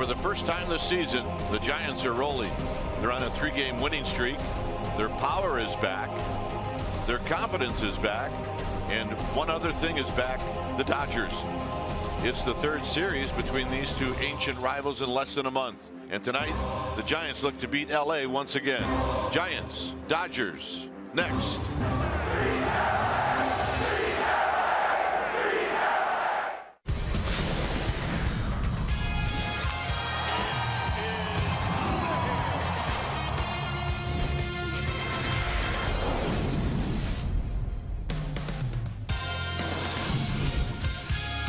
For the first time this season, the Giants are rolling. They're on a 3-game winning streak. Their power is back. Their confidence is back. And one other thing is back, the Dodgers. It's the third series between these two ancient rivals in less than a month. And tonight, the Giants look to beat LA once again. Giants, Dodgers, next.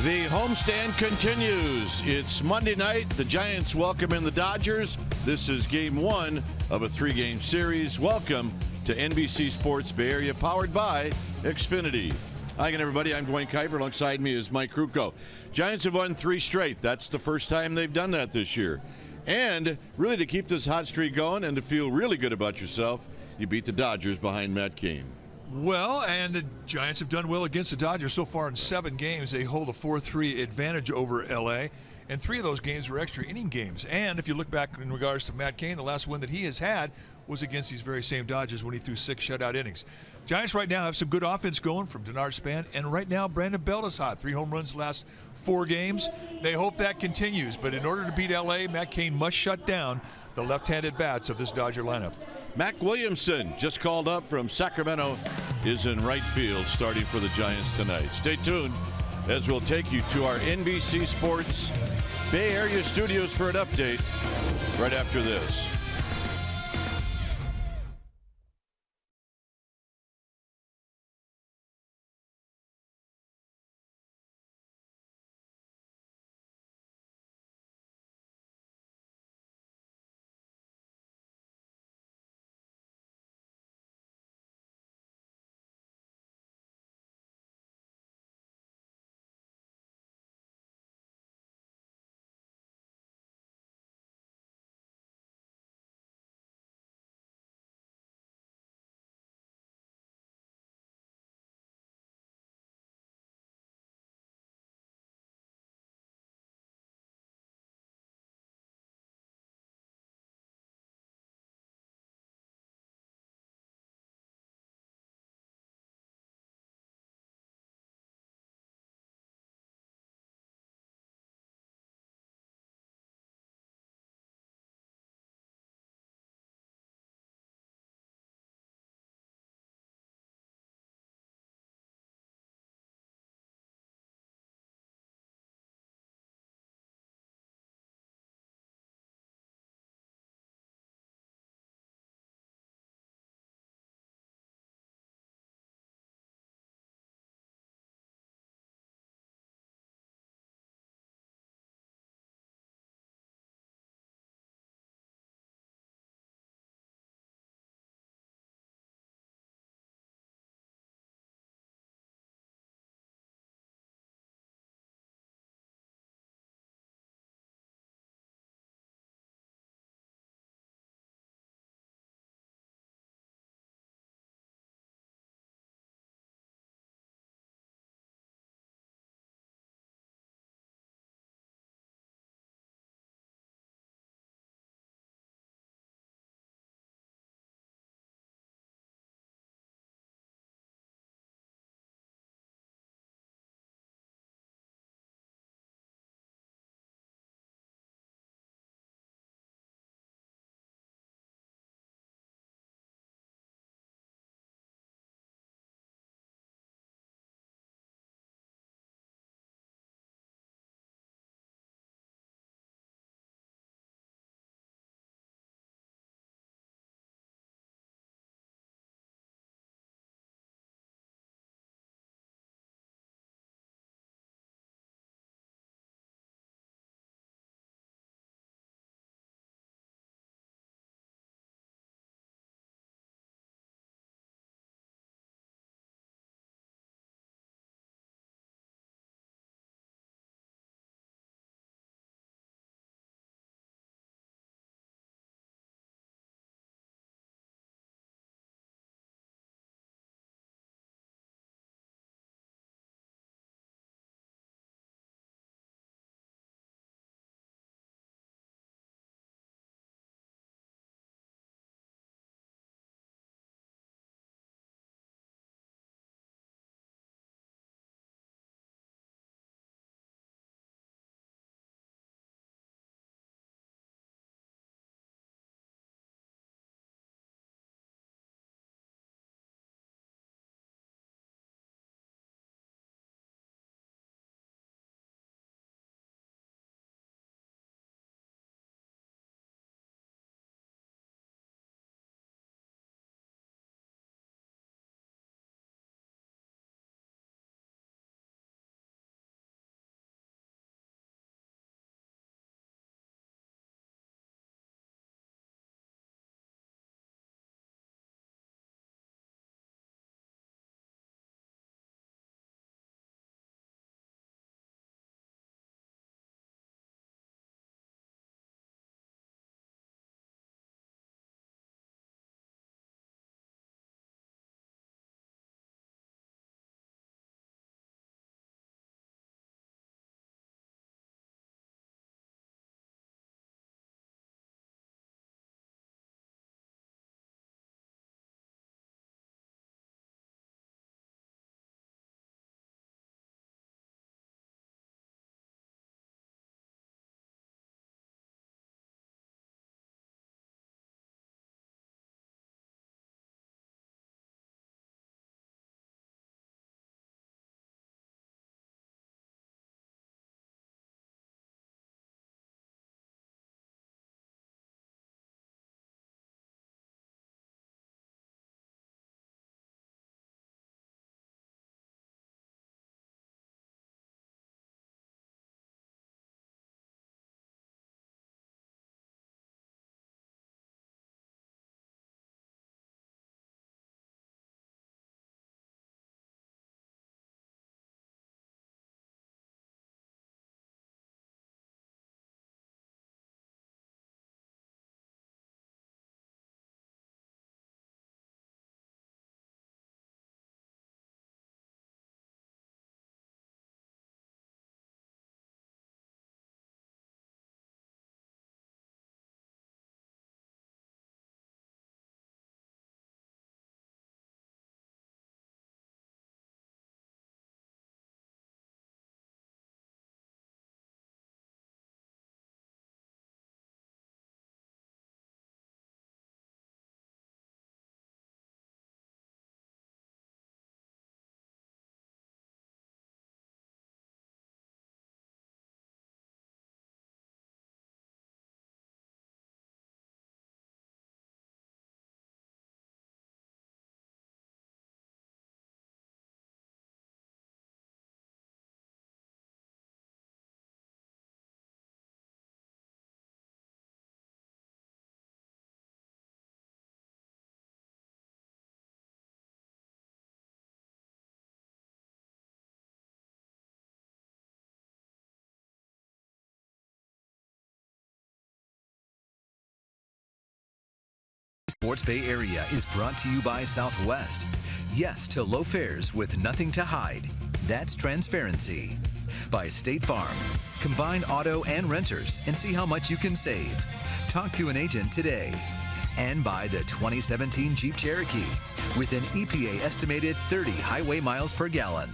The homestand continues. It's Monday night. The Giants welcome in the Dodgers. This is game 1 of a 3-game series. Welcome to NBC Sports Bay Area, powered by Xfinity. Hi again, everybody. I'm Dwayne Kuiper. Alongside me is Mike Krukow. Giants have won 3 straight. That's the first time they've done that this year. And really, to keep this hot streak going and to feel really good about yourself, you beat the Dodgers behind Matt Cain. Well, and the Giants have done well against the Dodgers so far in 7 games. They hold a 4-3 advantage over LA, and 3 of those games were extra inning games. And if you look back in regards to Matt Cain, the last win that he has had was against these very same Dodgers when he threw 6 shutout innings. Giants right now have some good offense going from Denard Span, and right now Brandon Belt is hot. 3 home runs the last 4 games. They hope that continues, but in order to beat LA, Matt Cain must shut down the left-handed bats of this Dodger lineup. Mac Williamson, just called up from Sacramento, is in right field starting for the Giants tonight. Stay tuned as we'll take you to our NBC Sports Bay Area studios for an update right after this. Sports Bay Area is brought to you by Southwest. Yes to low fares with nothing to hide. That's transparency. By State Farm. Combine auto and renters and see how much you can save. Talk to an agent today. And by the 2017 Jeep Cherokee with an EPA estimated 30 highway miles per gallon.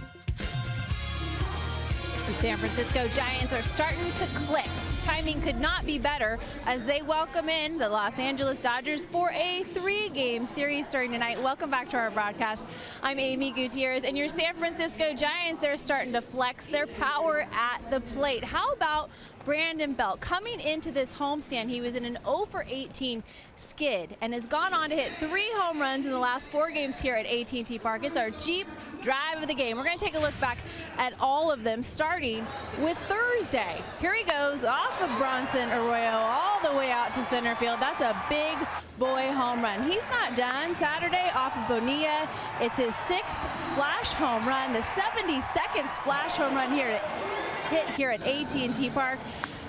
Your San Francisco Giants are starting to click. Timing could not be better as they welcome in the Los Angeles Dodgers for a 3-game series starting tonight. Welcome back to our broadcast. I'm Amy Gutierrez, and your San Francisco Giants, they're starting to flex their power at the plate. How about Brandon Belt? Coming into this homestand, he was in an 0-for-18 skid and has gone on to hit 3 home runs in the last 4 games here at AT&T Park. It's our Jeep drive of the game. We're going to take a look back at all of them, starting with Thursday. Here he goes off of Bronson Arroyo all the way out to center field. That's a big boy home run. He's not done. Saturday off of Bonilla. It's his 6th splash home run, the 72nd splash home run hit here at AT&T Park.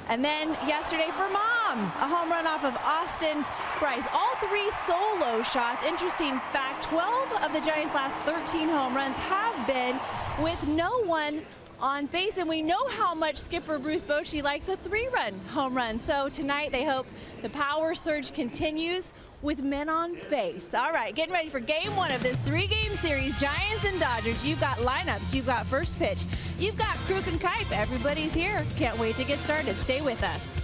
And then yesterday for Mom, a home run off of Austin Bryce. All 3 solo shots. Interesting fact, 12 of the Giants' last 13 home runs have been with no one on base. And we know how much skipper Bruce Bochy likes a 3-run home run. So tonight they hope the power surge continues with men on base. All right, getting ready for game 1 of this 3-game series, Giants and Dodgers. You've got lineups, you've got first pitch, you've got Crook and Kipe. Everybody's here. Can't wait to get started. Stay with us.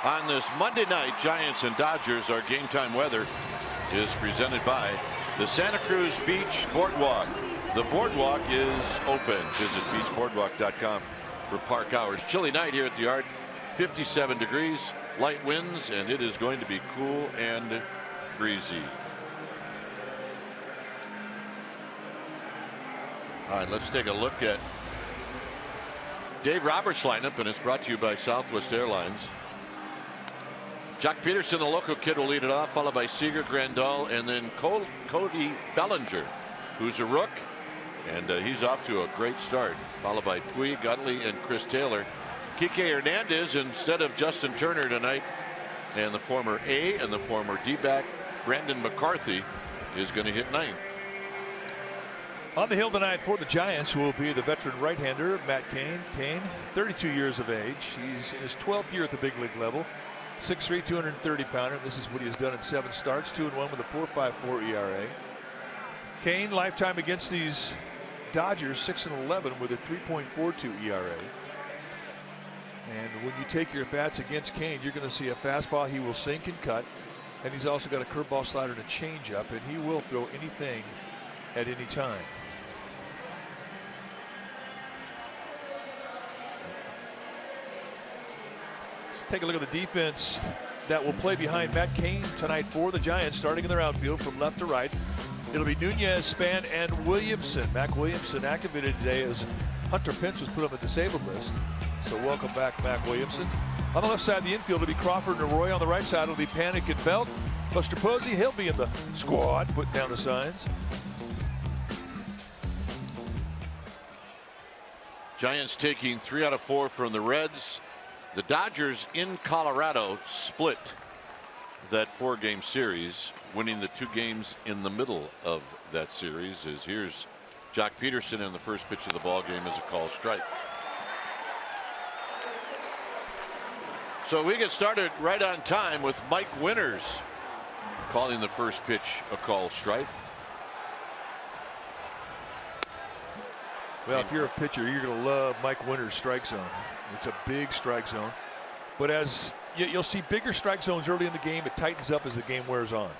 On this Monday night, Giants and Dodgers, our game time weather is presented by the Santa Cruz Beach Boardwalk. The boardwalk is open. Visit beachboardwalk.com for park hours. Chilly night here at the Yard, 57 degrees, light winds, and it is going to be cool and breezy. All right, let's take a look at Dave Roberts' lineup, and it's brought to you by Southwest Airlines. Jock Peterson, the local kid, will lead it off, followed by Seager, Grandal, and then Cody Bellinger, who's a rook. And he's off to a great start, followed by Puig, Utley, and Chris Taylor. Kike Hernandez instead of Justin Turner tonight, and the former A and the former D-back Brandon McCarthy is going to hit ninth. On the hill tonight for the Giants will be the veteran right-hander Matt Cain. Cain, 32 years of age. He's in his 12th year at the big league level. 6'3", 230-pounder. This is what he has done in 7 starts, 2-1 with a 4.54 ERA. Cain, lifetime against these Dodgers, 6-11 with a 3.42 ERA. And when you take your bats against Cain, you're going to see a fastball he will sink and cut. And he's also got a curveball, slider, and a changeup, and he will throw anything at any time. Let's take a look at the defense that will play behind Matt Cain tonight for the Giants, starting in their outfield from left to right. It'll be Nunez, Span, and Williamson. Mac Williamson activated today as Hunter Pence was put on the disabled list. So welcome back, Mac Williamson. On the left side of the infield, it'll be Crawford and Roy. On the right side, it'll be Panic and Belt. Buster Posey, he'll be in the squad, putting down the signs. Giants taking 3 out of 4 from the Reds. The Dodgers in Colorado split that 4-game series, winning the 2 games in the middle of that series. As here's Jock Peterson, in the first pitch of the ball game is a called strike. So we get started right on time with Mike Winters calling the first pitch a called strike. Well, if you're a pitcher, you're going to love Mike Winters' strike zone. It's a big strike zone. But as you'll see bigger strike zones early in the game, it tightens up as the game wears on.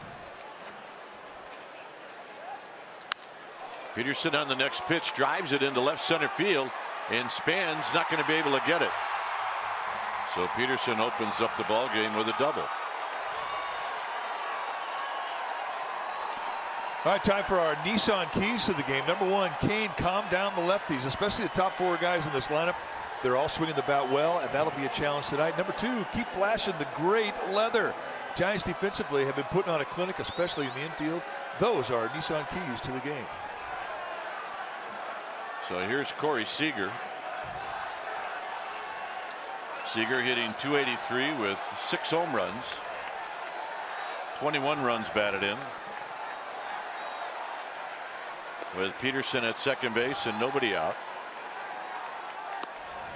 Peterson on the next pitch drives it into left center field, and Span's not going to be able to get it. So Peterson opens up the ball game with a double. All right, time for our Nissan keys to the game. Number 1, Cain, calm down the lefties, especially the top 4 guys in this lineup. They're all swinging the bat well, and that'll be a challenge tonight. Number 2, keep flashing the great leather. Giants defensively have been putting on a clinic, especially in the infield. Those are Nissan keys to the game. So here's Corey Seager. Seager hitting .283 with 6 home runs, 21 runs batted in, with Peterson at second base and nobody out.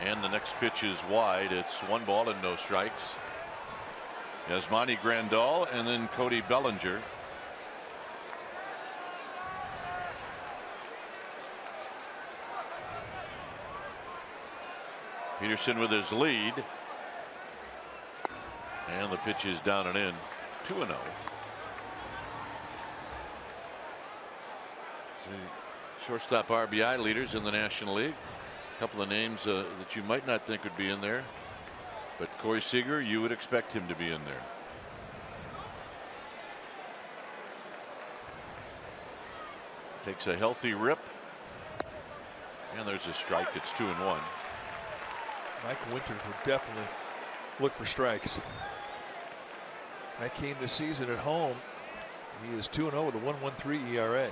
And the next pitch is wide. It's 1 ball and no strikes. Yasmani Grandal and then Cody Bellinger. Peterson with his lead, and the pitch is down and in. 2-0. Shortstop RBI leaders in the National League. A couple of names that you might not think would be in there, but Corey Seager, you would expect him to be in there. Takes a healthy rip, and there's a strike. It's 2-1. Mike Winters will definitely look for strikes. That came this season at home. He is 2-0 with a 1.13 ERA.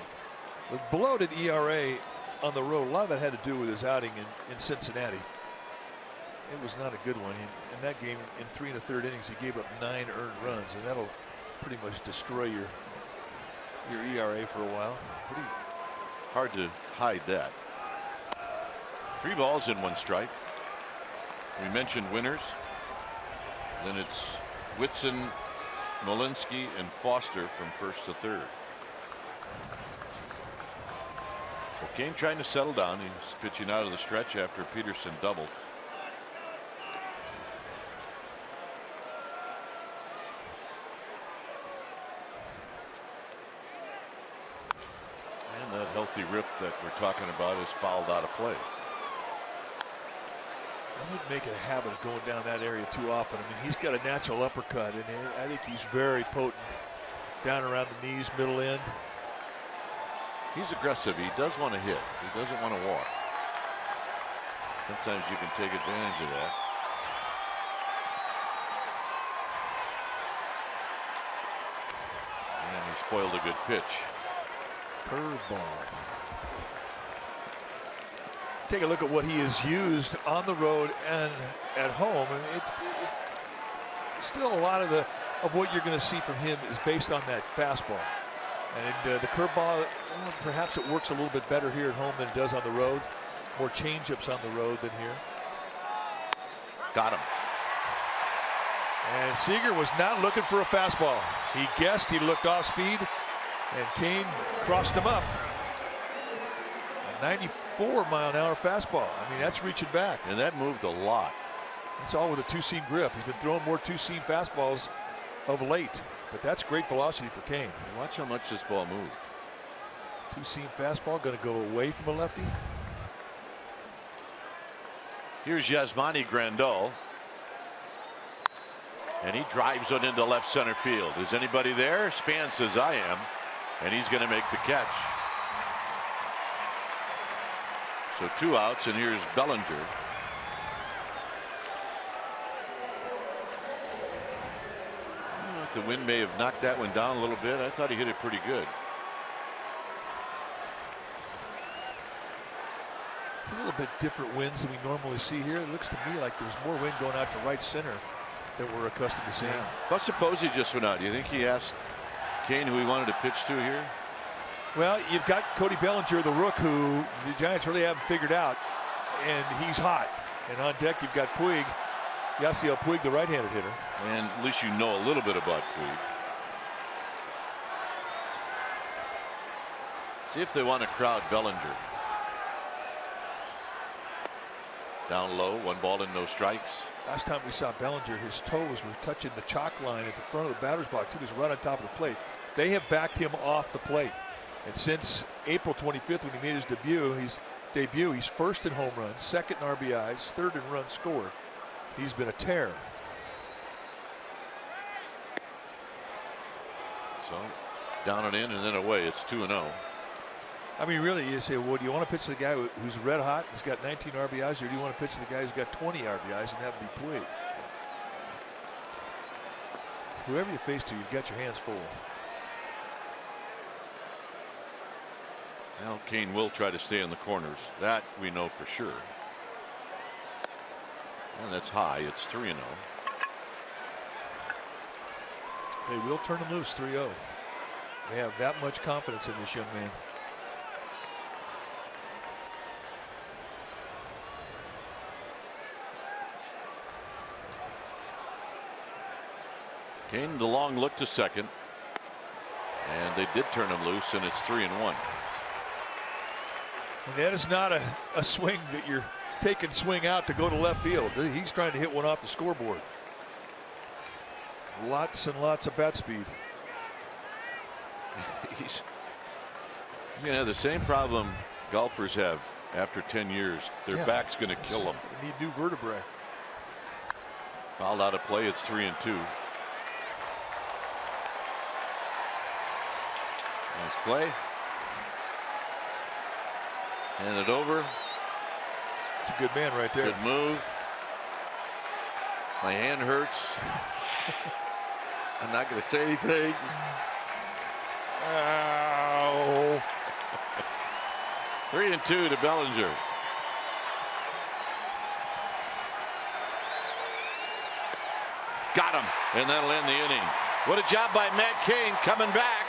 With bloated ERA on the road, a lot of that had to do with his outing in Cincinnati. It was not a good one. In that game, in 3 1/3 innings, he gave up 9 earned runs, and that'll pretty much destroy your ERA for a while. Pretty hard to hide that. 3 balls and 1 strike. We mentioned Winters. Then it's Whitson, Molinsky, and Foster from first to third. So Cain trying to settle down. He's pitching out of the stretch after Peterson doubled. And that healthy rip that we're talking about is fouled out of play. I wouldn't make it a habit of going down that area too often. I mean, he's got a natural uppercut, and I think he's very potent down around the knees, middle end. He's aggressive. He does want to hit. He doesn't want to walk. Sometimes you can take advantage of that. And he spoiled a good pitch. Curveball. take a look at what he has used on the road and at home, and it's still a lot of what you're going to see from him is based on that fastball. And the curveball, perhaps it works a little bit better here at home than it does on the road. More changeups on the road than here. Got him. And Seager was not looking for a fastball. He guessed, he looked off speed, and Kane crossed him up. A 94-mile-an-hour fastball. I mean, that's reaching back. And that moved a lot. It's all with a two-seam grip. He's been throwing more two-seam fastballs of late, but that's great velocity for Kane. Watch how much this ball moved. Two-seam fastball going to go away from a lefty. Here's Yasmani Grandal. And he drives it into left center field. Is anybody there? Span says I am. And he's going to make the catch. So 2 outs, and here's Bellinger. I don't know if the wind may have knocked that one down a little bit. I thought he hit it pretty good. A little bit different winds than we normally see here. It looks to me like there's more wind going out to right center than we're accustomed to seeing. But suppose he just went out. Do you think he asked Kane who he wanted to pitch to here? Well, you've got Cody Bellinger, the rook, who the Giants really haven't figured out, and he's hot. And on deck, you've got Puig, Yasiel Puig, the right-handed hitter. And at least you know a little bit about Puig. See if they want to crowd Bellinger. Down low, 1 ball and no strikes. Last time we saw Bellinger, his toes were touching the chalk line at the front of the batter's box. He was right on top of the plate. They have backed him off the plate. And since April 25th, when he made his debut, he's first in home runs, second in RBIs, third in runs scored. He's been a terror. So down and in and then away. It's 2-0. I mean, really, you say, well, do you want to pitch to the guy who's red hot, he's got 19 RBIs, or do you want to pitch to the guy who's got 20 RBIs, and that would be Puig? Whoever you face to, you've got your hands full. Now Kane will try to stay in the corners. That we know for sure. And that's high. It's 3-0. They will turn him loose, 3-0. They have that much confidence in this young man. Kane, the long look to second. And they did turn him loose, and it's 3-1. And that is not a swing that you're taking swing out to go to left field. He's trying to hit one off the scoreboard. Lots and lots of bat speed. He's going to have the same problem golfers have after 10 years. Their back's going to kill them. They need new vertebrae. Fouled out of play. It's 3-2. Nice play. Hand it over. It's a good man right there. Good move. My hand hurts. I'm not going to say anything. Ow. 3-2 to Bellinger. Got him, and that'll end the inning. What a job by Matt Cain coming back.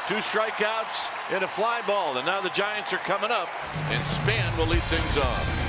2 strikeouts and a fly ball, and now the Giants are coming up, and Span will lead things off.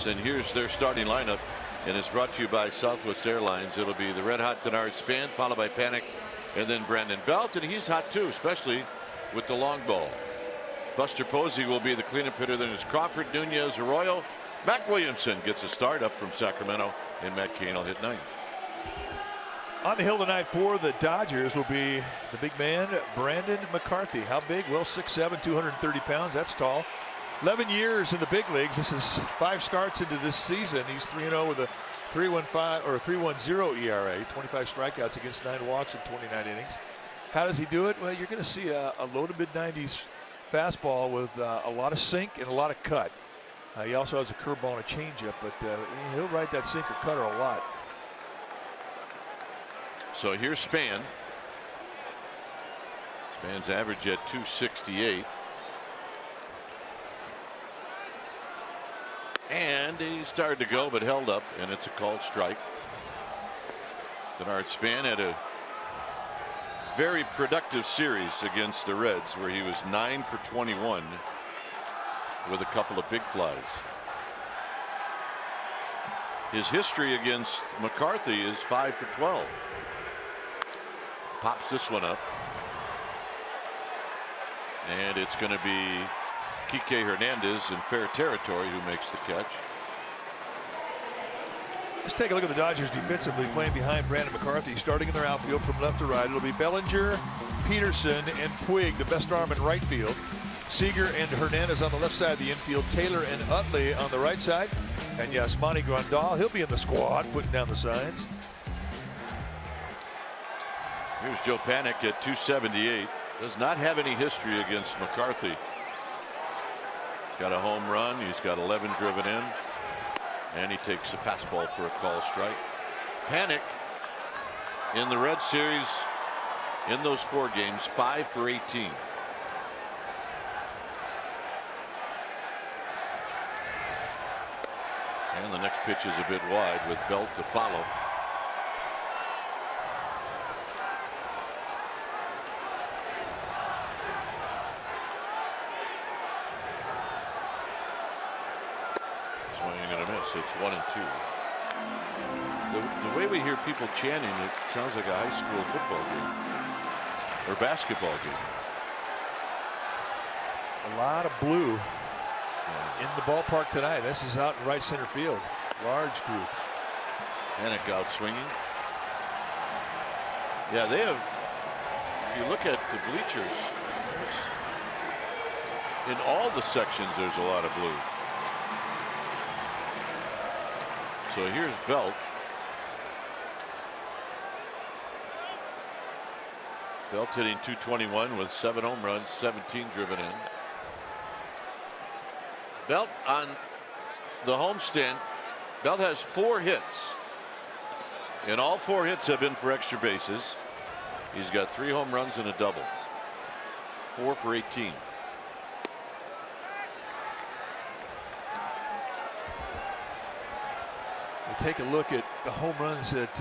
Giants, and here's their starting lineup, and it's brought to you by Southwest Airlines. It'll be the red hot Denard Span, followed by Panic, and then Brandon Belt, and he's hot too, especially with the long ball. Buster Posey will be the cleanup hitter. Then it's Crawford, Nunez, Arroyo. Mac Williamson gets a start up from Sacramento, and Matt Cain will hit ninth. On the hill tonight for the Dodgers will be the big man, Brandon McCarthy. How big? Well, 6'7", 230 pounds. That's tall. 11 years in the big leagues. This is 5 starts into this season. He's 3-0 with a 3.15 or 3.10 ERA, 25 strikeouts against 9 walks in 29 innings. How does he do it? Well, you're going to see a low to mid-90s fastball with a lot of sink and a lot of cut. He also has a curveball and a changeup, but he'll ride that sink or cutter a lot. So here's Span. Span's average at 268. And he started to go, but held up, and it's a called strike. Denard Span had a very productive series against the Reds, where he was 9 for 21 with a couple of big flies. His history against McCarthy is 5 for 12. Pops this one up, and it's going to be Kike Hernandez in fair territory who makes the catch. Let's take a look at the Dodgers defensively, playing behind Brandon McCarthy, starting in their outfield from left to right. It'll be Bellinger, Peterson, and Puig, the best arm in right field. Seager and Hernandez on the left side of the infield. Taylor and Utley on the right side. And Yasmani Grandal, he'll be in the squad, putting down the signs. Here's Joe Panic at 278. Does not have any history against McCarthy. He's got a home run. He's got 11 driven in. And he takes a fastball for a call strike. Panic in the Red Series in those 4 games, 5 for 18. And the next pitch is a bit wide with Belt to follow. Swinging and a miss. It's 1-2. The way we hear people chanting, it sounds like a high school football game or basketball game. A lot of blue in the ballpark tonight. This is out in right center field. Large group. Panic out swinging. Yeah, they have. If you look at the bleachers, in all the sections, there's a lot of blue. So here's Belt. Belt hitting 221 with 7 home runs, 17 driven in. Belt on the homestand. Belt has 4 hits, and all 4 hits have been for extra bases. He's got 3 home runs and a double. 4 for 18. We take a look at the home runs that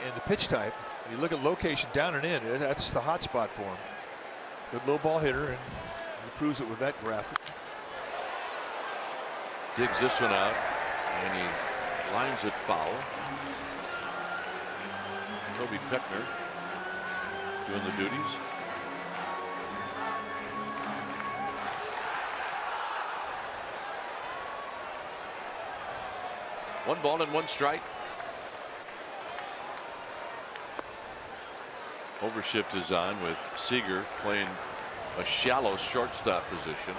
in the pitch type. You look at location down and in. That's the hot spot for him. Good low ball hitter, and he proves it with that graphic. Digs this one out, and he lines it foul. Toby Peckner doing the duties. One ball and 1 strike. Overshift is on with Seager playing a shallow shortstop position.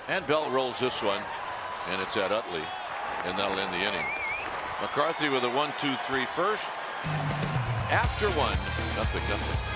And Belt rolls this one, and it's at Utley, and that'll end the inning. McCarthy with a 1-2-3 first. After 1, 0-0.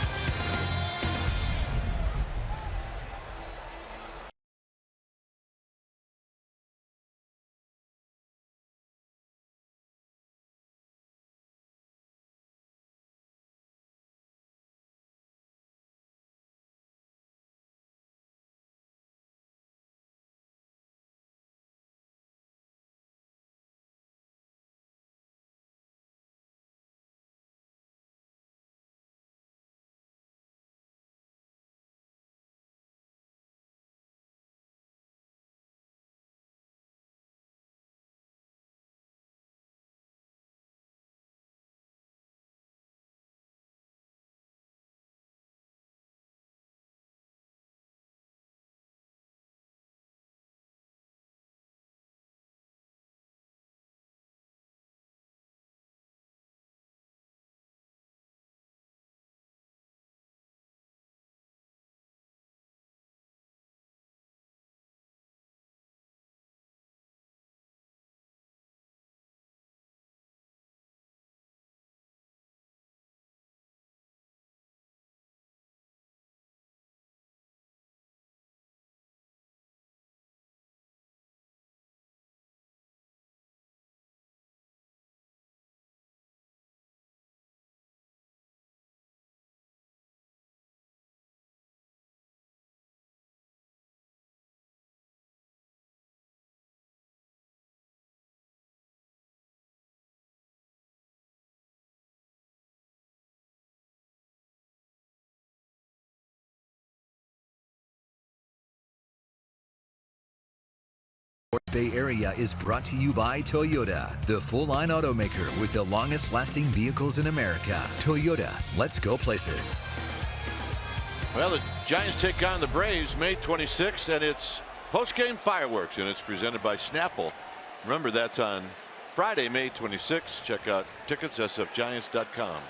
Bay Area is brought to you by Toyota, the full-line automaker with the longest-lasting vehicles in America. Toyota, let's go places. Well, the Giants take on the Braves May 26th, and it's post-game fireworks, and it's presented by Snapple. Remember, that's on Friday, May 26th. Check out tickets, sfgiants.com.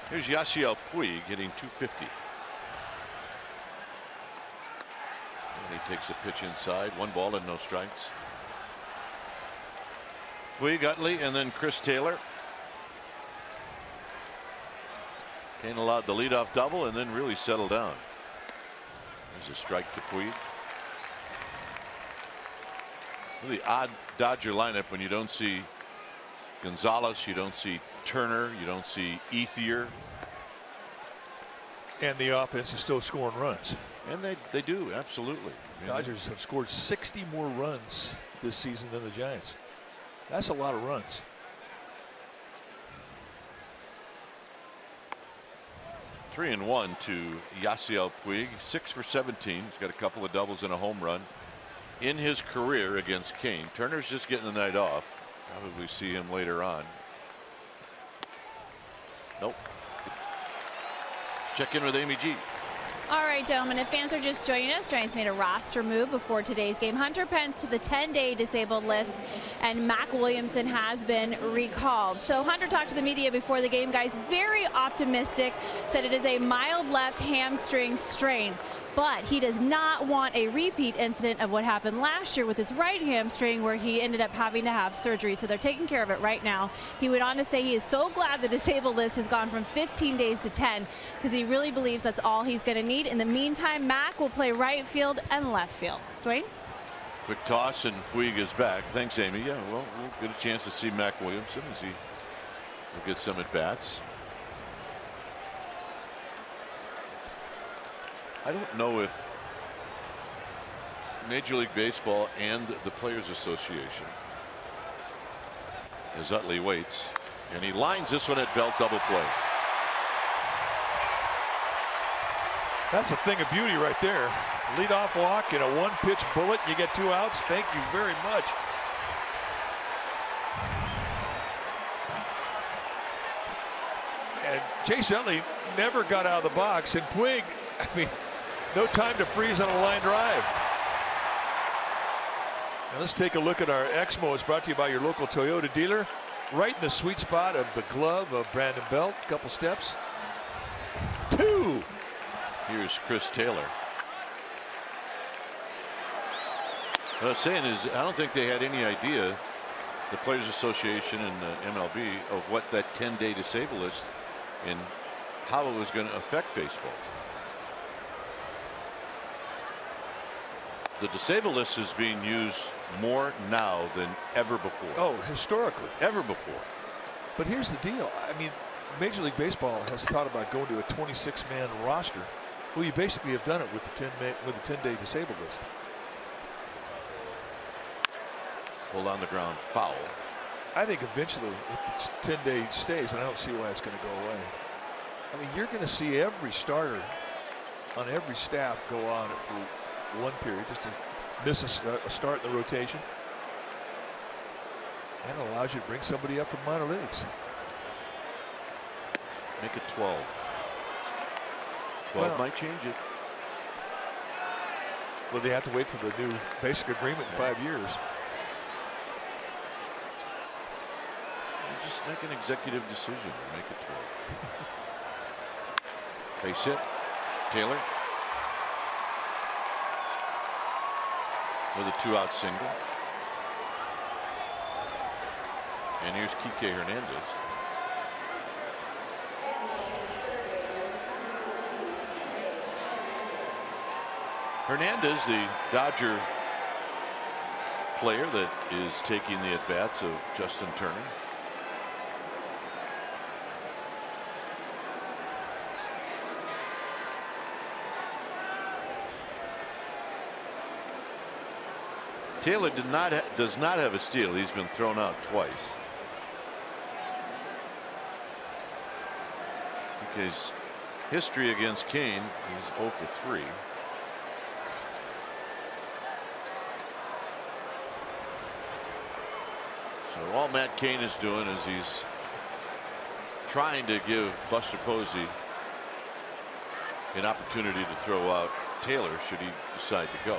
Here's Yasiel Puig hitting .250. And he takes a pitch inside. 1 ball and no strikes. Puig, Utley, and then Chris Taylor. Kane allowed the leadoff double and then really settled down. There's a strike to Puig. Really odd Dodger lineup when you don't see Gonzalez, you don't see Turner, you don't see Ethier. And the offense is still scoring runs. And they do, absolutely. Dodgers have scored 60 more runs this season than the Giants. That's a lot of runs. Three and 1 to Yasiel Puig. 6 for 17. He's got a couple of doubles and a home run in his career against Kane. Turner's just getting the night off. Probably see him later on. Nope. Check in with Amy G. All right, gentlemen, if fans are just joining us, Giants made a roster move before today's game. Hunter Pence to the 10-day disabled list, and Mac Williamson has been recalled. So Hunter talked to the media before the game, guys, very optimistic, said it is a mild left hamstring strain. But he does not want a repeat incident of what happened last year with his right hamstring, where he ended up having to have surgery. So they're taking care of it right now. He went on to say he is so glad the disabled list has gone from 15 days to 10, because he really believes that's all he's going to need. In the meantime, Mac will play right field and left field. Dwayne? Quick toss, and Puig is back. Thanks, Amy. Yeah, well, we'll get a chance to see Mac Williamson as he will get some at bats. I don't know if Major League Baseball and the Players Association, as Utley waits, and he lines this one at belt, double play. That's a thing of beauty right there. Leadoff walk and a 1-pitch bullet. You get 2 outs. Thank you very much. And Chase Utley never got out of the box, and Puig, I mean, no time to freeze on a line drive. Now let's take a look at our Exmo. It's brought to you by your local Toyota dealer. Right in the sweet spot of the glove of Brandon Belt. Couple steps. 2. Here's Chris Taylor. What I was saying is, I don't think they had any idea, the Players Association and the MLB, of what that 10-day disabled list and how it was going to affect baseball. The disabled list is being used more now than ever before. Oh, historically. Ever before. But here's the deal. I mean, Major League Baseball has thought about going to a 26-man roster. Well, you basically have done it with the 10-day disabled list. Pulled on the ground, foul. I think eventually, if it's 10-day stays, and I don't see why it's going to go away. I mean, you're going to see every starter on every staff go on it for one period just to miss a start in the rotation, and it allows you to bring somebody up from minor leagues. Make it 12. 12 might change it. Well, they have to wait for the new basic agreement in 5 years. Just make an executive decision and make it 12. Base hit. Taylor with a 2-out single. And here's Kike Hernandez. Hernandez, the Dodger player that is taking the at-bats of Justin Turner. Taylor does not have a steal. He's been thrown out twice. His history against Kane is 0 for 3. So all Matt Cain is doing is he's trying to give Buster Posey an opportunity to throw out Taylor should he decide to go.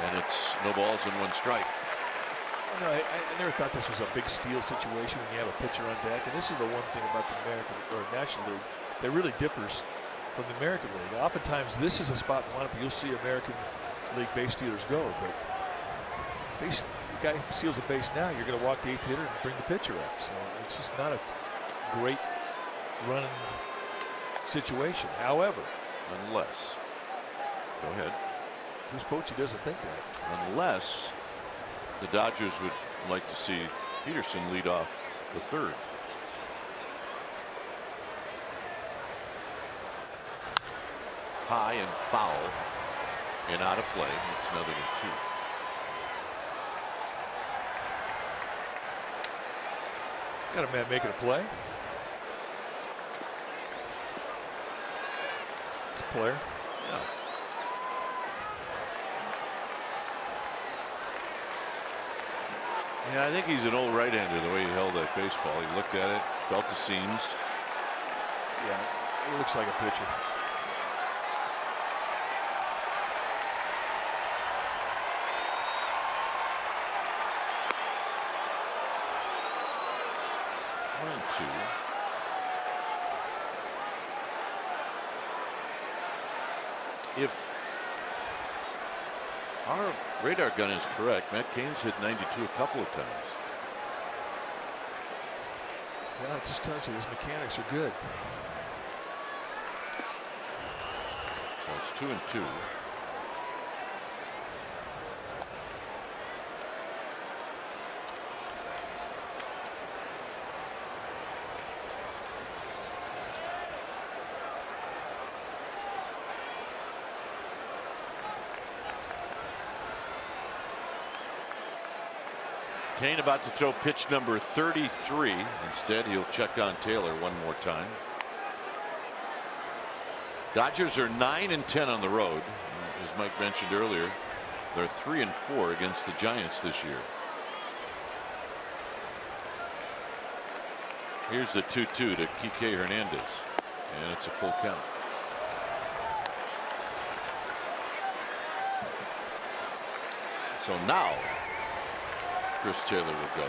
And it's no balls and 1 strike. No, I never thought this was a big steal situation when you have a pitcher on deck. And this is the one thing about the American or National League that really differs from the American League. Oftentimes, this is a spot in the lineup you'll see American League base stealers go. But the guy steals a base now, you're going to walk the 8th hitter and bring the pitcher up. So it's just not a great running situation. However, unless, go ahead. Who's Bochy doesn't think that. Unless the Dodgers would like to see Peterson lead off the 3rd. High and foul and out of play. It's another than 2. Got a man making a play. It's a player. Yeah. Yeah, I think he's an old right-hander the way he held that baseball. He looked at it, felt the seams. Yeah, he looks like a pitcher. If our radar gun is correct, Matt Cain's hit 92 a couple of times. Well, it just tells you his mechanics are good. So it's 2 and 2. Cain about to throw pitch number 33. Instead, he'll check on Taylor one more time. Dodgers are 9 and 10 on the road. As Mike mentioned earlier, they're 3 and 4 against the Giants this year. Here's the 2-2 to Kike Hernandez, and it's a full count. So now Chris Taylor will go.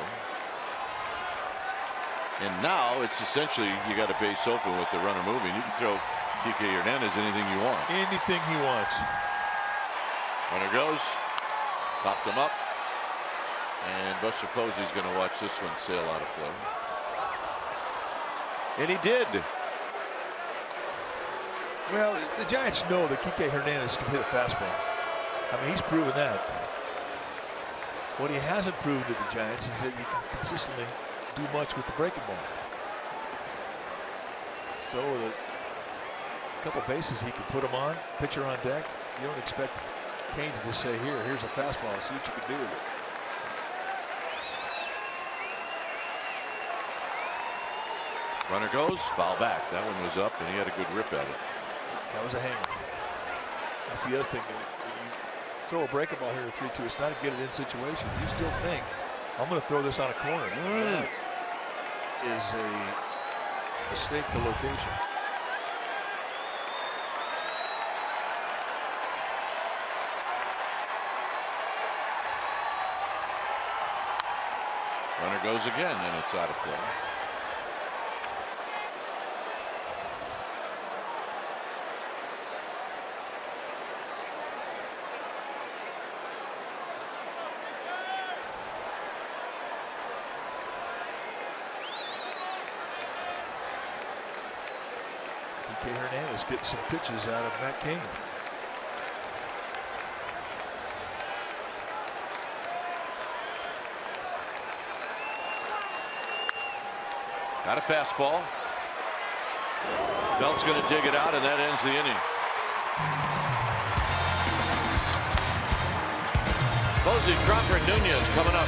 And now it's essentially you got a base open with the runner moving. You can throw Kike Hernandez anything you want. Anything he wants. Runner goes. Popped him up. And Buster Posey's going to watch this one sail out of play. And he did. Well, the Giants know that Kike Hernandez can hit a fastball. I mean, he's proven that. What he hasn't proven to the Giants is that he can consistently do much with the breaking ball. So with a couple bases he can put him on, pitcher on deck. You don't expect Cain to just say, here's a fastball, see what you can do with it. Runner goes, foul back. That one was up, and he had a good rip at it. That was a hanger. That's the other thing. When you throw a breaking ball here at 3-2, it's not a get it in situation. You still think, I'm going to throw this on a corner. That is a mistake to location. Runner goes again, and it's out of play. Kike Hernandez getting some pitches out of Matt Cain. Got a fastball. Belt's going to dig it out, and that ends the inning. Posey, Crawford, Nunez coming up.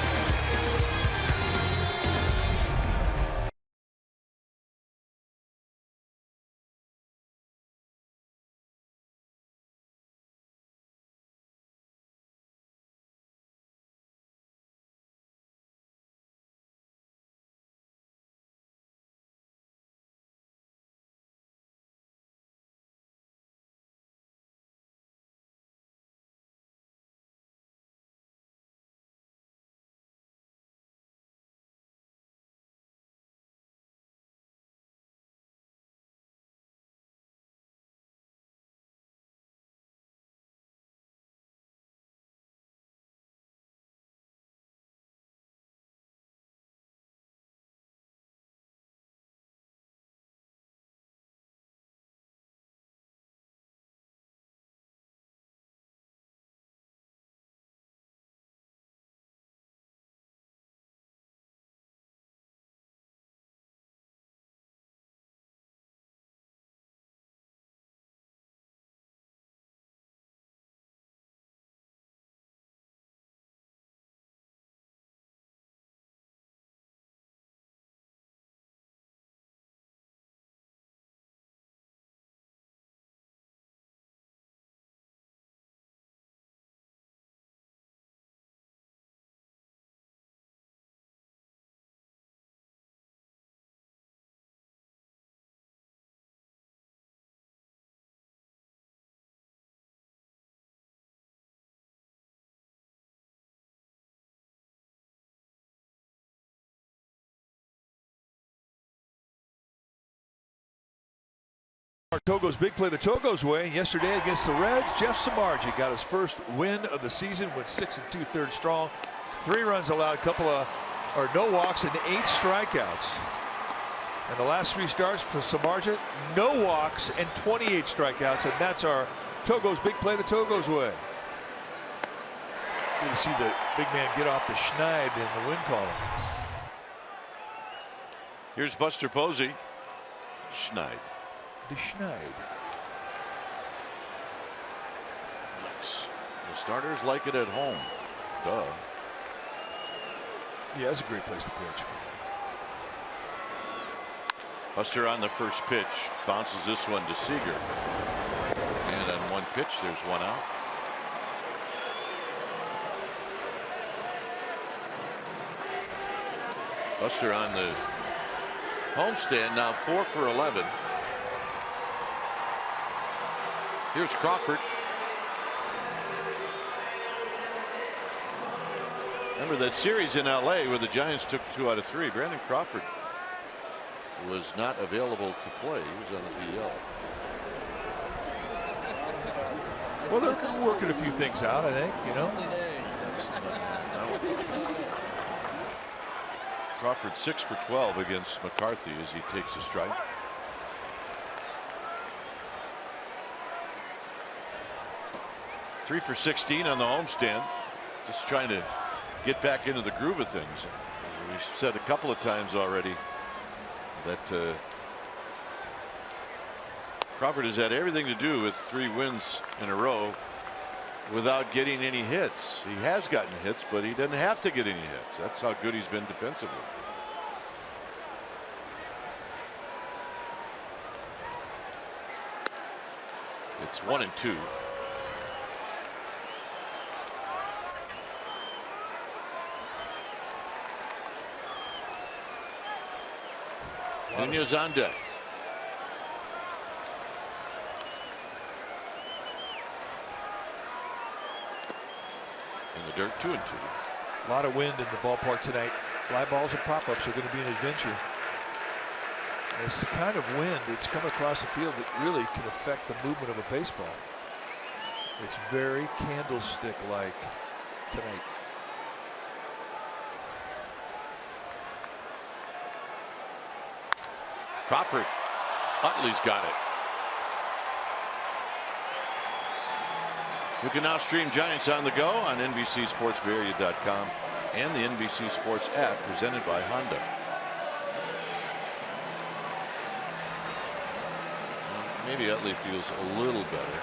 Togo's big play the Togo's way yesterday against the Reds. Jeff Samardzija got his first win of the season, went 6 2/3 strong. 3 runs allowed, no walks and 8 strikeouts. And the last 3 starts for Samardzija, no walks and 28 strikeouts, and that's our Togo's big play the Togo's way. You see the big man get off the schneid in the win column. Here's Buster Posey. Schneid. The schneid. Nice. The starters like it at home. Duh. Yeah, it's a great place to pitch. Buster on the first pitch bounces this one to Seager. And on one pitch, there's one out. Buster on the homestand now 4 for 11. Here's Crawford. Remember that series in LA where the Giants took 2 out of 3. Brandon Crawford was not available to play. He was on the DL. Well, they're working a few things out, I think, you know. Crawford 6 for 12 against McCarthy as he takes a strike. Three for 16 on the homestand. Just trying to get back into the groove of things. We've said a couple of times already that Crawford has had everything to do with 3 wins in a row without getting any hits. He has gotten hits, but he doesn't have to get any hits. That's how good he's been defensively. It's 1-2. Nunez on deck. In the dirt, 2-2. A lot of wind in the ballpark tonight. Fly balls and pop-ups are going to be an adventure. And it's the kind of wind that's come across the field that really can affect the movement of a baseball. It's very candlestick-like tonight. Crawford. Utley's got it. You can now stream Giants on the go on NBCSportsBayArea.com and the NBC Sports app presented by Honda. Maybe Utley feels a little better.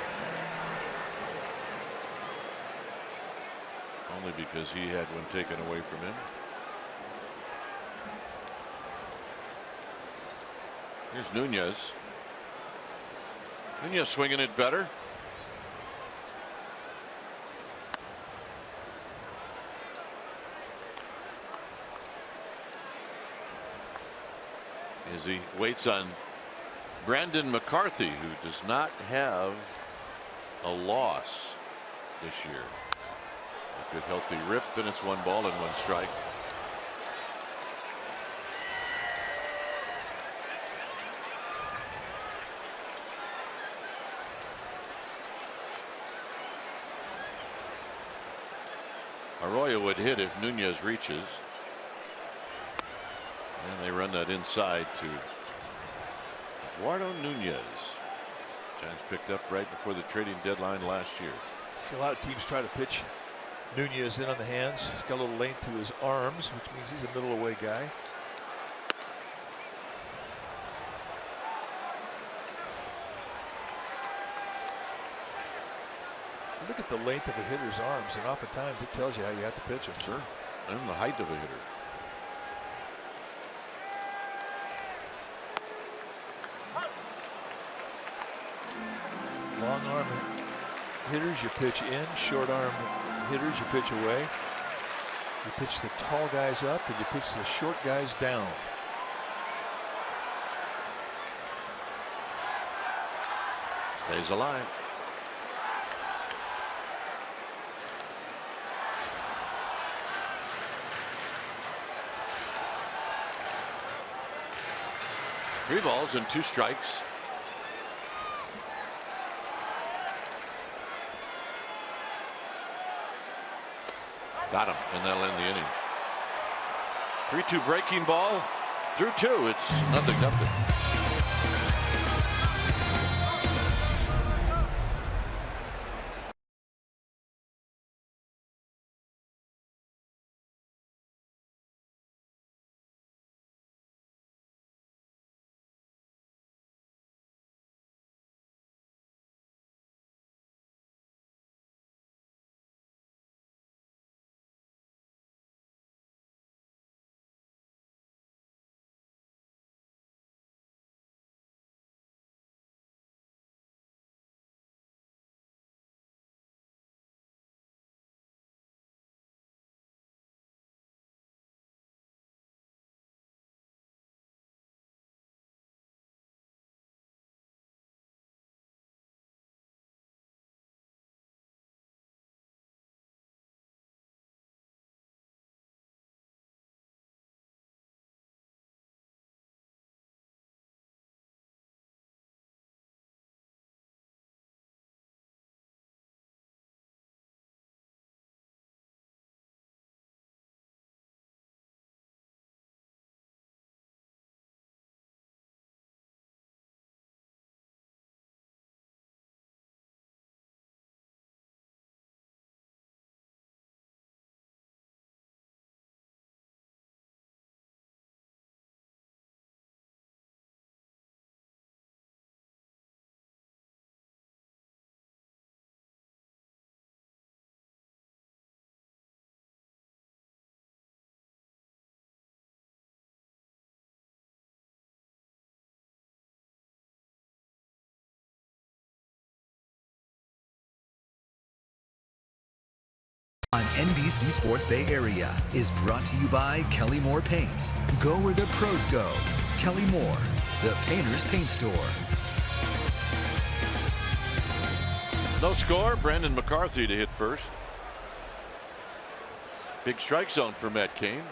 Only because he had one taken away from him. Here's Nunez. Nunez swinging it better. As he waits on Brandon McCarthy, who does not have a loss this year. A good healthy rip, and it's 1 ball and 1 strike. Arroyo would hit if Nunez reaches. And they run that inside to Eduardo Nunez. Giants picked up right before the trading deadline last year. See a lot of teams try to pitch Nunez in on the hands. He's got a little length to his arms, which means he's a middle away guy. Look at the length of a hitter's arms, and oftentimes it tells you how you have to pitch him. Sure. And the height of a hitter. Long arm hitters, you pitch in. Short arm hitters, you pitch away. You pitch the tall guys up, and you pitch the short guys down. Stays alive. Three balls and 2 strikes. Got him, and that'll end the inning. 3-2 breaking ball. Through 2. It's nothing. On NBC Sports Bay Area is brought to you by Kelly Moore Paints. Go where the pros go. Kelly Moore, the painter's paint store. No score. Brandon McCarthy to hit first. Big strike zone for Matt Cain.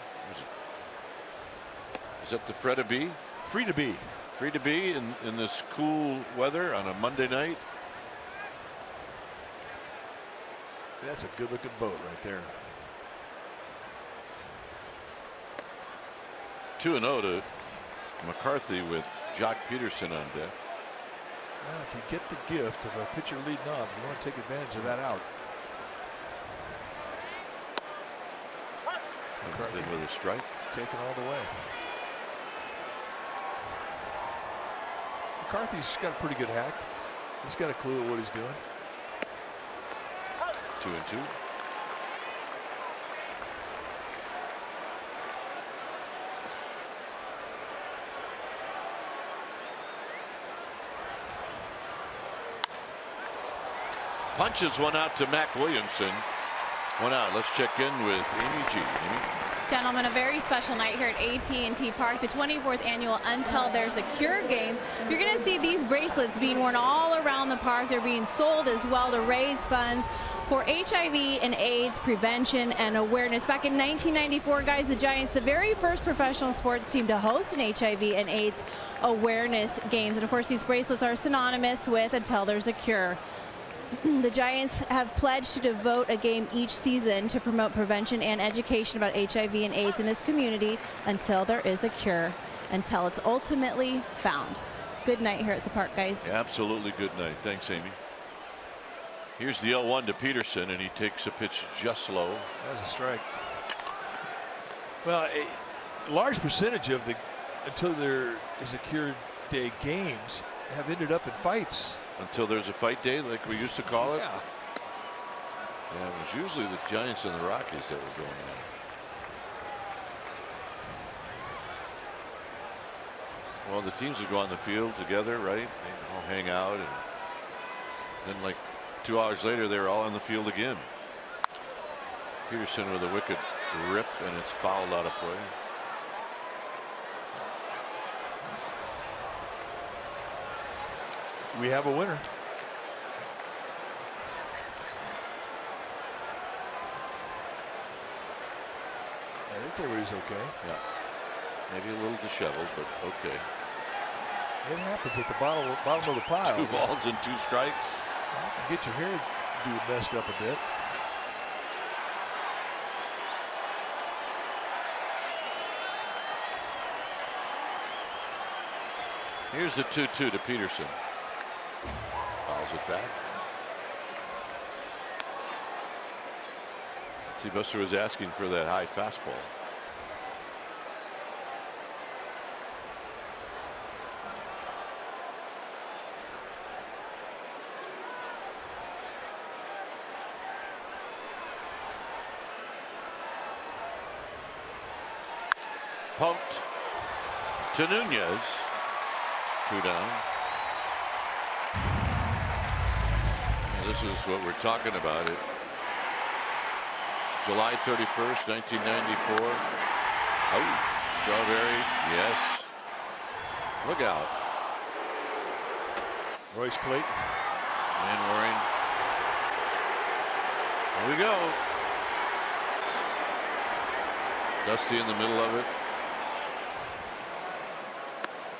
Is that the Freda B? Free to be. Free to be in this cool weather on a Monday night. That's a good looking boat right there. 2-0 to McCarthy with Jock Peterson on deck. Well, if you get the gift of a pitcher leading off, you want to take advantage of that out. McCarthy with a strike. Taken all the way. McCarthy's got a pretty good hack. He's got a clue of what he's doing. 2-2. Punches one out to Mac Williamson. One out. Let's check in with Amy G. Amy? Gentlemen, a very special night here at AT&T Park, the 24th annual Until There's a Cure game. You're going to see these bracelets being worn all around the park. They're being sold as well to raise funds for HIV and AIDS prevention and awareness. Back in 1994, guys, the Giants, the very first professional sports team to host an HIV and AIDS awareness games. And of course, these bracelets are synonymous with Until There's a Cure. The Giants have pledged to devote a game each season to promote prevention and education about HIV and AIDS in this community until there is a cure, until it's ultimately found. Good night here at the park, guys. Absolutely good night. Thanks, Amy. Here's the 0-1 to Peterson, and he takes a pitch just low. That was a strike. Well, a large percentage of the Until There Is a Cure Day games have ended up in fights. Until there's a fight day, like we used to call it. Yeah. Yeah, it was usually the Giants and the Rockies that were going on. Well, the teams would go on the field together, right? They all hang out, and then like 2 hours later, they were all on the field again. Peterson with a wicked rip, and it's fouled out of play. We have a winner. I think everybody's okay. Yeah. Maybe a little disheveled, but okay. It happens at the bottom of the pile. 2 balls and 2 strikes. You can get your hair messed up a bit. Here's the 2-2 to Peterson. Fouls it back. Buster was asking for that high fastball. Poked to Nunez. 2 down. This is what we're talking about. It. July 31st, 1994. Oh, Strawberry, yes. Look out. Royce Clayton. And Warren. Here we go. Dusty in the middle of it.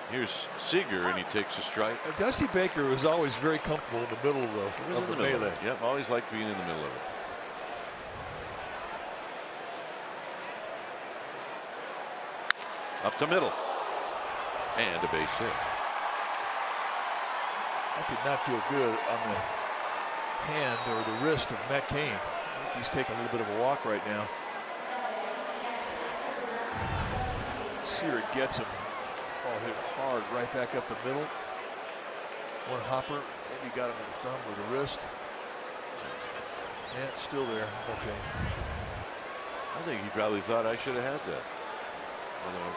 Here's Seager, and he takes a strike. Dusty Baker was always very comfortable in the middle of the melee. Yep, always liked being in the middle of it. Up to middle. And a base hit. That did not feel good on the hand or the wrist of Matt Cain. I think he's taking a little bit of a walk right now. Seager gets him. Ball hit hard right back up the middle. One hopper. Maybe got him in the thumb or the wrist. Yeah, it's still there. Okay. I think he probably thought I should have had that. Although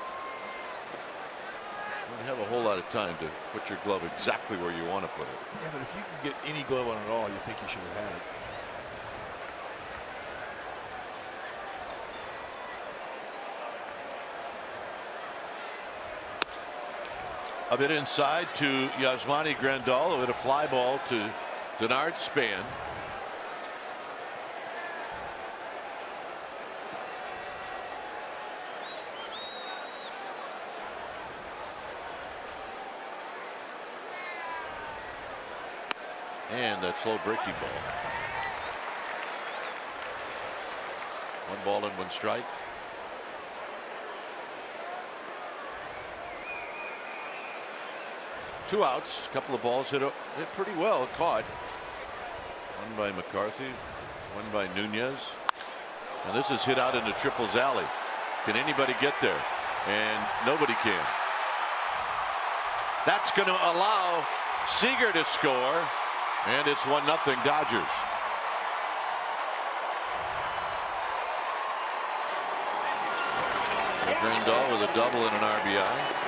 you don't have a whole lot of time to put your glove exactly where you want to put it. Yeah, but if you can get any glove on at all, you think you should have had it. A bit inside to Yasmani Grandal with a fly ball to Denard Span. And that slow breaking ball. 1 ball and 1 strike. Two outs, a couple of balls hit pretty well, caught. One by McCarthy, one by Nunez. And this is hit out into Triple's alley. Can anybody get there? And nobody can. That's going to allow Seager to score. And it's 1-0 Dodgers. So Grandal with a double and an RBI.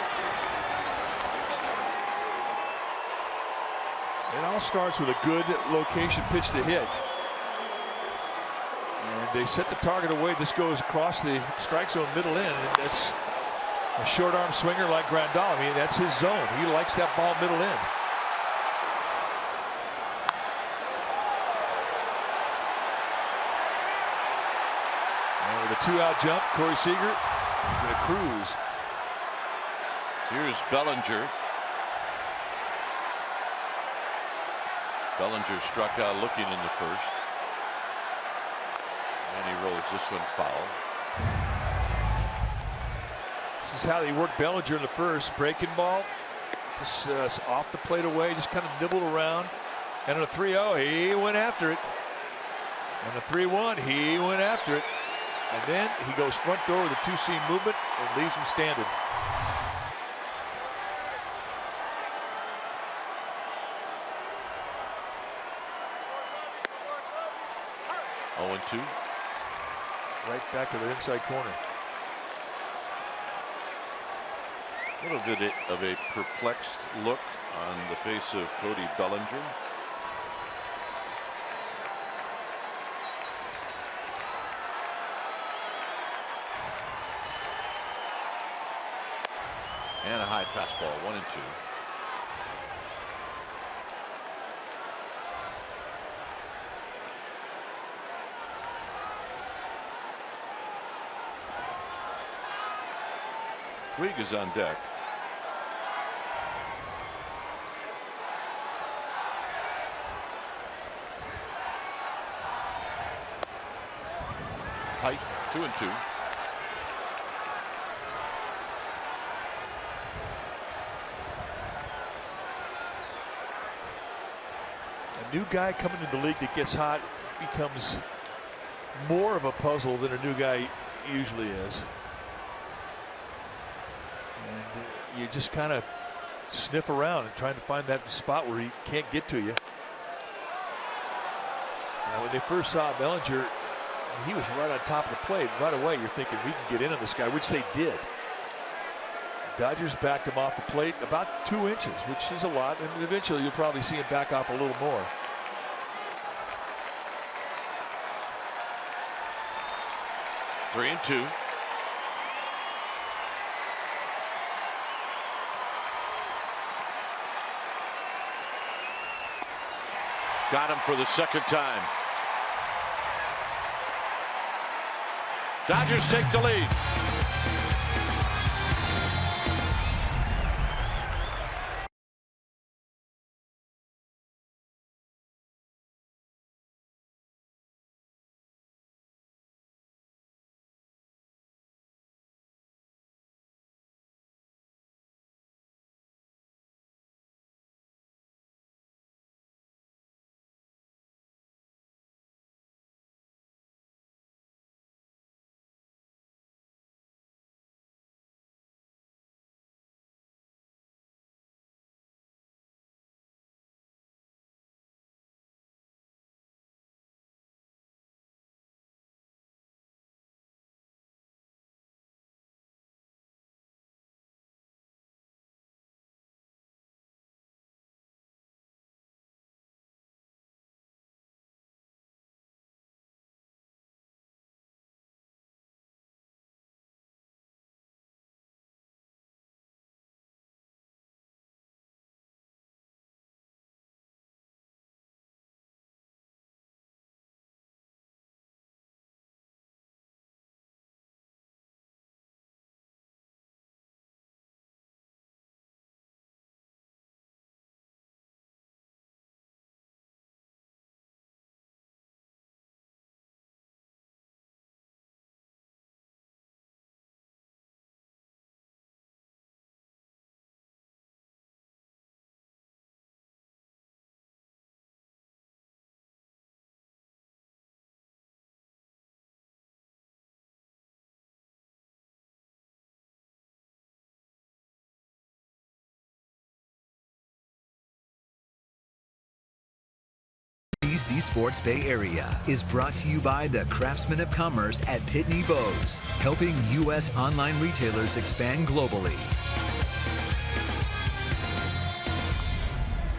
It all starts with a good location pitch to hit. And they set the target away. This goes across the strike zone middle end. And that's a short arm swinger like Grandal. I mean, that's his zone. He likes that ball middle end. And with a 2-out jump, Corey Seager is going to cruise. Here's Bellinger. Bellinger struck out looking in the first. And he rolls this one foul. This is how they work Bellinger in the first. Breaking ball. Just off the plate away. Just kind of nibbled around. And on a 3-0, he went after it. On a 3-1, he went after it. And then he goes front door with a 2-seam movement and leaves him standing. Two. Right back to the inside corner. A little bit of a perplexed look on the face of Cody Bellinger. And a high fastball, 1-2. Puig is on deck. Tight, 2-2. new guy coming into the league that gets hot becomes more of a puzzle than a new guy usually is. And you just kind of sniff around and trying to find that spot where he can't get to you. Now, when they first saw Bellinger, he was right on top of the plate. Right away, you're thinking we can get in on this guy, which they did. Dodgers backed him off the plate about 2 inches, which is a lot, and eventually you'll probably see him back off a little more. Three and two. Got him for the second time. Dodgers take the lead. NBC Sports Bay Area is brought to you by the Craftsmen of Commerce at Pitney Bowes, helping U.S. online retailers expand globally.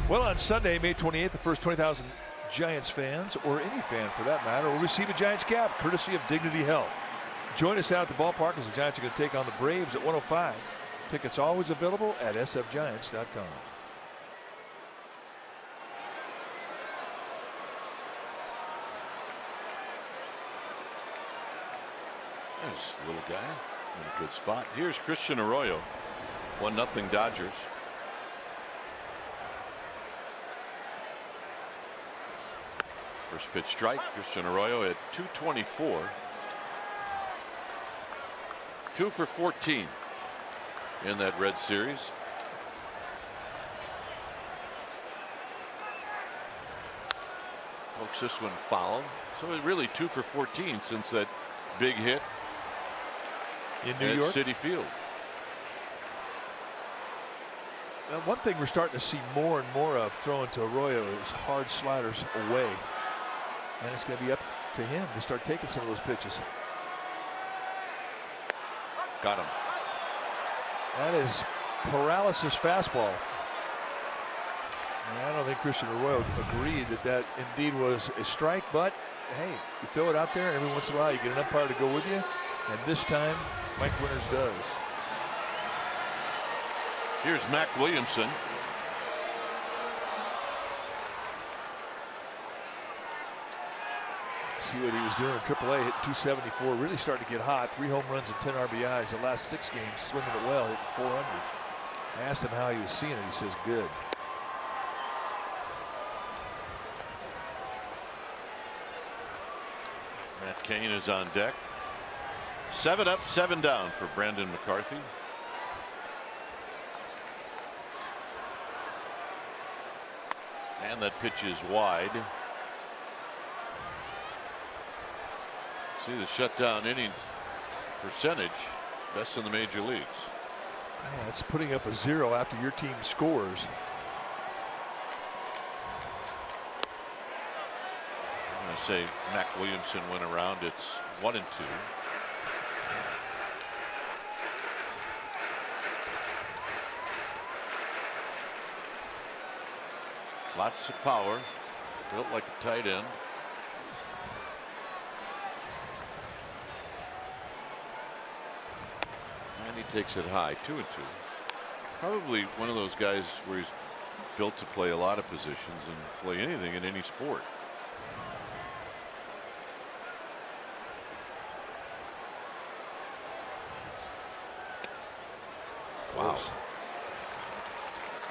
Well, on Sunday, May 28th, the first 20,000 Giants fans, or any fan for that matter, will receive a Giants cap courtesy of Dignity Health. Join us out at the ballpark as the Giants are going to take on the Braves at 1:05. Tickets always available at sfgiants.com. There's a little guy in a good spot. Here's Christian Arroyo. 1-0 Dodgers. First pitch strike. Christian Arroyo at 224. 2 for 14 in that Red Series. Pokes this one foul. So it's really 2 for 14 since that big hit in New at York, Citi Field. Now, one thing we're starting to see more and more of throwing to Arroyo is hard sliders away. And it's going to be up to him to start taking some of those pitches. Got him. That is paralysis fastball. And I don't think Christian Arroyo agreed that that indeed was a strike, but hey, you throw it out there, and every once in a while you get an umpire to go with you. And this time, Mike Winters does. Here's Mac Williamson. See what he was doing in AAA, hitting 274, really starting to get hot. 3 home runs and 10 RBIs the last 6 games, swinging it well, hitting 400. I asked him how he was seeing it. He says, good. Matt Cain is on deck. 7 up, 7 down for Brandon McCarthy. And that pitch is wide. See the shutdown innings percentage, best in the major leagues. Yeah, it's putting up a 0 after your team scores. I'm going to say Mac Williamson went around. It's 1-2. Lots of power, built like a tight end. And he takes it high, 2-2. Probably one of those guys where he's built to play a lot of positions and play anything in any sport. Wow.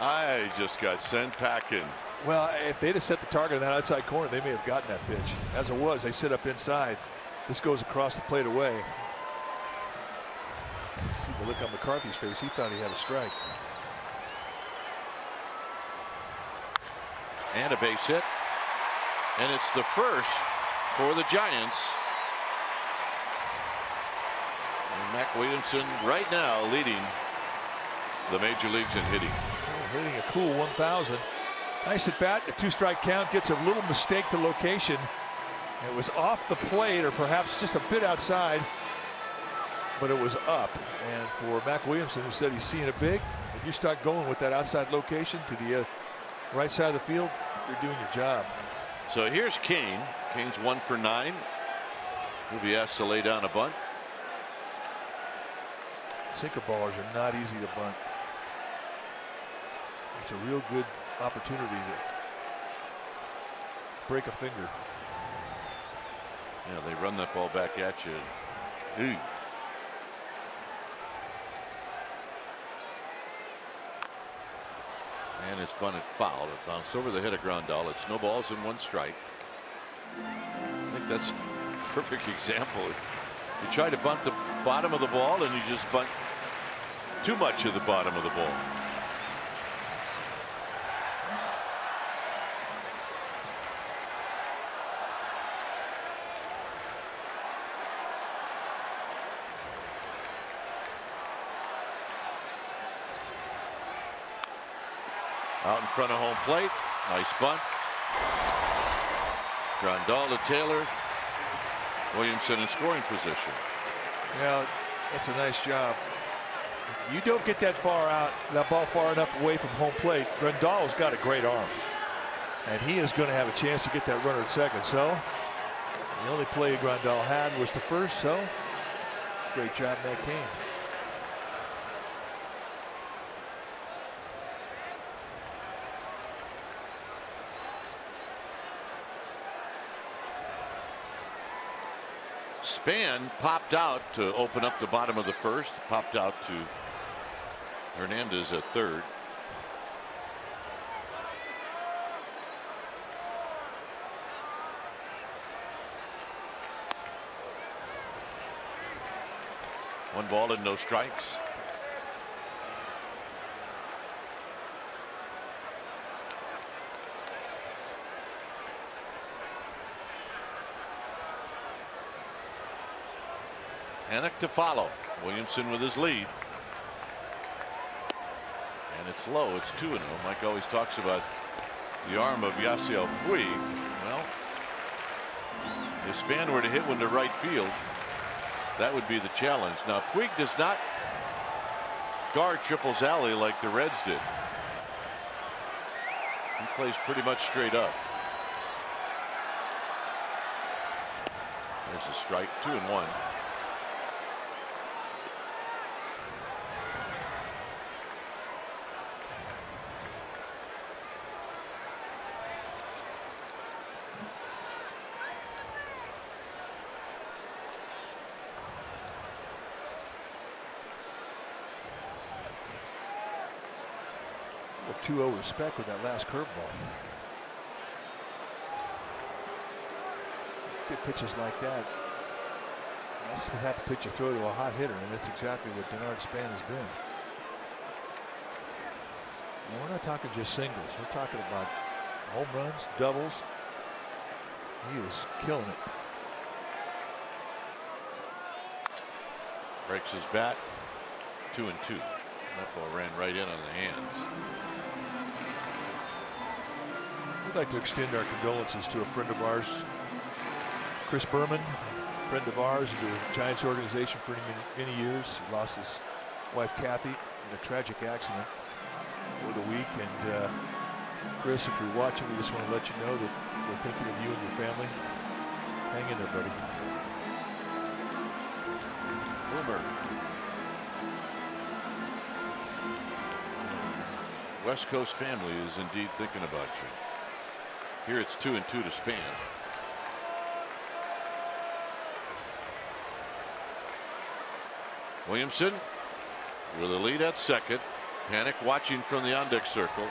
I just got sent packing. Well, if they'd have set the target in that outside corner, they may have gotten that pitch. As it was, they sit up inside. This goes across the plate away. See the look on McCarthy's face. He thought he had a strike. And a base hit. And it's the first for the Giants. And Mac Williamson right now leading the major leagues in hitting. Hitting a cool 1,000. Nice at bat. A 2-strike count. Gets a little mistake to location. It was off the plate, or perhaps just a bit outside, but it was up. And for Mac Williamson, who said he's seeing it big, if you start going with that outside location to the right side of the field, you're doing your job. So here's Kane. Kane's 1 for 9. He'll be asked to lay down a bunt. Sinker ballers are not easy to bunt. It's a real good opportunity to break a finger. Yeah, they run that ball back at you. Ooh. And it's bunted foul. It bounced over the head of Grandal. It's no balls and 1 strike. I think that's a perfect example. You try to bunt the bottom of the ball and you just bunt too much of the bottom of the ball. Out in front of home plate. Nice bunt. Grandal to Taylor. Williamson in scoring position. Yeah, that's a nice job. You don't get that far out, that ball far enough away from home plate. Grandal's got a great arm, and he is going to have a chance to get that runner at second. So the only play Grandal had was to first. So great job, Matt Cain. Span popped out to open up the bottom of the first. Popped out to Hernandez at third. One ball and no strikes. Hannock to follow. Williamson with his lead. And it's low. It's 2-0. Mike always talks about the arm of Yasiel Puig. Well, if Span were to hit one to right field, that would be the challenge. Now, Puig does not guard Triple's alley like the Reds did. He plays pretty much straight up. There's a strike. 2-1. A 2-0 respect with that last curveball. Get pitches like that. That's the type of pitch you throw to a hot hitter, and that's exactly what Denard Span has been. And we're not talking just singles. We're talking about Home runs, doubles. He is killing it. Breaks his bat. 2-2. That ball ran right in on the hands. We'd like to extend our condolences to a friend of ours, Chris Berman, a friend of ours in the Giants organization for many years. He lost his wife Kathy in a tragic accident over the week. And Chris, if you're watching, we just want to let you know that we're thinking of you and your family. Hang in there, buddy. Boomer. West Coast family is indeed thinking about you. Here it's 2-2 to Span. Williamson with a lead at second. Panic watching from the on-deck circle.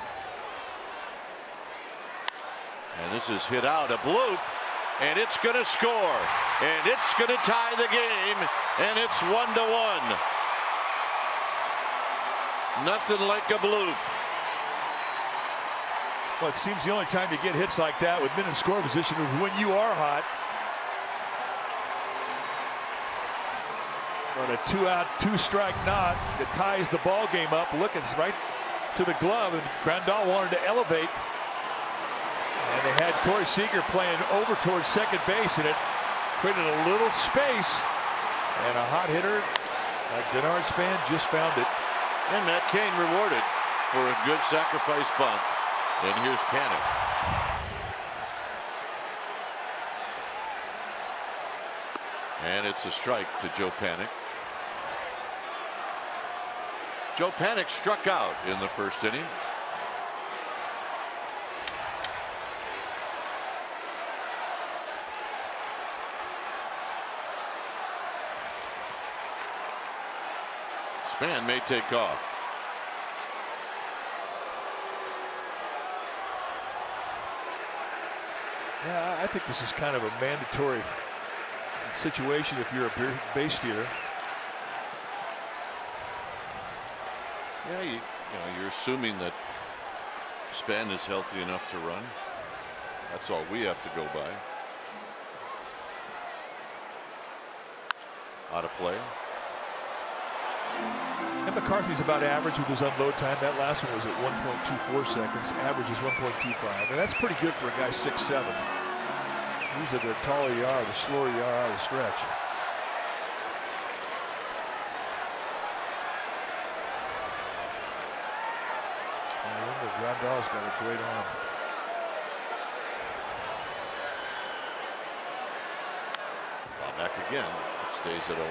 And this is hit out, a bloop, and it's going to score. And it's going to tie the game, and it's 1-1. Nothing like a bloop. Well, it seems the only time you get hits like that with men in score position is when you are hot. On a 2-out, 2-strike knot that ties the ball game up. Looking right to the glove, and Grandal wanted to elevate. And they had Corey Seager playing over towards second base, and it created a little space. And a hot hitter like Denard Span just found it. And Matt Cain rewarded for a good sacrifice bunt. And here's Panic. And it's a strike to Joe Panic. Joe Panic struck out in the first inning. Span may take off. Yeah, I think this is kind of a mandatory situation if you're a base stealer. Yeah, you're assuming that Span is healthy enough to run. That's all we have to go by. Out of play. And McCarthy's about average with his unload time. That last one was at 1.24 seconds. Average is 1.25. And that's pretty good for a guy 6'7". Usually the taller you are, the slower you are out of the stretch. And remember, Grandal's got a great arm. Foul back again. It stays at 0-2.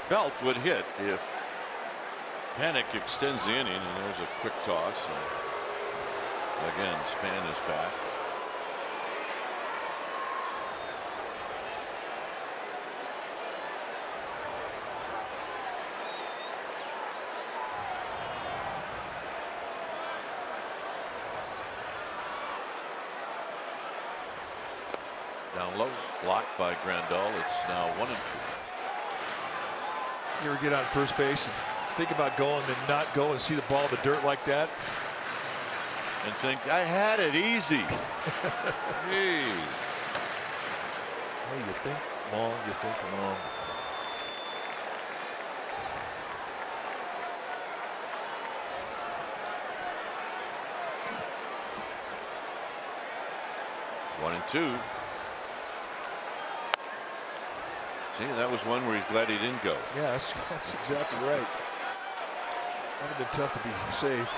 Belt would hit if Panic extends the inning, and there's a quick toss. And again, Span is back. Down low, blocked by Grandal. It's now 1-2. You ever get on first base and think about going and not go and see the ball in the dirt like that? And think, I had it easy. Hey. Hey, you think long, you think long. One and two. See, that was one where he's glad he didn't go. Yeah, that's exactly right. That would have been tough to be safe.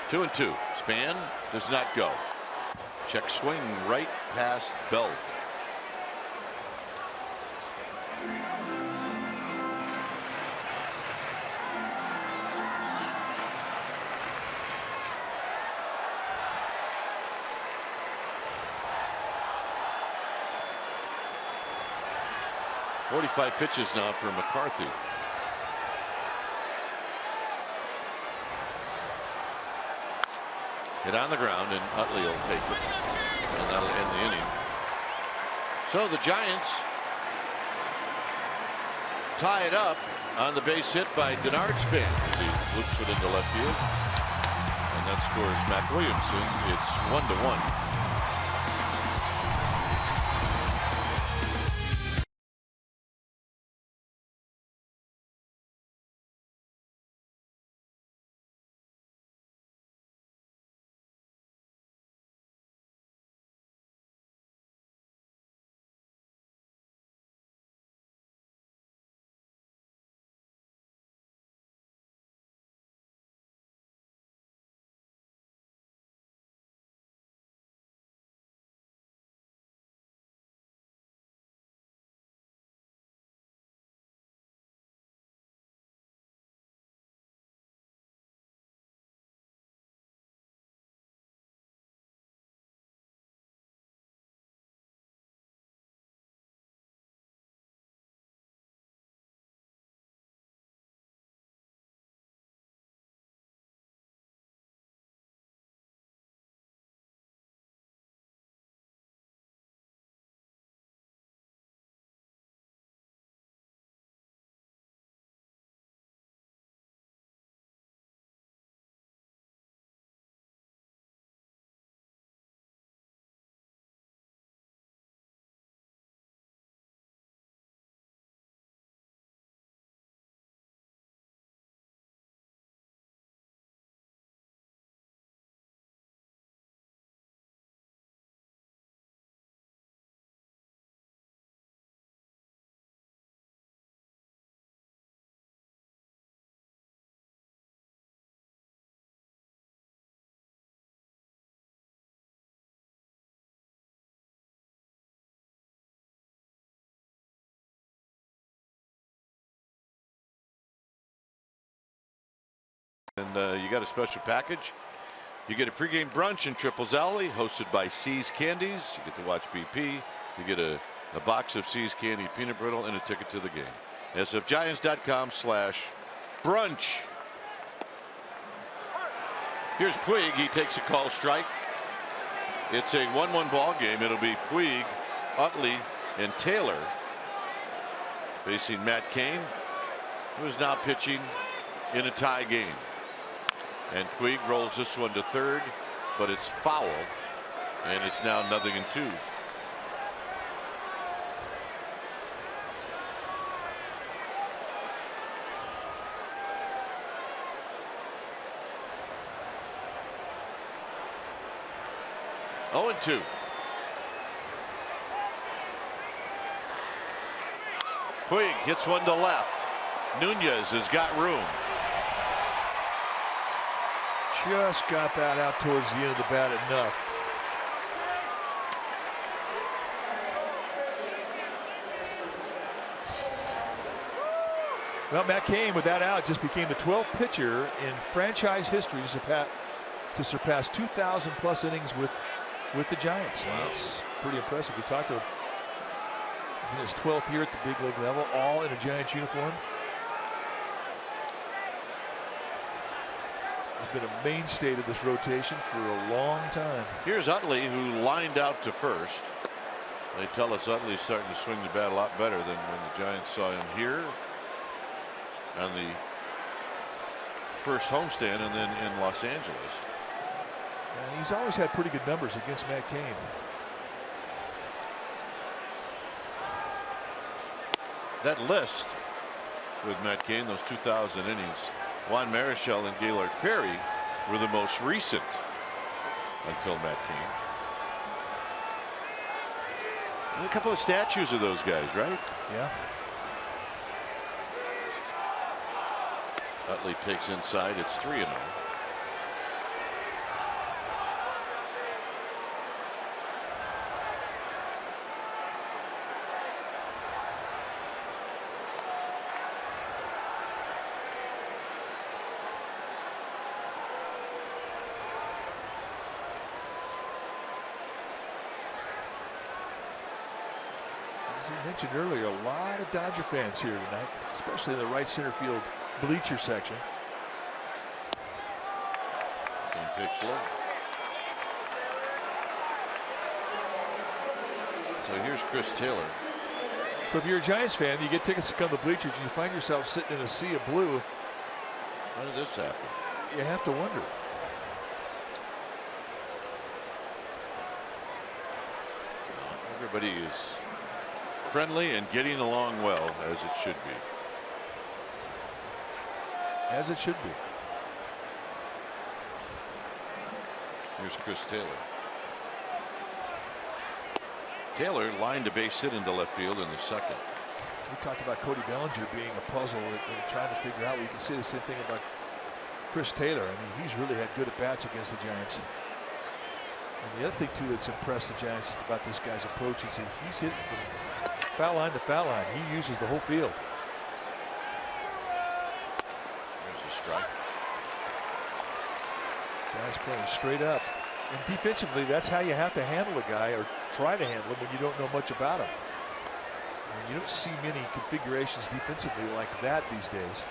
Two and two. Span does not go. Check swing right past Belt. 45 pitches now for McCarthy. Hit on the ground, and Utley will take it, and that'll end the inning. So the Giants tie it up on the base hit by Denard's band. He loops it into left field, and that scores Matt Williamson. It's 1-1. And you got a special package. You get a pregame brunch in Triples Alley, hosted by C's Candies. You get to watch BP. You get a box of C's Candy peanut brittle and a ticket to the game. sfgiants.com/brunch. Here's Puig. He takes a call strike. It's a 1-1 ball game. It'll be Puig, Utley, and Taylor facing Matt Cain, who is now pitching in a tie game. And Puig rolls this one to third, but it's foul, and it's now 0-2. Oh, and 2. Puig hits one to left. Nunez has got room. Just got that out towards the end of the bat enough. Well, Matt Cain with that out just became the 12th pitcher in franchise history to surpass 2,000 plus innings with the Giants. Wow. That's pretty impressive. We talked to him. He's in his 12th year at the big league level, all in a Giants uniform. He's been a mainstay of this rotation for a long time. Here's Utley, who lined out to first. They tell us Utley's starting to swing the bat a lot better than when the Giants saw him here on the first homestand and then in Los Angeles. And he's always had pretty good numbers against Matt Cain. That list with Matt Cain, those 2,000 innings, Juan Marichal and Gaylord Perry were the most recent until Matt Cain. There's a couple of statues of those guys, right? Yeah. Utley takes inside. It's 3-0. you mentioned earlier, a lot of Dodger fans here tonight, especially in the right center field bleacher section. Game pitch low. So here's Chris Taylor. So if you're a Giants fan, you get tickets to come to bleachers, and you find yourself sitting in a sea of blue. How did this happen? You have to wonder. Everybody is friendly and getting along well, as it should be. As it should be. Here's Chris Taylor. Taylor lined a base hit into left field in the second. We talked about Cody Bellinger being a puzzle that they're trying to figure out. We can say the same thing about Chris Taylor. I mean, he's really had good at-bats against the Giants. And the other thing, too, that's impressed the Giants about this guy's approach is that he's hitting from foul line to foul line. He uses the whole field. There's a strike. Giants playing straight up. And defensively, that's how you have to handle a guy, or try to handle him, when you don't know much about him. And you don't see many configurations defensively like that these days.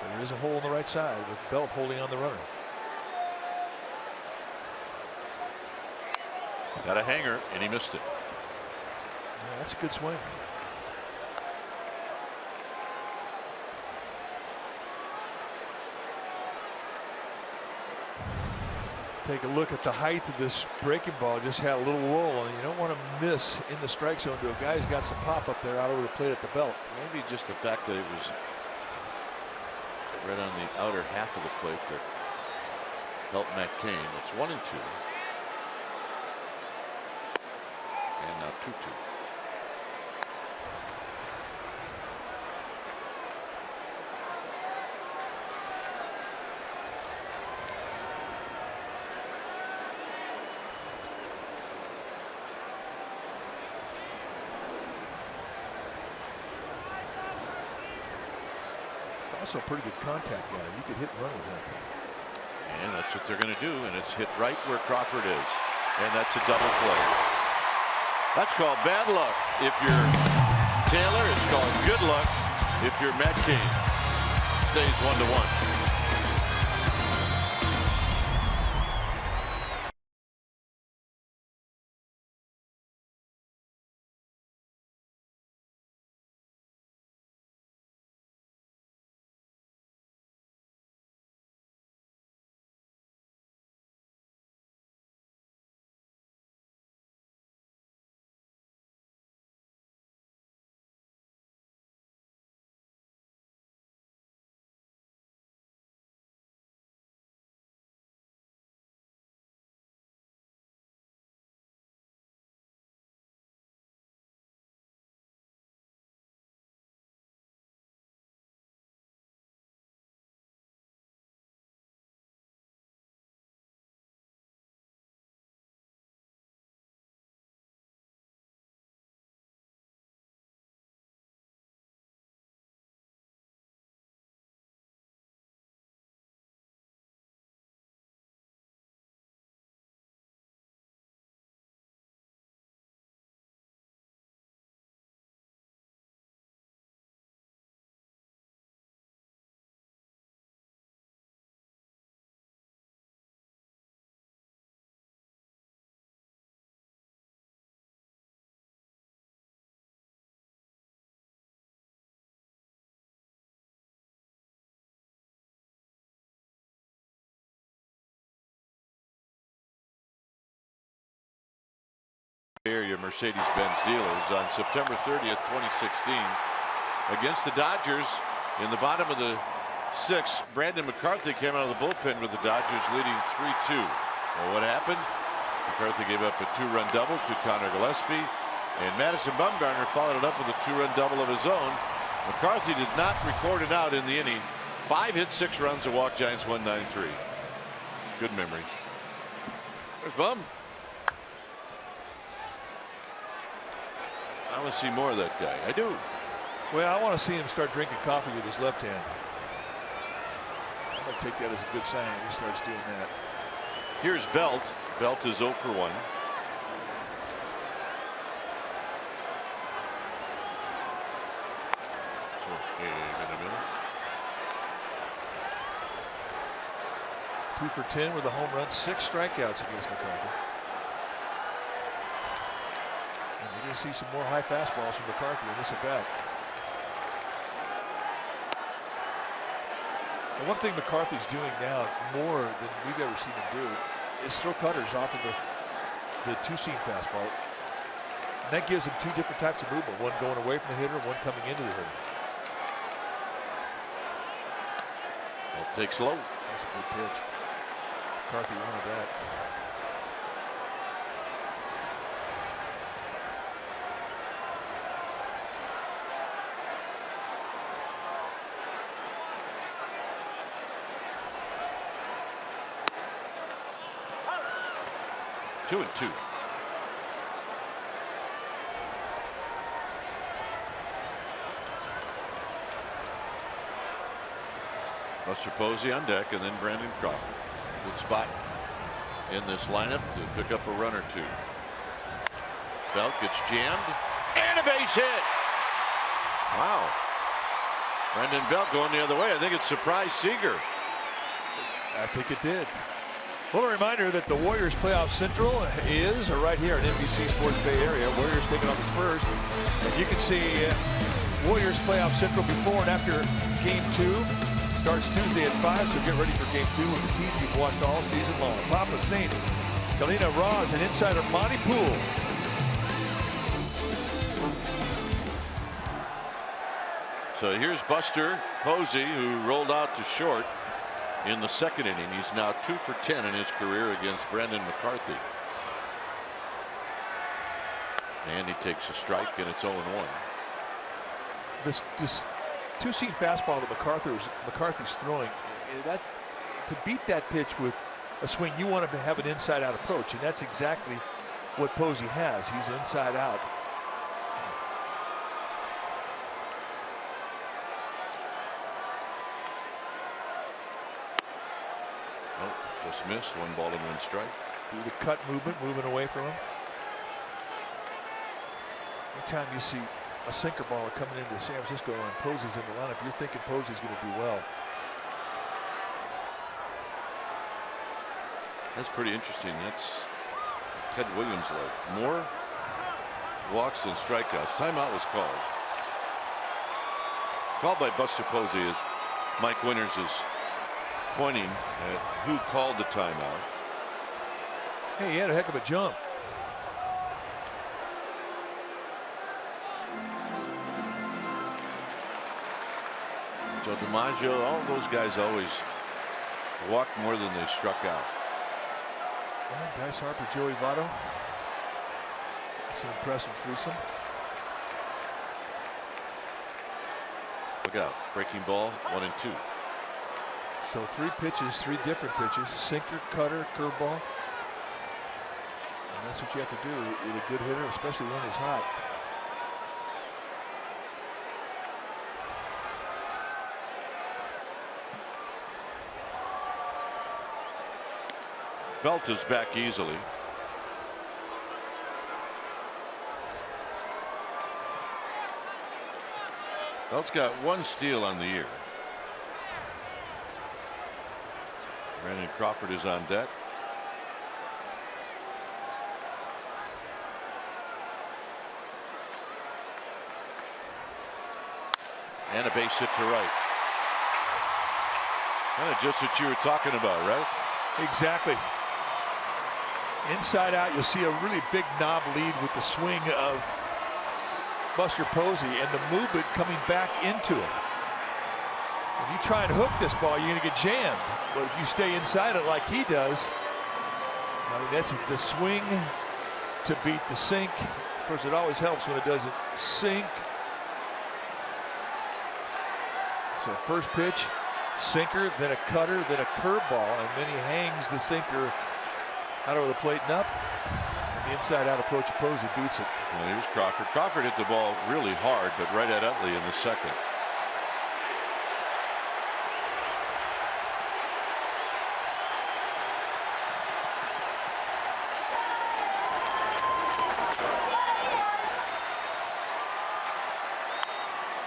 But there is a hole on the right side with Belt holding on the runner. Got a hanger, and he missed it. Yeah, that's a good swing. Take a look at the height of this breaking ball. Just had a little roll, and you don't want to miss in the strike zone to a guy who's got some pop up there out over the plate at the belt. Maybe just the fact that it was right on the outer half of the plate that helped Matt Cain. It's 1-2. And now 2-2. Also a pretty good contact guy. You could hit and run with him. And that's what they're going to do, and it's hit right where Crawford is. And that's a double play. That's called bad luck if you're Taylor. It's called good luck if you're Matt Cain. Stays 1-1. Area Mercedes-Benz dealers on September 30th, 2016, against the Dodgers in the bottom of the sixth. Brandon McCarthy came out of the bullpen with the Dodgers leading 3-2. Well, what happened? McCarthy gave up a 2-run double to Connor Gillespie, and Madison Bumgarner followed it up with a 2-run double of his own. McCarthy did not record it out in the inning. 5 hits, 6 runs, a walk. Giants won 9-3. Good memory. There's Bum. I want to see more of that guy. I do. Well, I want to see him start drinking coffee with his left hand. I'm going to take that as a good sign when he starts doing that. Here's Belt. Belt is 0 for 1. 2 for 10 with a home run, 6 strikeouts against McCarthy. And you're going to see some more high fastballs from McCarthy in this at bat. And one thing McCarthy's doing now more than we've ever seen him do is throw cutters off of the two-seam fastball. And that gives him 2 different types of movement, one going away from the hitter, one coming into the hitter. Well, takes low. That's a good pitch. McCarthy wanted that. Two and two. Buster Posey on deck, and then Brandon Crawford. Good spot in this lineup to pick up a run or 2. Belt gets jammed and a base hit. Wow. Brandon Belt going the other way. I think it surprised Seager. I think it did. Well, a reminder that the Warriors Playoff Central is right here in NBC Sports Bay Area. Warriors taking on the Spurs. And you can see Warriors Playoff Central before and after Game 2. Starts Tuesday at 5, so get ready for Game 2 with the teams you've watched all season long. Papa Saint, Kalina Roz, and insider Monty Poole. So here's Buster Posey, who rolled out to short in the 2nd inning. He's now 2 for 10 in his career against Brandon McCarthy. And he takes a strike, and it's 0-1. This two-seam fastball that McCarthy's throwing, that to beat that pitch with a swing, you want to have an inside-out approach, and that's exactly what Posey has. He's inside out. Just missed. 1 ball and 1 strike. Through the cut movement, moving away from him. Anytime you see a sinker baller coming into San Francisco and Posey's in the lineup, you're thinking Posey's going to do well. That's pretty interesting. That's Ted Williams like. More walks than strikeouts. Timeout was called. Called by Buster Posey as Mike Winters is pointing at who called the timeout. Hey, he had a heck of a jump. Joe DiMaggio, all those guys always walked more than they struck out. Well, Bryce Harper, Joey Votto. It's an impressive threesome. Look out. Breaking ball, 1 and 2. So 3 pitches, 3 different pitches. Sinker, cutter, curveball. And that's what you have to do with a good hitter, especially when he's hot. Belt is back easily. Belt's got 1 steal on the year. Brandon Crawford is on deck. And a base hit to right. Kind of just what you were talking about, right? Exactly. Inside out, you'll see a really big knob lead with the swing of Buster Posey and the movement coming back into it. If you try and hook this ball, you're going to get jammed. But if you stay inside it like he does, I mean, that's the swing to beat the sink. Of course, it always helps when it doesn't sink. So first pitch, sinker, then a cutter, then a curveball, and then he hangs the sinker out over the plate and up. And the inside-out approach of Posey beats it. Well, here's Crawford. Crawford hit the ball really hard, but right at Utley in the 2nd.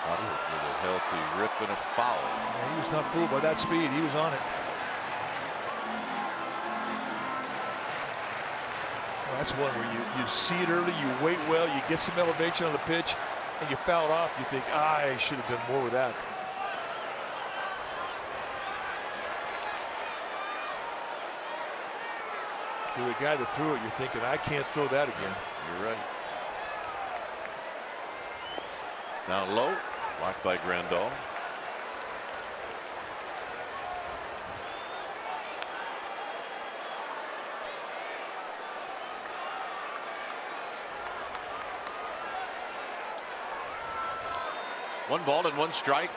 Crawford with a healthy a foul. Yeah, he was not fooled by that speed. He was on it. Well, that's one where you see it early, you wait well, you get some elevation on the pitch, and you foul it off. You think, I should have done more with that. To the guy that threw it, you're thinking, I can't throw that again. You're right. Now low, blocked by Grandal. One ball and one strike.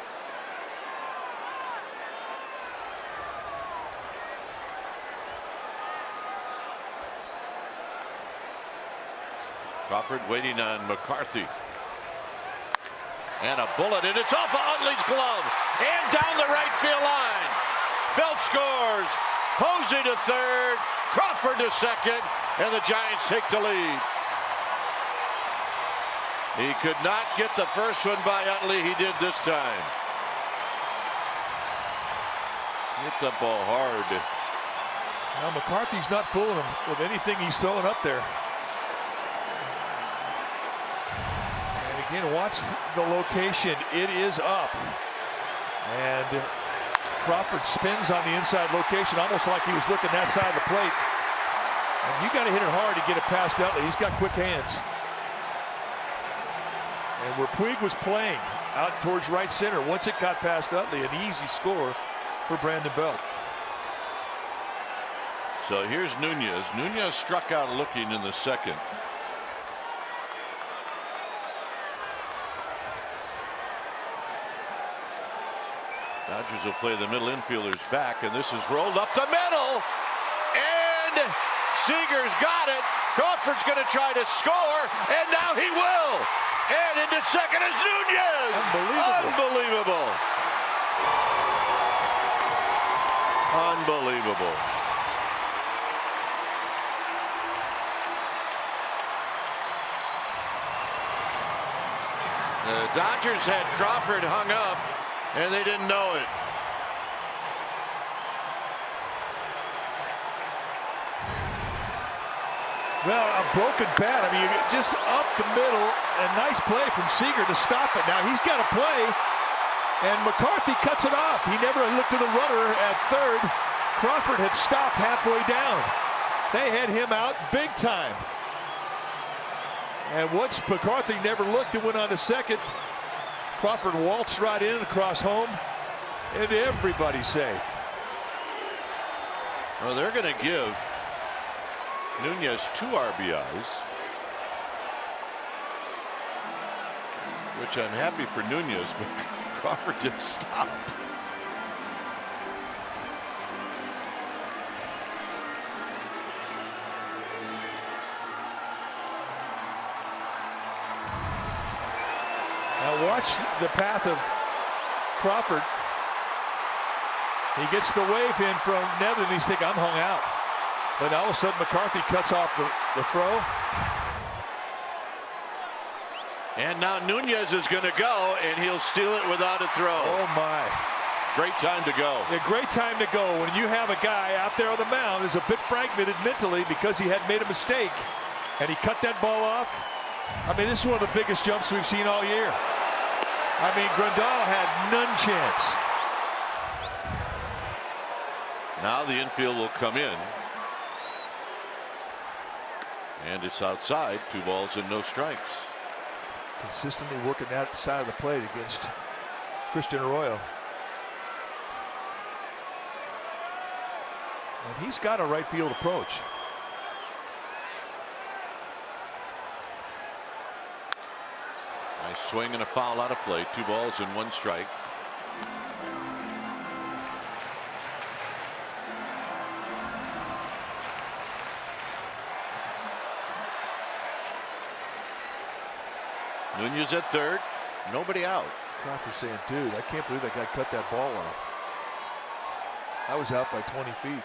Crawford waiting on McCarthy. And a bullet, and it's off of Utley's glove and down the right field line. Belt scores. Posey to third, Crawford to second, and the Giants take the lead. He could not get the first one by Utley. He did this time. Hit the ball hard. Now McCarthy's not fooling him with anything he's throwing up there. And again, watch the location. It is up. And Crawford spins on the inside location, almost like he was looking that side of the plate. And you got to hit it hard to get it past Utley. He's got quick hands. And where Puig was playing out towards right center, once it got past Utley, an easy score for Brandon Belt. So here's Nunez. Nunez struck out looking in the second. Dodgers will play the middle infielders back, and this is rolled up the middle. And Seager's got it. Crawford's going to try to score, and now he will. And into second is Nunez. Unbelievable. Unbelievable. The Dodgers had Crawford hung up, and they didn't know it. Well, a broken bat. I mean, just up the middle. A nice play from Seager to stop it. Now he's got to play, and McCarthy cuts it off. He never looked to the runner at third. Crawford had stopped halfway down. They had him out big time. And once McCarthy never looked and went on to second, Crawford waltzed right in across home, and everybody's safe. Well, they're going to give Nunez 2 RBIs, which I'm happy for Nunez, but Crawford didn't stop. Now watch the path of Crawford. He gets the wave in from Nevin. He's thinking, I'm hung out. But all of a sudden, McCarthy cuts off the throw. And now Nunez is going to go, and he'll steal it without a throw. Oh, my. Great time to go. A great time to go when you have a guy out there on the mound who's a bit fragmented mentally because he had made a mistake, and he cut that ball off. I mean, this is one of the biggest jumps we've seen all year. I mean, Grandal had none chance. Now the infield will come in. And it's outside. 2 balls and no strikes. Consistently working that side of the plate against Christian Arroyo. And he's got a right field approach. Nice swing and a foul out of play. 2 balls and 1 strike. Nunez at third. Nobody out. Crawford saying, dude, I can't believe that guy cut that ball off. I was out by 20 feet.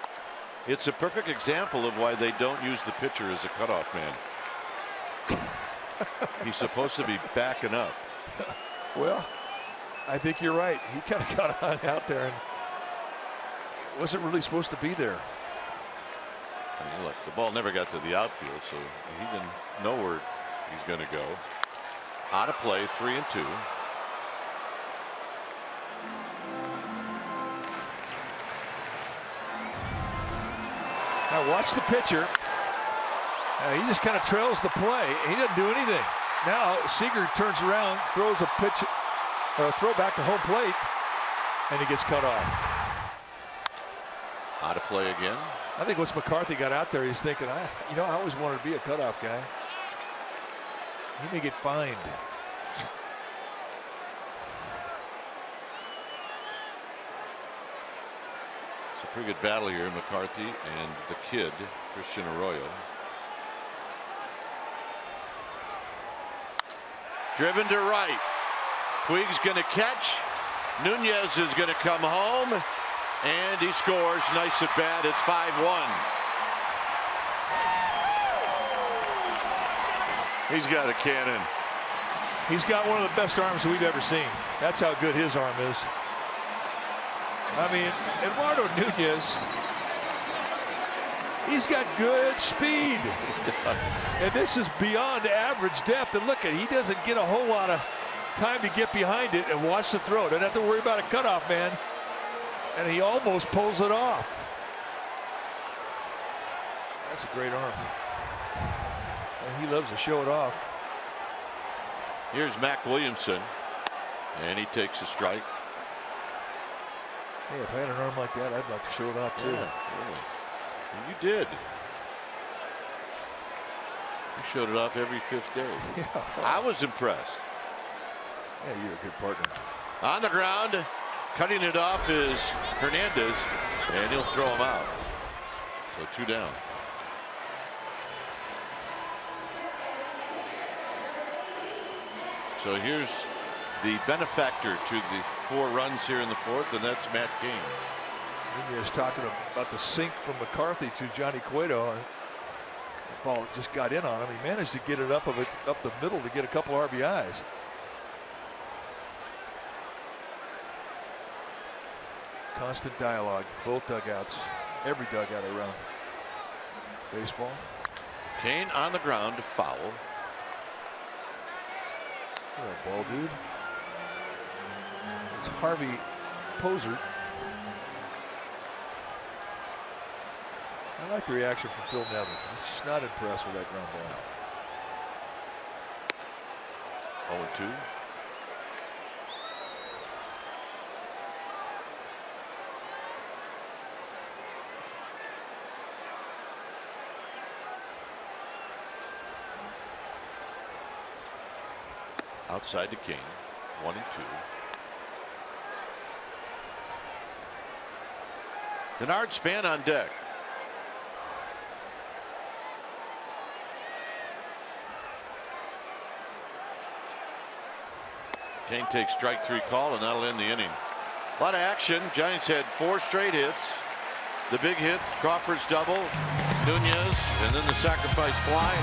It's a perfect example of why they don't use the pitcher as a cutoff man. He's supposed to be backing up. Well, I think you're right. He kind of got on out there and wasn't really supposed to be there. I mean, look, the ball never got to the outfield, so he didn't know where he's going to go. Out of play, 3-2. Now watch the pitcher. He just kind of trails the play. He doesn't do anything. Now Seager turns around, throws a pitch, throw back to home plate, and he gets cut off. Out of play again. I think once McCarthy got out there, he's thinking, I always wanted to be a cutoff guy. He may get fined. It's a pretty good battle here, McCarthy and the kid, Christian Arroyo. Driven to right. Puig's going to catch. Nunez is going to come home. And he scores. Nice at bat. It's 5-1. He's got a cannon. He's got one of the best arms we've ever seen. That's how good his arm is. I mean, Eduardo Nunez, he's got good speed. And this is beyond average depth. And look, he doesn't get a whole lot of time to get behind it and watch the throw. Doesn't have to worry about a cutoff man. And he almost pulls it off. That's a great arm. And he loves to show it off. Here's Mac Williamson. And he takes a strike. Hey, if I had an arm like that, I'd like to show it off too. Yeah, really. You did. You showed it off every 5th day. Yeah. I was impressed. Yeah, you're a good partner. On the ground, cutting it off is Hernandez, and he'll throw him out. So 2 down. So here's the benefactor to the 4 runs here in the 4th, and that's Matt Cain. Nunez talking about the sink from McCarthy to Johnny Cueto. The ball just got in on him. He managed to get enough of it up the middle to get a couple RBIs. Constant dialogue, both dugouts, every dugout around baseball. Cain on the ground to foul. Look at that ball, dude. It's Harvey Poser. I like the reaction from Phil Nevin. He's just not impressed with that ground ball. 0-2. Outside to Cain. 1-2. Denard Span on deck. Cain takes strike 3 call, and that'll end the inning. A lot of action. Giants had 4 straight hits. The big hits, Crawford's double, Nunez, and then the sacrifice fly.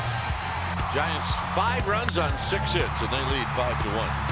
Giants 5 runs on 6 hits, and they lead 5-1.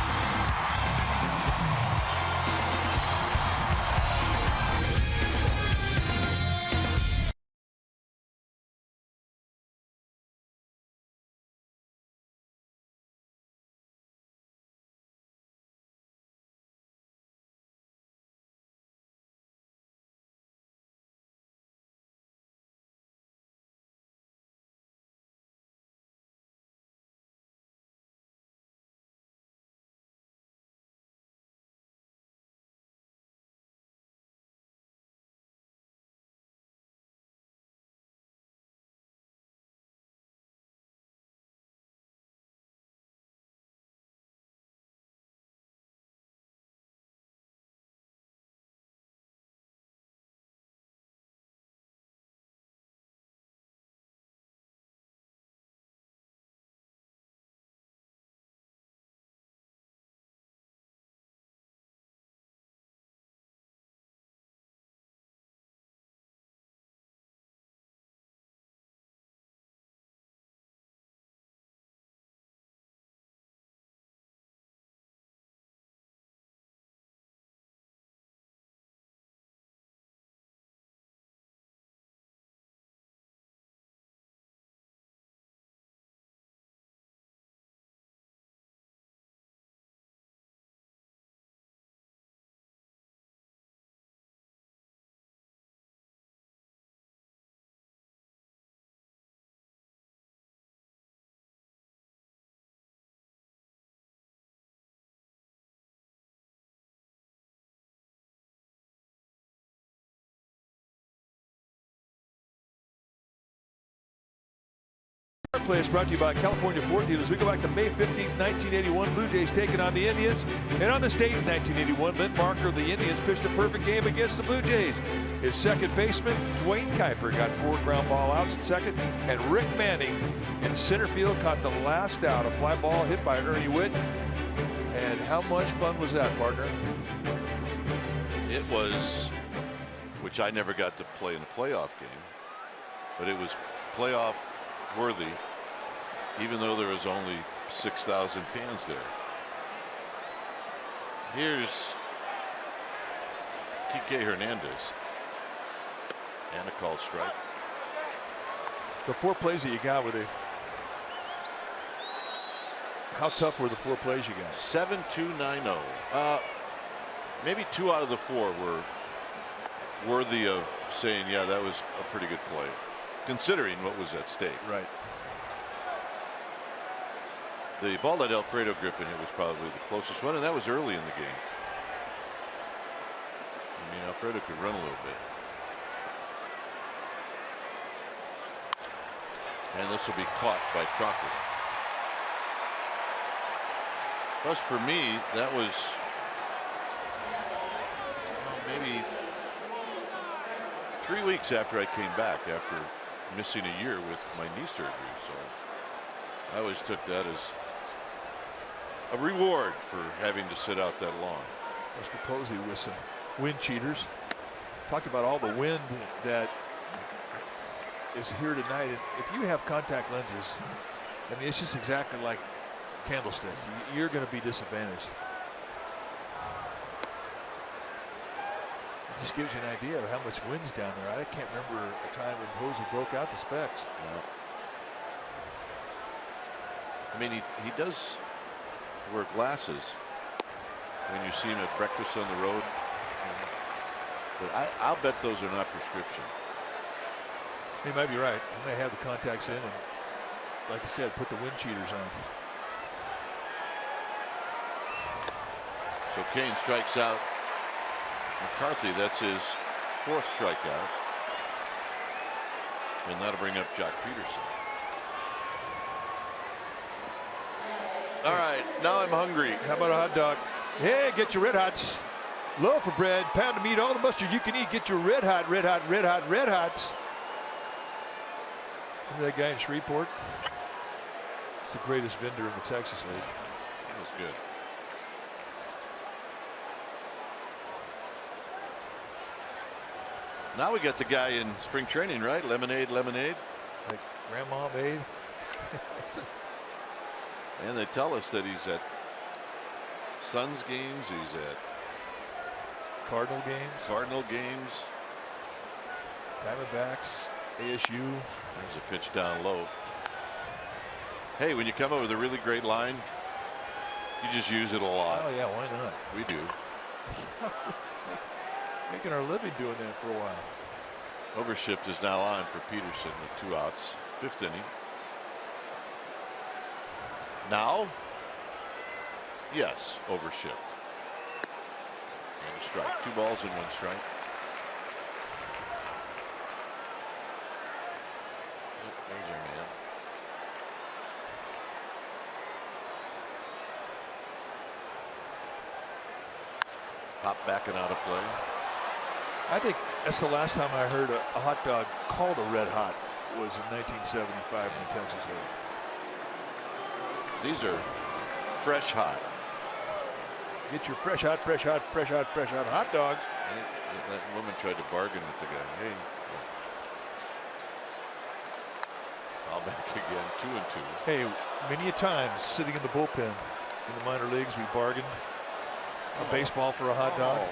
play is brought to you by California Ford Dealers. We go back to May 15th, 1981. Blue Jays taking on the Indians. And on this date in 1981, Lynn Barker of the Indians pitched a perfect game against the Blue Jays. His second baseman, Dwayne Kuiper, got 4 ground ball outs in second. And Rick Manning in center field caught the last out. A fly ball hit by Ernie Whitt. And how much fun was that, partner? It was, which I never got to play in the playoff game, but it was playoff worthy, even though there was only 6,000 fans there. Here's Kike Hernandez, and a called strike. The 4 plays that you got with it. How tough were the 4 plays you got? 7-2-9-0. Maybe 2 out of the 4 were worthy of saying, yeah, that was a pretty good play, considering what was at stake. Right. The ball that Alfredo Griffin hit was probably the closest one, and that was early in the game. I mean, Alfredo could run a little bit. And this will be caught by Crawford. Plus, for me, that was maybe 3 weeks after I came back after missing a year with my knee surgery. So I always took that as a reward for having to sit out that long. Mr. Posey with some wind cheaters. Talked about all the wind that is here tonight. And if you have contact lenses, I mean, it's just exactly like Candlestick. You're going to be disadvantaged. It just gives you an idea of how much wind's down there. I can't remember a time when Posey broke out the specs. No. I mean, he does wear glasses when you see him at breakfast on the road. But I'll bet those are not prescription. He might be right. He may have the contacts in and, like I said, put the wind cheaters on. So Kane strikes out McCarthy. That's his 4th strikeout. And that'll bring up Jock Peterson. All right, now I'm hungry. How about a hot dog? Hey, get your Red Hots. Loaf of bread, pound of meat, all the mustard you can eat. Get your Red Hot, Red Hot, Red Hot, Red Hots. Remember that guy in Shreveport? He's the greatest vendor in the Texas League. That was good. Now we got the guy in spring training, right? Lemonade, lemonade. Like Grandma made. And they tell us that he's at Suns games. He's at Cardinal games. Diamondbacks, ASU. There's a pitch down low. Hey, when you come up with a really great line, you just use it a lot. Oh yeah, why not? We do. Making our living doing that for a while. Overshift is now on for Peterson with 2 outs. 5th inning. Now, yes, overshift. And a strike. 2 balls and 1 strike. There's our man. Pop back and out of play. I think that's the last time I heard a hot dog called a Red Hot was in 1975 in the Texas League. These are fresh hot. Get your fresh hot hot dogs. That woman tried to bargain with the guy. Hey, foul back again. 2-2. Hey, many a time sitting in the bullpen in the minor leagues, we bargained a baseball for a hot dog.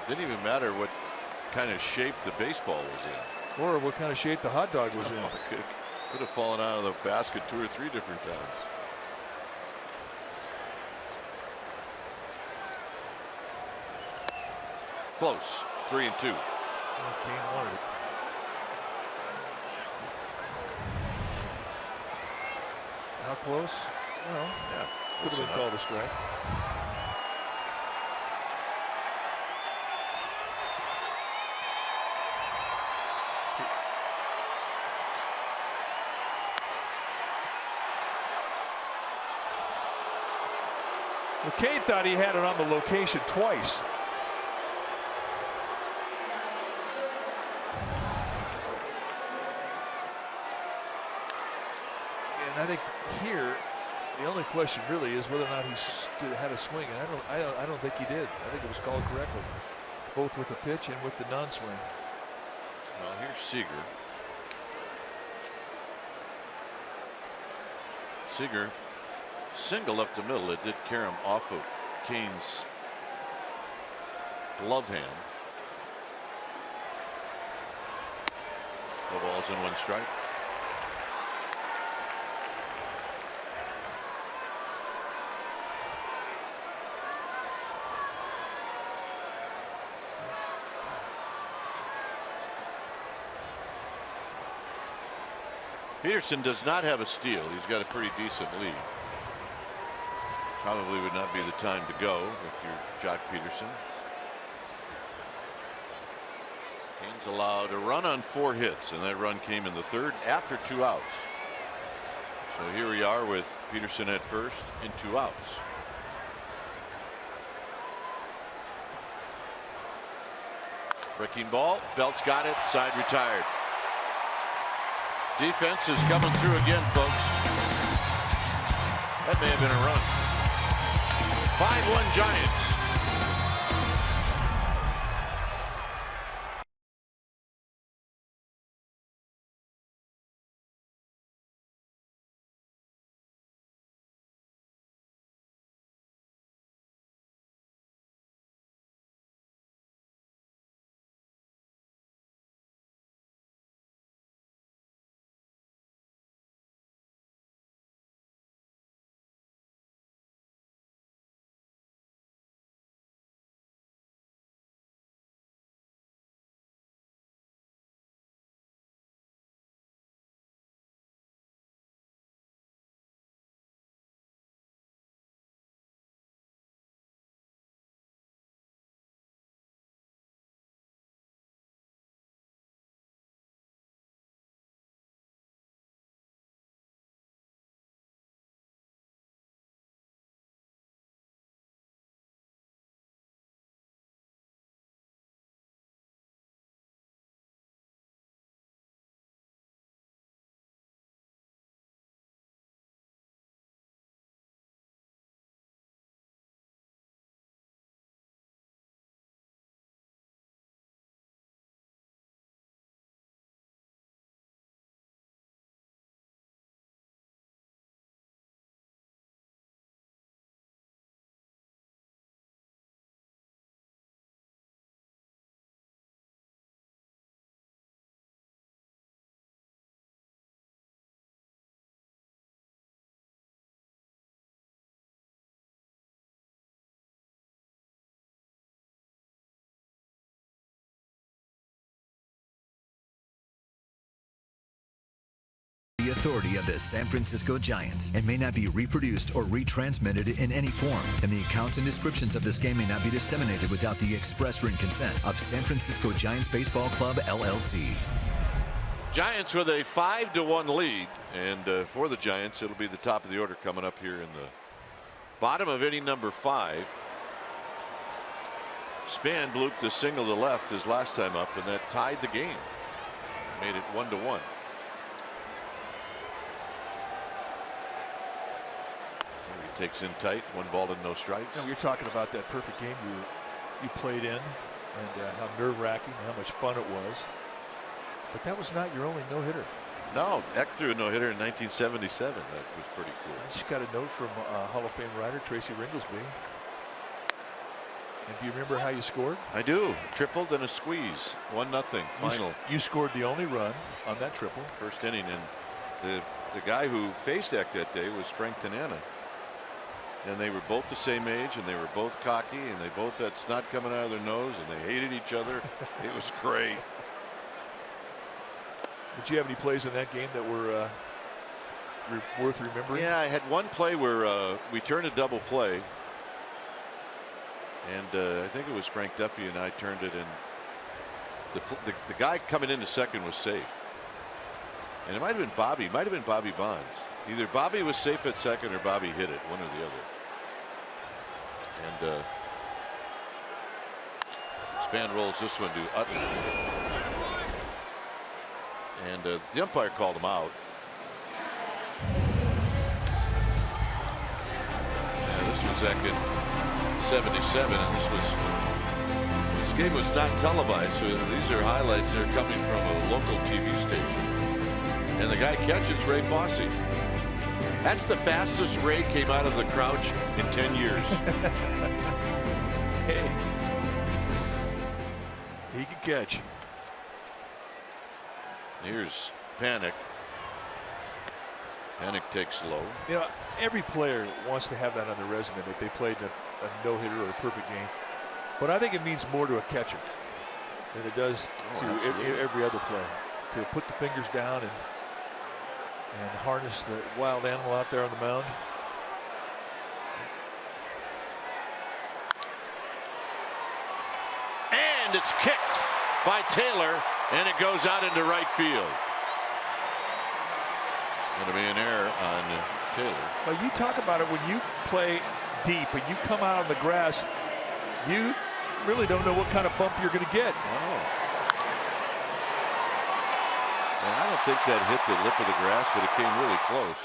Didn't even matter what kind of shape the baseball was in. Or what kind of shape the hot dog was in. Could have fallen out of the basket 2 or 3 different times. Close. 3-2. Kane wanted it. How close? Well, Yeah. could have been called a strike. Well, Kane thought he had it on the location twice. And I think here, the only question really is whether or not he had a swing. And I don't think he did. I think it was called correctly, both with the pitch and with the non-swing. Well, here's Seager. Seager single up the middle. It did carry him off of Kane's glove hand. No balls and 1 strike. Peterson does not have a steal. He's got a pretty decent lead. Probably would not be the time to go if you're Jock Peterson. Kane's allowed a run on 4 hits, and that run came in the 3rd after 2 outs. So here we are with Peterson at first and 2 outs. Breaking ball. Belt's got it. Side retired. Defense is coming through again, folks. That may have been a run. 5-1 Giants. The authority of the San Francisco Giants and may not be reproduced or retransmitted in any form, and the accounts and descriptions of this game may not be disseminated without the express written consent of San Francisco Giants Baseball Club, LLC. Giants with a 5-1 lead, and for the Giants, it'll be the top of the order coming up here in the bottom of inning number 5. Span blooped a single to left his last time up, and that tied the game, made it 1-1. Takes in tight, 1 ball and no strikes. You know, you're talking about that perfect game you played in, and how nerve-wracking, how much fun it was. But that was not your only no-hitter. No, Eck threw a no-hitter in 1977. That was pretty cool. I just got a note from Hall of Fame writer Tracy Ringlesby. And do you remember how you scored? I do. Tripled and a squeeze. 1-0 final. You scored the only run on that triple. First inning, and the guy who faced Eck that day was Frank Tanana. And they were both the same age, and they were both cocky, and they both had snot coming out of their nose, and they hated each other. It was great. Did you have any plays in that game that were worth remembering? Yeah, I had one play where we turned a double play, and I think it was Frank Duffy and I turned it, and the guy coming into second was safe. And it might have been Bobby. Might have been Bobby Bonds. Either Bobby was safe at second or Bobby hit it, one or the other. And Span rolls this one to Utley. And the umpire called him out. And this was back in 77, and this game was not televised, so these are highlights that are coming from a local TV station. And the guy catches Ray Fosse. That's the fastest Ray came out of the crouch in 10 years. Hey, he can catch. Here's Panic. Panic takes low. You know, every player wants to have that on their resume that they played a no-hitter or a perfect game. But I think it means more to a catcher than it does to every other player. To put the fingers down and harness the wild animal out there on the mound. And it's kicked by Taylor, and it goes out into right field. Going to be an error on Taylor. Well, you talk about it when you play deep and you come out on the grass, you really don't know what kind of bump you're going to get. Oh. And I don't think that hit the lip of the grass, but it came really close.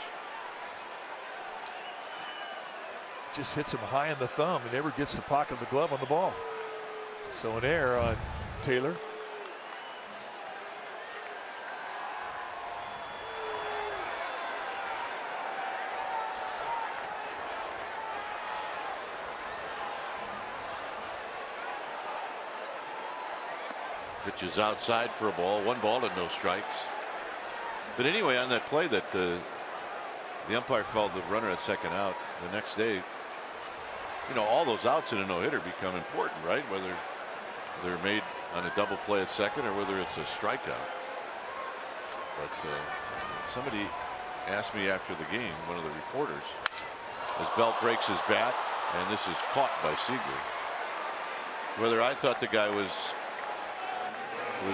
Just hits him high in the thumb and never gets the pocket of the glove on the ball. So an error on Taylor. Pitches outside for a ball. 1 ball and no strikes. But anyway, on that play that the umpire called the runner at second out, the next day, you know, all those outs in a no-hitter become important, right? Whether they're made on a double play at second or whether it's a strikeout. But somebody asked me after the game, one of the reporters, as Belt breaks his bat, and this is caught by Seager, whether I thought the guy was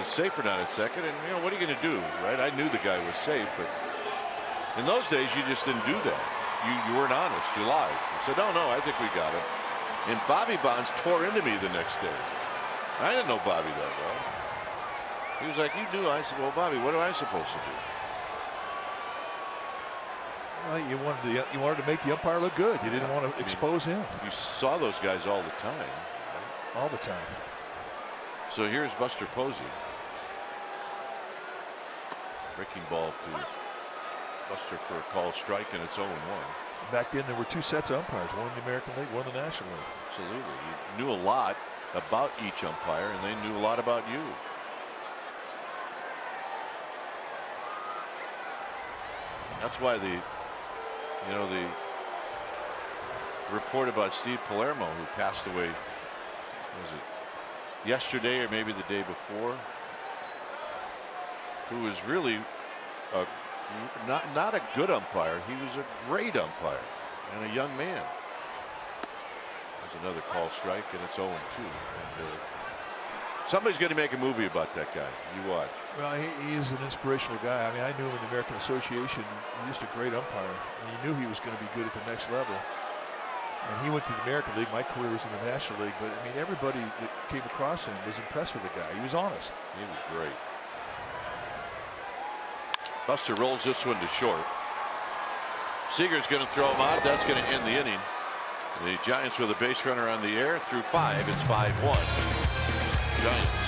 safe or not at second. And you know, what are you going to do, right? I knew the guy was safe, but in those days you just didn't do that. You weren't honest. You lied. You said, "Oh no, I think we got him." And Bobby Bonds tore into me the next day. I didn't know Bobby that well. He was like, "You knew." I said, "Well, Bobby, what am I supposed to do?" Well, you wanted to make the umpire look good. You didn't want to expose him. You saw those guys all the time. All the time. So here's Buster Posey. Breaking ball to Buster for a called strike, and it's 0-1. Back then, there were 2 sets of umpires, one in the American League, one in the National League. Absolutely. You knew a lot about each umpire, and they knew a lot about you. That's why the report about Steve Palermo, who passed away, was it yesterday or maybe the day before, who was really not a good umpire. He was a great umpire and a young man. There's another call strike, and it's 0-2. And, somebody's going to make a movie about that guy. You watch. Well, he is an inspirational guy. I mean, I knew him in the American Association. He's just a great umpire. And you knew he was going to be good at the next level. And he went to the American League. My career was in the National League. But, I mean, everybody that came across him was impressed with the guy. He was honest. He was great. Buster rolls this one to short. Seager's going to throw him out. That's going to end the inning. The Giants with a base runner on the air through 5. It's 5-1. Giants.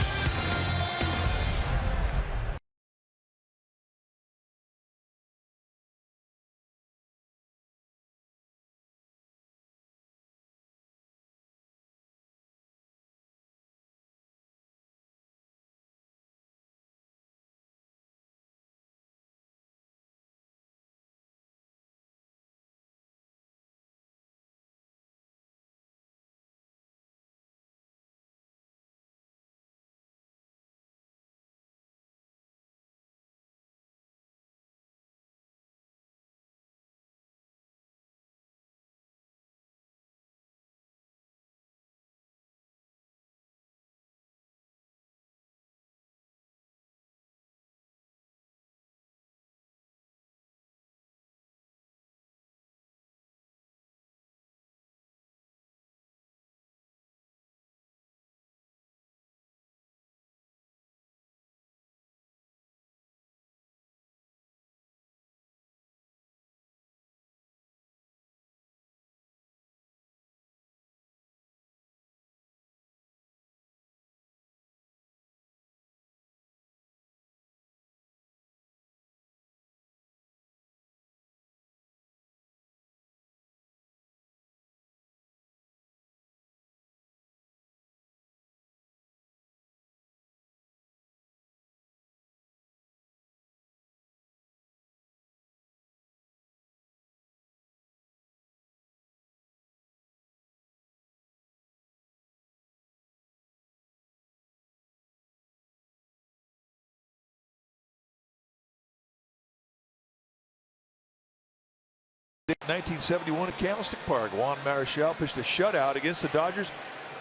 1971 at Candlestick Park. Juan Marichal pitched a shutout against the Dodgers.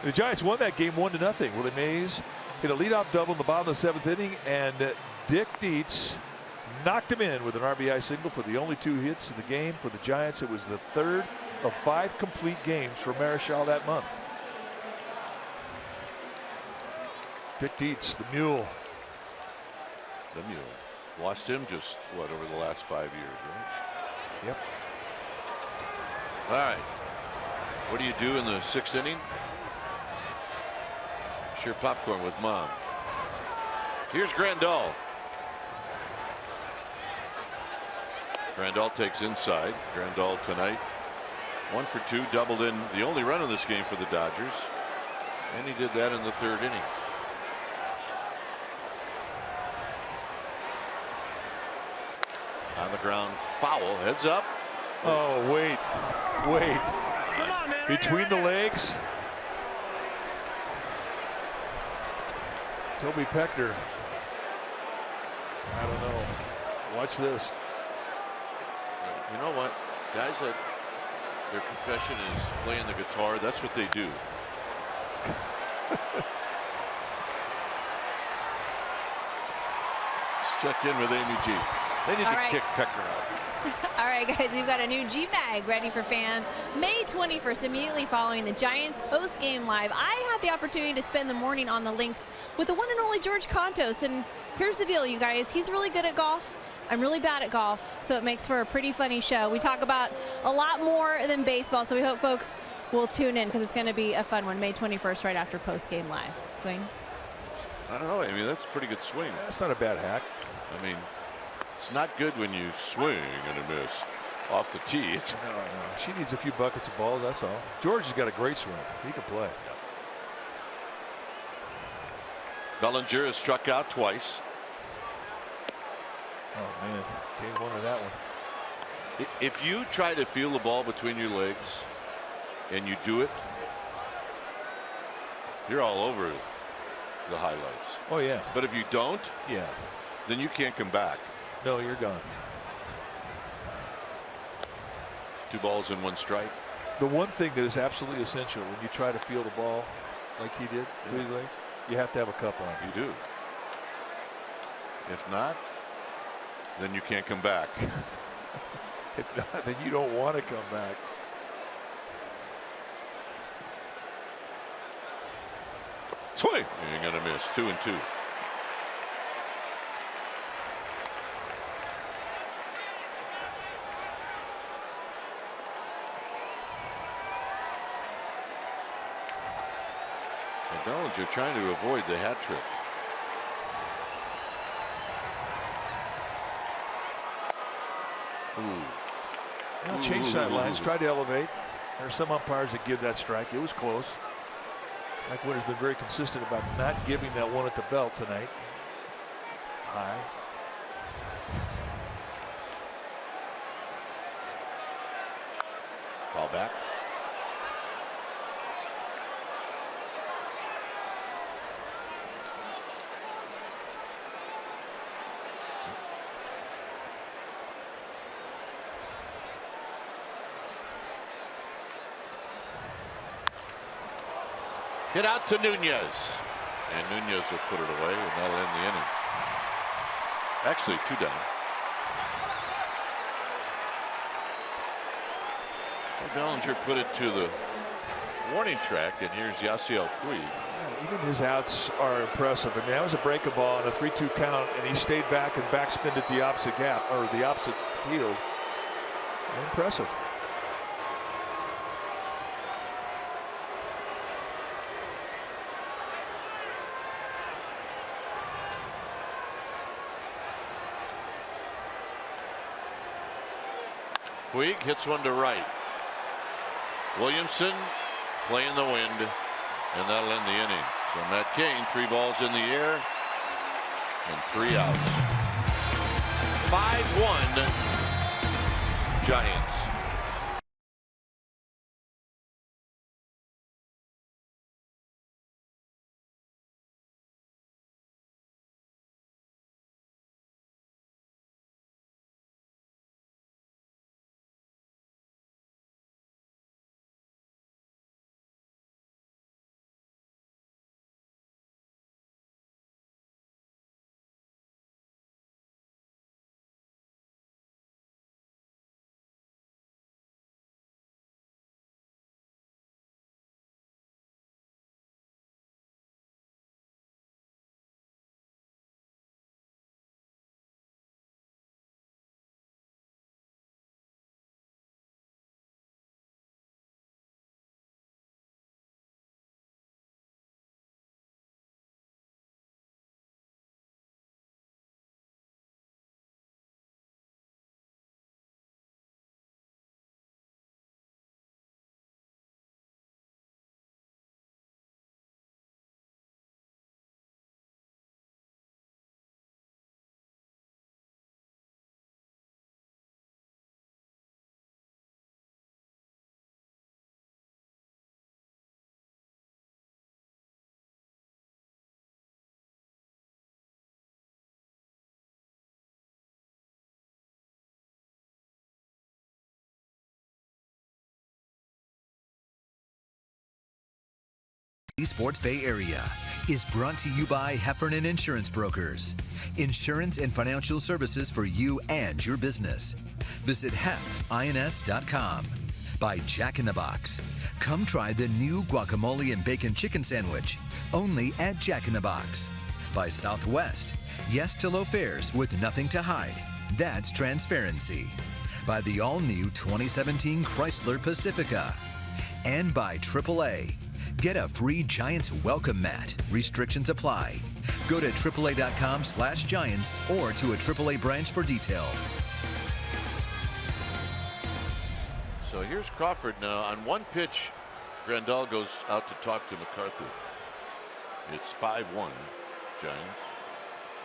The Giants won that game 1-0. Willie Mays hit a leadoff double in the bottom of the 7th inning, and Dick Dietz knocked him in with an RBI single for the only 2 hits of the game for the Giants. It was the 3rd of 5 complete games for Marichal that month. Dick Dietz, the Mule. The Mule. Watched him just, what, over the last 5 years, right? Yep. All right. What do you do in the 6th inning? Share popcorn with Mom. Here's Grandal. Grandal takes inside. Grandal tonight 1 for 2, doubled in the only run of this game for the Dodgers, and he did that in the 3rd inning. On the ground, foul, heads up. Oh, wait. Come on, man. Between the legs. Toby Peckner. I don't know. Watch this. You know what? Guys that their profession is playing the guitar, that's what they do. Let's check in with Amy G. They need to kick Peckner out. All right, guys, we've got a new G-Mag ready for fans. May 21st, immediately following the Giants post-game live, I had the opportunity to spend the morning on the links with the one and only George Contos. And here's the deal, you guys. He's really good at golf. I'm really bad at golf, so it makes for a pretty funny show. We talk about a lot more than baseball, so we hope folks will tune in because it's going to be a fun one. May 21st, right after post-game live. Dwayne? I don't know. I mean, that's a pretty good swing. That's not a bad hack. I mean, it's not good when you swing and a miss off the tee. It's No. She needs a few buckets of balls, that's all. George has got a great swing. He can play. Bellinger has struck out twice. Oh, man. Game 1 of that one. If you try to feel the ball between your legs and you do it, you're all over the highlights. Oh, yeah. But if you don't, Yeah. then you can't come back. No, you're gone. 2 balls and 1 strike. The one thing that is absolutely essential when you try to feel the ball like he did, you have to have a cup on. You do. If not, then you can't come back. If not, then you don't want to come back. Swing. You ain't gonna miss. 2 and 2. Bellinger trying to avoid the hat trick. Ooh. Well, change sidelines, try to elevate. There are some umpires that give that strike. It was close. Mike Winter's been very consistent about not giving that one at the belt tonight. High. Fall back. Hit out to Nunez. And Nunez will put it away, and that'll end the inning. Actually, 2 down. So Bellinger put it to the warning track, and here's Yasiel Puig. Even his outs are impressive. I mean, that was a breaking ball on a 3-2 count, and he stayed back and backspinned at the opposite gap, or the opposite field. Impressive. Puig hits one to right. Williamson playing the wind, and that'll end the inning. So Matt Cain, 3 balls in the air and 3 outs. 5-1 Giants. Sports Bay Area is brought to you by Heffernan Insurance Brokers. Insurance and financial services for you and your business. Visit hefins.com. By Jack in the Box. Come try the new guacamole and bacon chicken sandwich, only at Jack in the Box. By Southwest. Yes to low fares with nothing to hide. That's transparency. By the all-new 2017 Chrysler Pacifica. And by AAA. Get a free Giants welcome mat. Restrictions apply. Go to AAA.com/Giants or to a AAA branch for details. So here's Crawford now. On one pitch, Grandal goes out to talk to McCarthy. It's 5-1 Giants.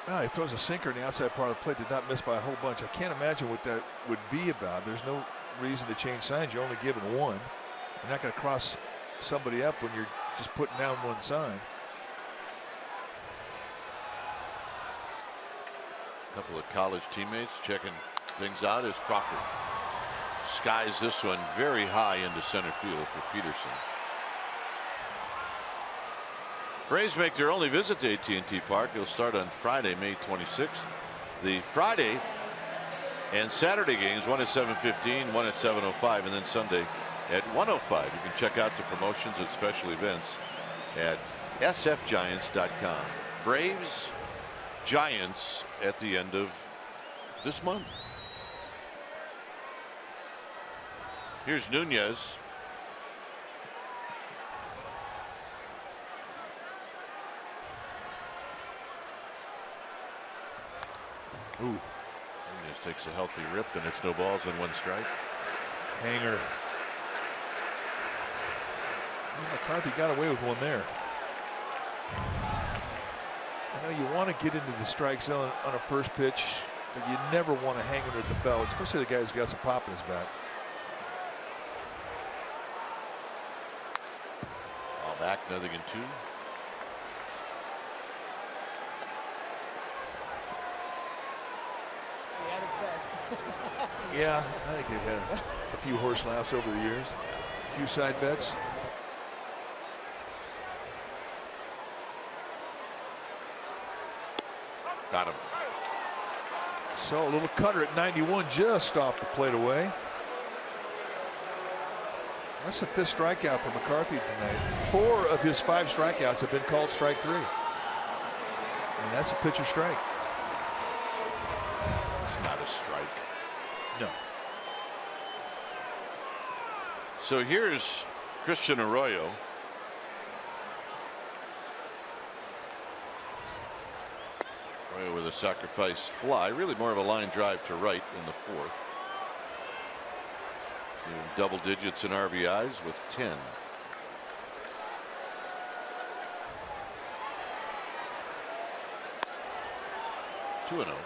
Well, he throws a sinker in the outside part of the plate. Did not miss by a whole bunch. I can't imagine what that would be about. There's no reason to change signs. You're only given one. You're not going to cross somebody up when you're just putting down one sign. A couple of college teammates checking things out as Crawford skies this one very high into center field for Peterson. Braves make their only visit to AT&T Park. It'll start on Friday, May 26th. The Friday and Saturday games, one at 7:15, one at 7:05, and then Sunday at 1:05. You can check out the promotions and special events at sfgiants.com. Braves, Giants at the end of this month. Here's Nunez. Ooh. Nunez takes a healthy rip, and it's no balls and one strike. Hanger. McCarthy got away with one there. I know you want to get into the strike zone on a first pitch, but you never want to hang it at the belt, especially the guy who's got some pop in his back. All back, nothing in two. He had his best. Yeah, I think they've had a few horse laughs over the years, a few side bets. Got him. So a little cutter at 91 just off the plate away. That's the 5th strikeout for McCarthy tonight. 4 of his 5 strikeouts have been called strike 3. And that's a pitcher strike. It's not a strike. No. So here's Christian Arroyo. Arroyo with a sacrifice fly. Really more of a line drive to right in the 4th. In double digits in RBIs with 10. Two and 0.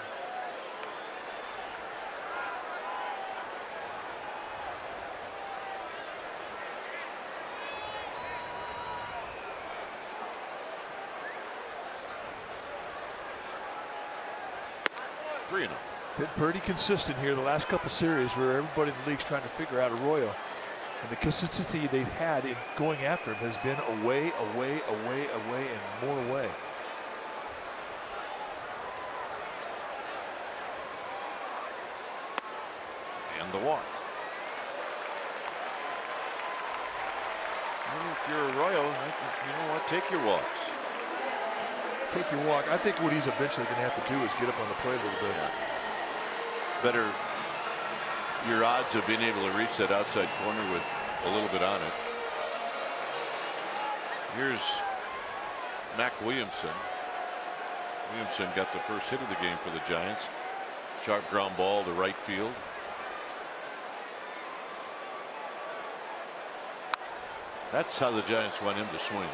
Been pretty consistent here the last couple series where everybody in the league's trying to figure out Arroyo. And the consistency they've had in going after him has been away, away, away, away, and more away. And the walk. And if you're Arroyo, you know what? Take your walks. Take your walk. I think what he's eventually going to have to do is get up on the plate a little bit. Yeah. Better your odds of being able to reach that outside corner with a little bit on it. Here's Mac Williamson. Williamson got the first hit of the game for the Giants. Sharp ground ball to right field. That's how the Giants want him to swing.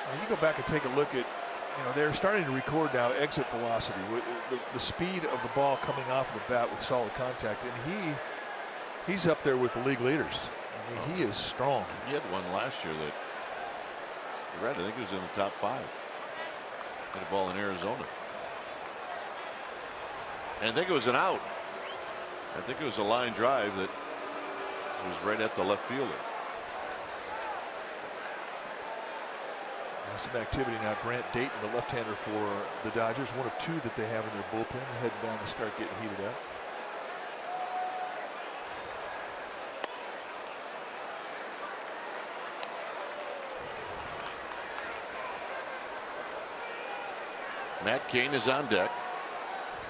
Now you go back and take a look at, they're starting to record now exit velocity, the speed of the ball coming off of the bat with solid contact, and he's up there with the league leaders. I mean, he is strong. He had one last year that, you're right, I think it was in the top 5. Hit a ball in Arizona. And I think it was an out. I think it was a line drive that was right at the left fielder. Some activity now. Grant Dayton, the left-hander for the Dodgers, one of 2 that they have in their bullpen, heading down to start getting heated up. Matt Cain is on deck.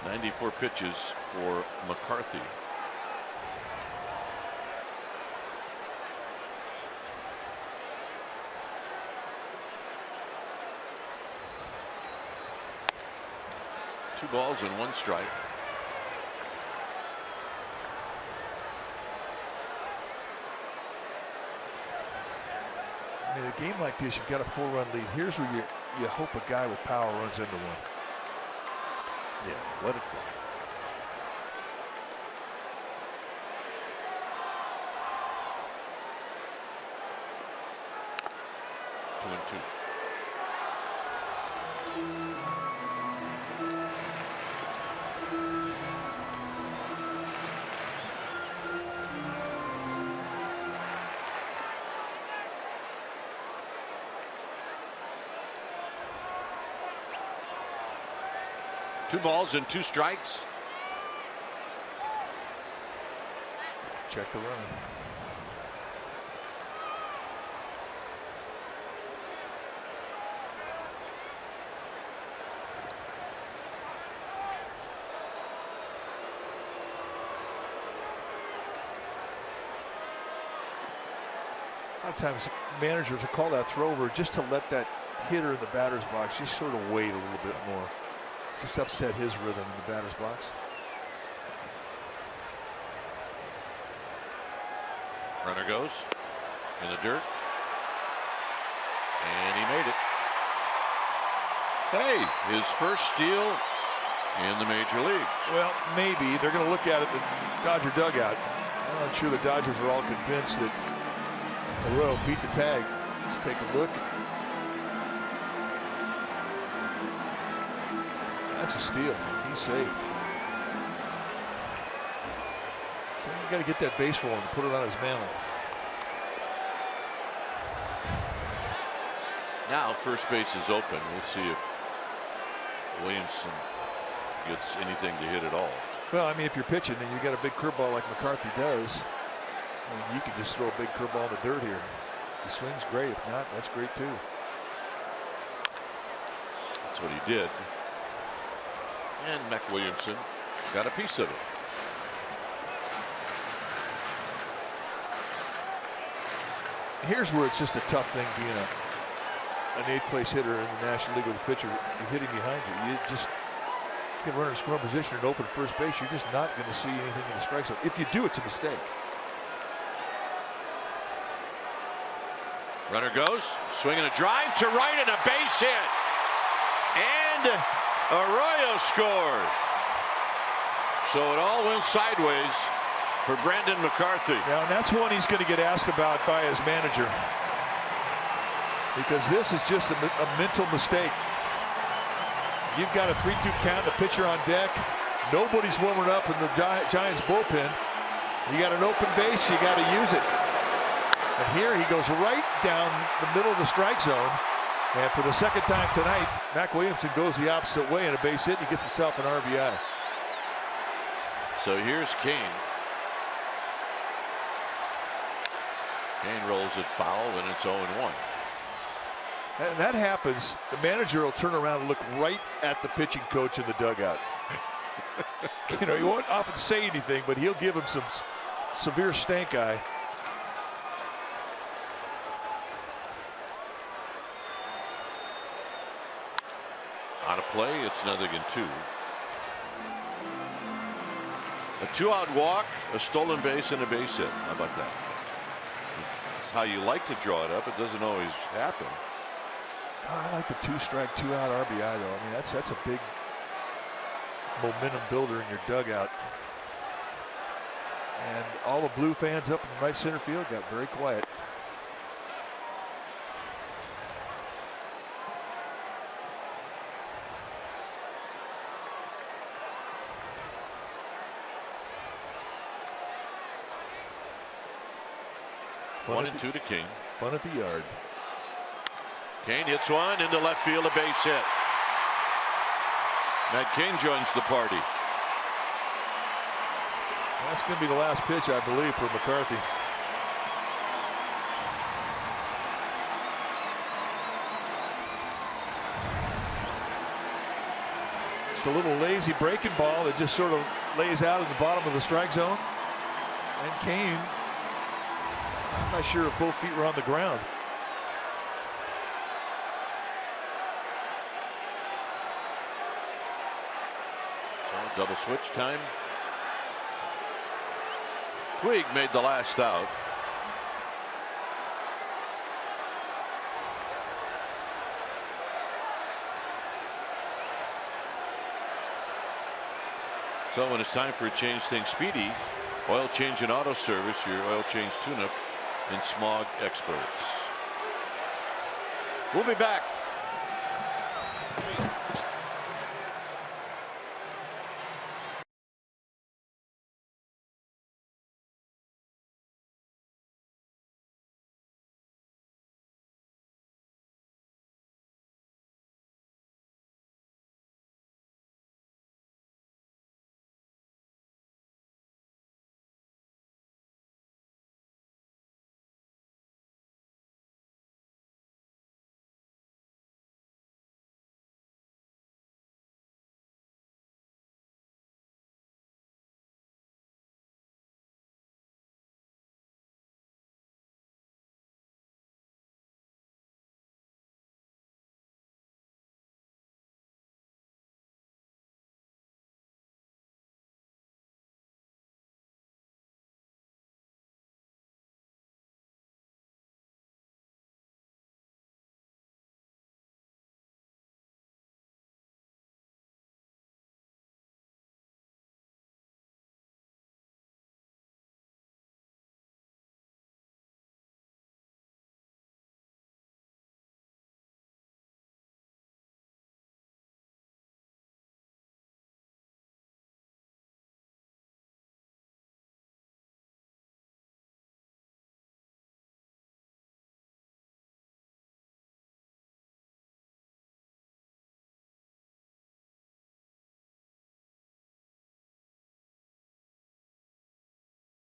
94 pitches for McCarthy. Two balls and 1 strike. I mean, a game like this, you've got a 4-run lead. Here's where you hope a guy with power runs into one. Yeah, let it fly. Two and two. Two balls and 2 strikes. Check the run. A lot of times managers will call that throw over just to let that hitter in the batter's box just sort of wait a little bit more. Just upset his rhythm in the batter's box. Runner goes in the dirt. And he made it. Hey, his first steal in the major leagues. Well, maybe. They're going to look at it in the Dodger dugout. I'm not sure the Dodgers are all convinced that Arroyo beat the tag. Let's take a look. That's a steal. He's safe. So you got to get that base for him and put it on his mantle. Now first base is open. We'll see if Williamson gets anything to hit at all. Well, I mean, if you're pitching and you got a big curveball like McCarthy does, I mean, you can just throw a big curveball in the dirt here. If he swings, great. If not, that's great too. That's what he did. And Mac Williamson got a piece of it. Here's where it's just a tough thing being an 8th place hitter in the National League with a pitcher hitting behind you. You just can run in a scoring position and open first base. You're just not going to see anything in the strike zone. If you do, it's a mistake. Runner goes, swinging a drive to right and a base hit. And Arroyo scores. So it all went sideways for Brandon McCarthy. Yeah, and that's one he's going to get asked about by his manager, because this is just a mental mistake. You've got a 3-2 count, the pitcher on deck. Nobody's warming up in the Giants bullpen. You got an open base, you got to use it. And here he goes right down the middle of the strike zone. And for the second time tonight, Mac Williamson goes the opposite way in a base hit, and he gets himself an RBI. So here's Cain. Cain rolls it foul, and it's 0-1. And that happens, the manager will turn around and look right at the pitching coach in the dugout. You know, he won't often say anything, but he'll give him some severe stank eye. On a play, it's 0-2. A 2-out walk, a stolen base, and a base hit. How about that? That's how you like to draw it up. It doesn't always happen. I like the 2-strike, 2-out RBI, though. I mean, that's a big momentum builder in your dugout. And all the Blue fans up in right center field got very quiet. Fun 1-2 to King. Fun at the yard. Kane hits one into left field, a base hit. Matt Kane joins the party. That's going to be the last pitch, I believe, for McCarthy. It's a little lazy breaking ball that just sort of lays out at the bottom of the strike zone. And Kane, I'm not sure if both feet were on the ground. So double switch time. Puig made the last out. So when it's time for a change thing speedy, oil change and auto service, your oil change tune-up and smog experts. We'll be back.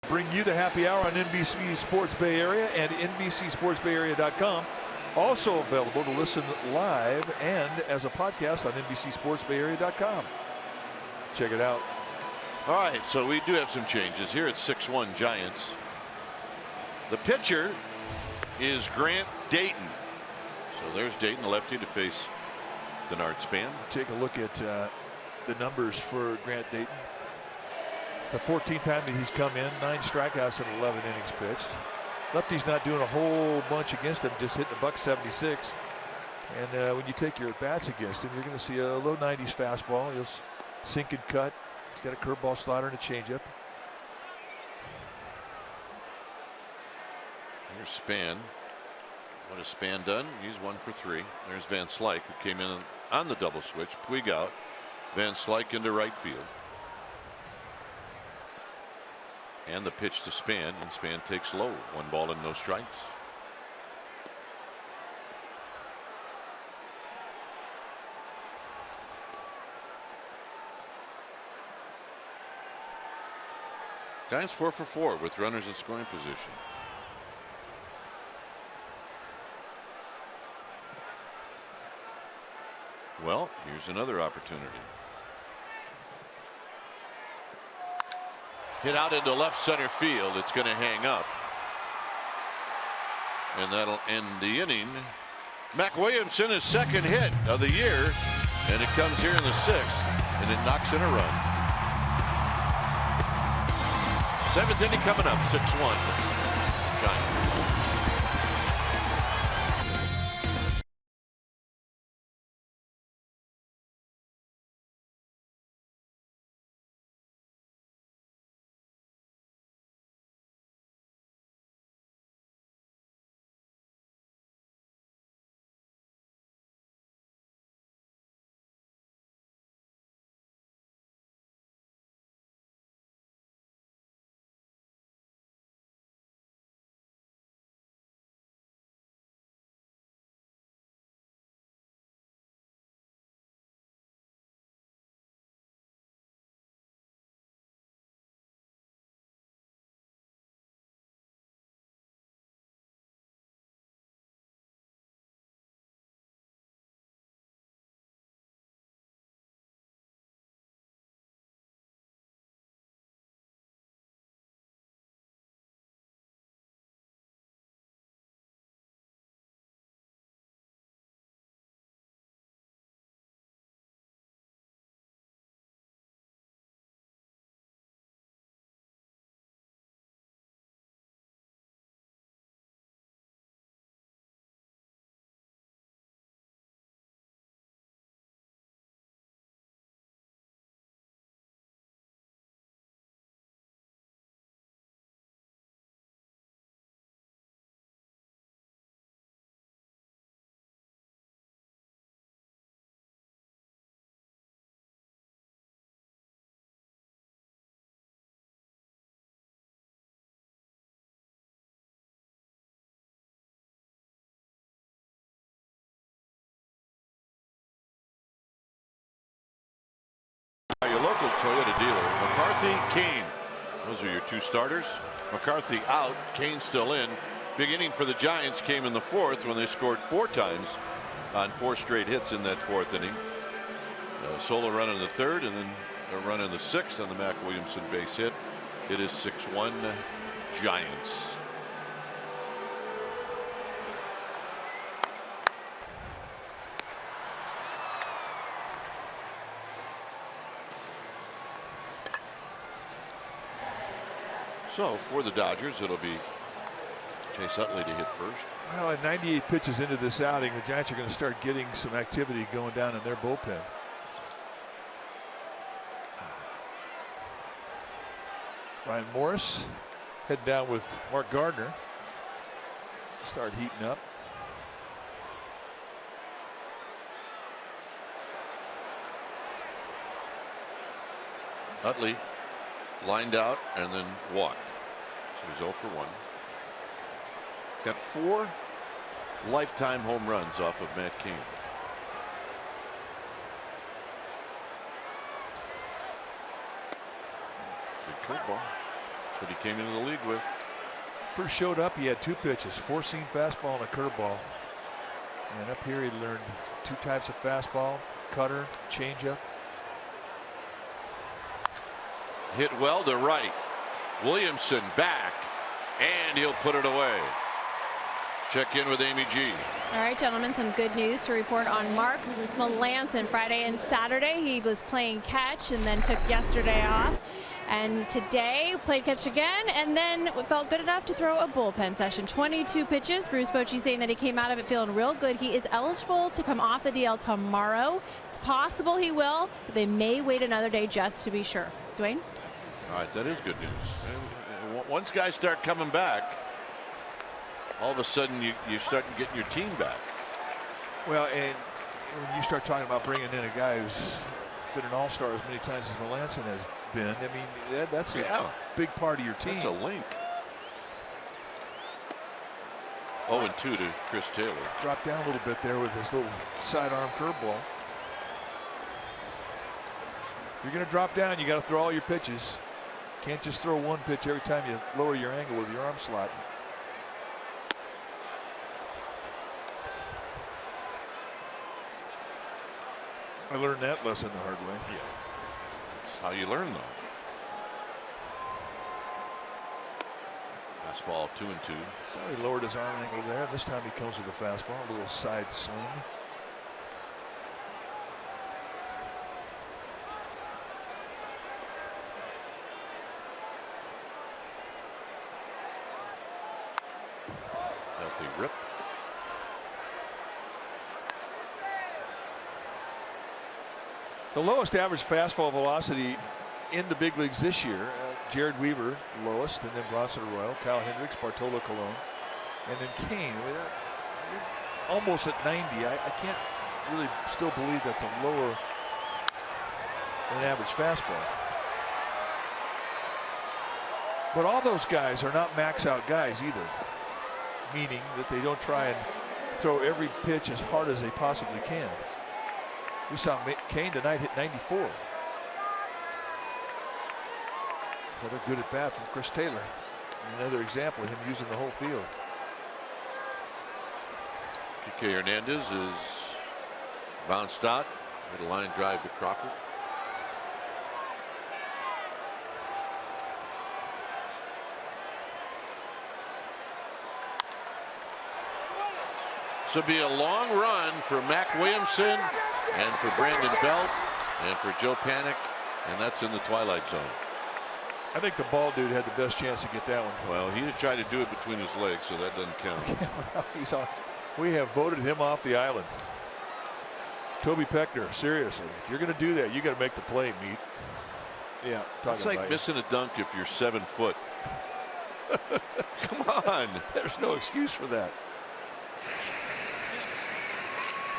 Bring you the happy hour on NBC Sports Bay Area and NBCSportsBayArea.com. Also available to listen live and as a podcast on NBCSportsBayArea.com. Check it out. All right, so we do have some changes here at 6-1 Giants. The pitcher is Grant Dayton. So there's Dayton, the lefty, to face Denard Span. Take a look at the numbers for Grant Dayton. The 14th time that he's come in, 9 strikeouts in 11 innings pitched. Lefty's not doing a whole bunch against him, just hitting $176. And when you take your at-bats against him, you're going to see a low 90s fastball. He'll sink and cut. He's got a curveball, slider, and a changeup. Here's Span. What has Span done? He's 1 for 3. There's Van Slyke, who came in on the double switch. Puig out. Van Slyke into right field. And the pitch to Span, and Span takes low. 1 ball and no strikes. Giants 4 for 4 with runners in scoring position. Well, here's another opportunity. Hit out into left center field. It's going to hang up. And that'll end the inning. Mac Williamson, his 2nd hit of the year. And it comes here in the 6th. And it knocks in a run. 7th inning coming up, 6-1 Giants. McCarthy, Kane. Those are your two starters. McCarthy out, Kane still in. Big inning for the Giants came in the fourth when they scored 4 times on 4 straight hits in that 4th inning. A solo run in the 3rd and then a run in the 6th on the Mac Williamson base hit. It is 6-1 Giants. So for the Dodgers, it'll be Chase Utley to hit first. Well, at 98 pitches into this outing, the Giants are going to start getting some activity going down in their bullpen. Ryan Morris heading down with Mark Gardner. Start heating up. Utley lined out and then walked. So he's 0 for 1. Got 4 lifetime home runs off of Matt Cain. Big curveball. That's what he came into the league with. First showed up, he had 2 pitches, 4-seam fastball and a curveball. And up here he learned 2 types of fastball, cutter, changeup. Hit well to right. Williamson back, and he'll put it away. Check in with Amy G. All right, gentlemen, some good news to report on Mark Melanson. Friday and Saturday, he was playing catch and then took yesterday off. And today, played catch again, and then felt good enough to throw a bullpen session. 22 pitches. Bruce Bochy saying that he came out of it feeling real good. He is eligible to come off the DL tomorrow. It's possible he will, but they may wait another day just to be sure. Dwayne? All right, that is good news. And once guys start coming back, all of a sudden you start getting your team back. Well, and when you start talking about bringing in a guy who's been an all-star as many times as Melanson has been, I mean, that's a big part of your team. It's a link. 0-2 to Chris Taylor. Dropped down a little bit there with his little sidearm curveball. If you're going to drop down, you got to throw all your pitches. Can't just throw one pitch every time you lower your angle with your arm slot. I learned that lesson the hard way. Yeah. That's how you learn, though. Fastball 2-2. So he lowered his arm angle there. This time he comes with a fastball, a little side sling. Healthy rip. The lowest average fastball velocity in the big leagues this year, Jared Weaver lowest, and then Bronson Arroyo, Kyle Hendricks, Bartolo Colon, and then Kane. I mean, almost at 90. I can't really still believe that's a lower than average fastball. But all those guys are not max out guys either, meaning that they don't try and throw every pitch as hard as they possibly can. We saw Kane tonight hit 94. Another good at bat from Chris Taylor. Another example of him using the whole field. Kike Hernandez is bounced out with a line drive to Crawford. This will be a long run for Mac Williamson and for Brandon Belt and for Joe Panik, and that's in the twilight zone. I think the ball dude had the best chance to get that one. Well, he tried to do it between his legs, so that doesn't count. We have voted him off the island. Toby Peckner, seriously, if you're going to do that, you got to make the play, Meat. Yeah, it's like missing a dunk if you're 7 foot. Come on. There's no excuse for that.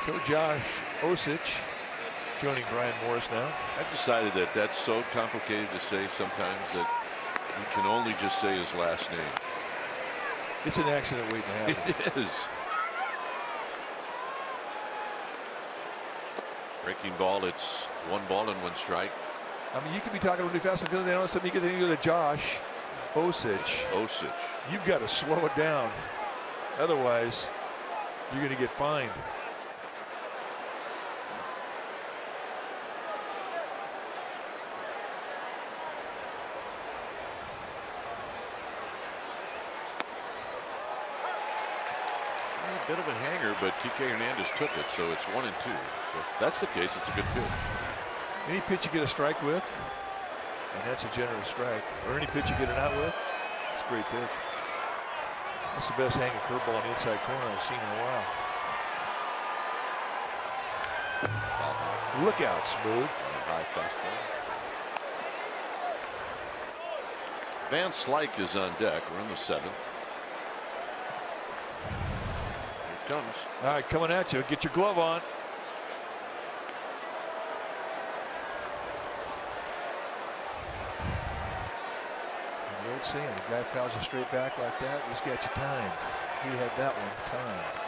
So Josh Osich joining Brian Morris now. I've decided that that's so complicated to say sometimes that you can only just say his last name. It's an accident waiting to happen. It is. Breaking ball, it's 1 ball and 1 strike. I mean, you could be talking really fast, and then all of a sudden you get to Josh Osich. You've got to slow it down. Otherwise, you're going to get fined. A bit of a hanger, but Kike Hernandez took it, so it's 1-2. So if that's the case, it's a good pitch. Any pitch you get a strike with, and that's a generous strike, or any pitch you get an out with, it's a great pitch. That's the best hanging curveball on the inside corner I've seen in a while. Look out, Smooth. High fastball. Van Slyke is on deck. We're in the 7th. Here it comes. All right, coming at you. Get your glove on. The old saying, a guy fouls you straight back like that, he's got you timed. He had that one timed.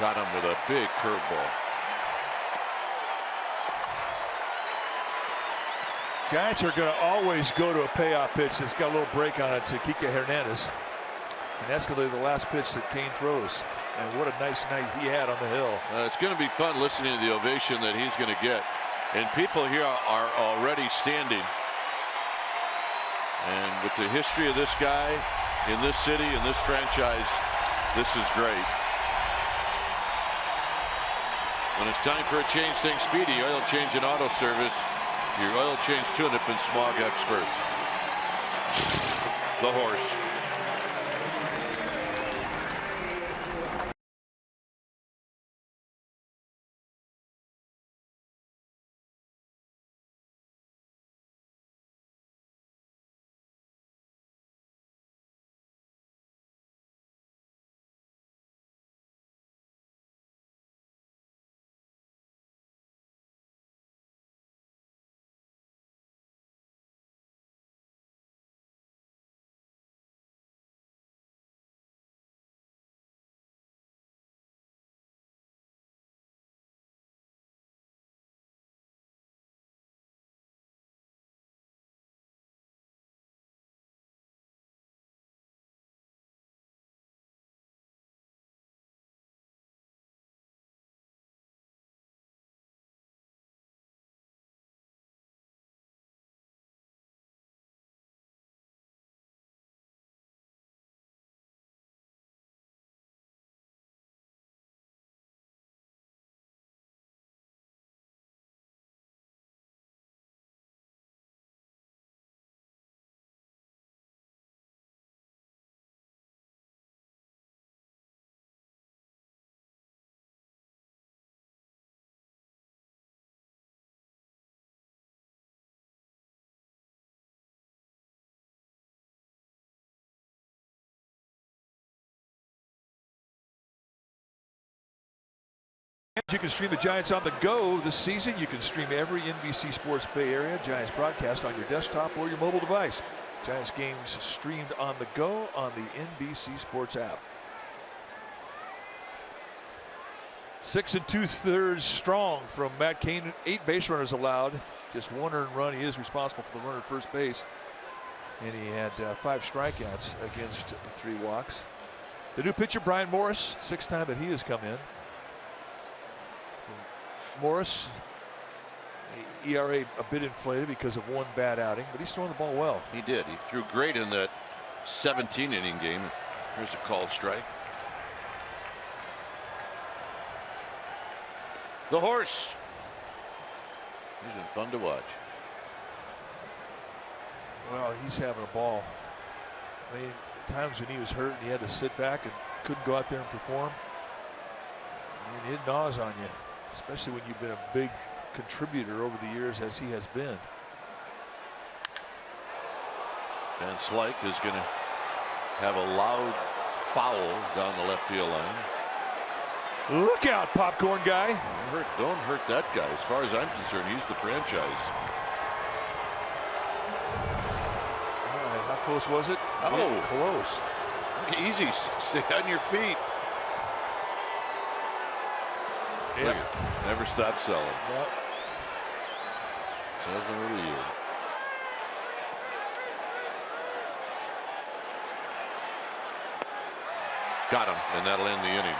Got him with a big curveball. Giants are going to always go to a payoff pitch that's got a little break on it to Kike Hernandez. And that's going to be the last pitch that Kane throws. And what a nice night he had on the hill. It's going to be fun listening to the ovation that he's going to get. And people here are already standing. And with the history of this guy in this city, in this franchise, this is great. When it's time for a change, think Speedy Oil Change and Auto Service. Your oil change tune-up and smog experts. The Horse. You can stream the Giants on the go this season. You can stream every NBC Sports Bay Area Giants broadcast on your desktop or your mobile device. Giants games streamed on the go on the NBC Sports app. 6 2/3 strong from Matt Cain. 8 base runners allowed. Just 1 earned run. He is responsible for the runner at first base. And he had 5 strikeouts against 3 walks. The new pitcher, Brian Morris, 6th time that he has come in. Morris, ERA a bit inflated because of 1 bad outing, but he's throwing the ball well. He did. He threw great in that 17-inning game. Here's a called strike. The Horse. He's been fun to watch. Well, he's having a ball. I mean, times when he was hurt and he had to sit back and couldn't go out there and perform. I mean, it gnaws on you, especially when you've been a big contributor over the years as he has been. Van Slyke is going to have a loud foul down the left field line. Look out, popcorn guy. Don't hurt that guy. As far as I'm concerned, he's the franchise. All right, how close was it? Oh, close. Easy. Stay on your feet. Yeah. Never stop selling. Yep. Salesman of the year. Got him, and that'll end the inning.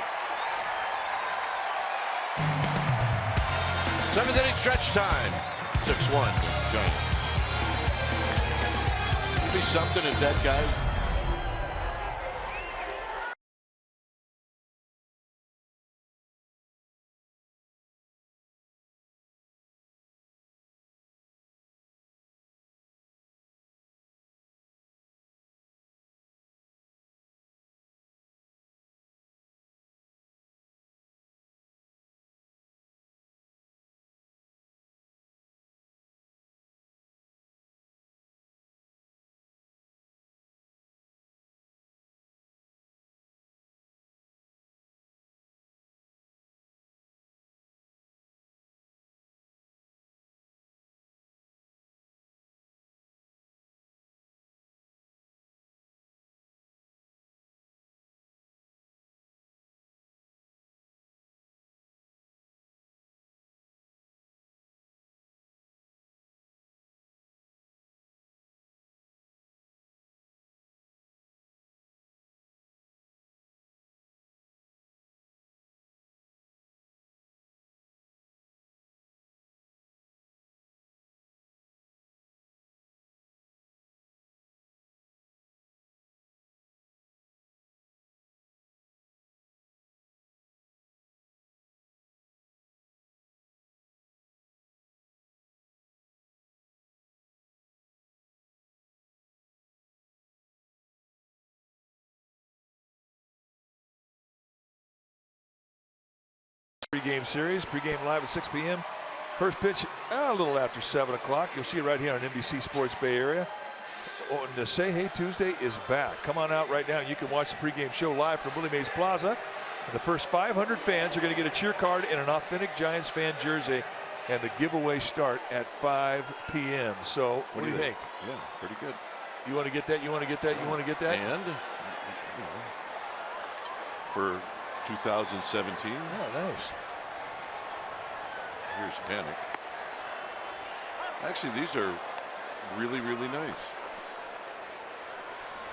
7th inning stretch time. 6-1 Giants. It'd be something if that guy. Pre-game series, pre-game live at 6 p.m. First pitch a little after 7 o'clock. You'll see it right here on NBC Sports Bay Area. Oh, and the Say Hey Tuesday is back. Come on out right now. You can watch the pregame show live from Willie Mays Plaza. And the first 500 fans are going to get a cheer card and an authentic Giants fan jersey. And the giveaway start at 5 p.m. So what do you think? Yeah, pretty good. You want to get that? You want to get that? You want to get that? And for 2017. Oh, nice. Here's Panic. Actually, these are really, really nice.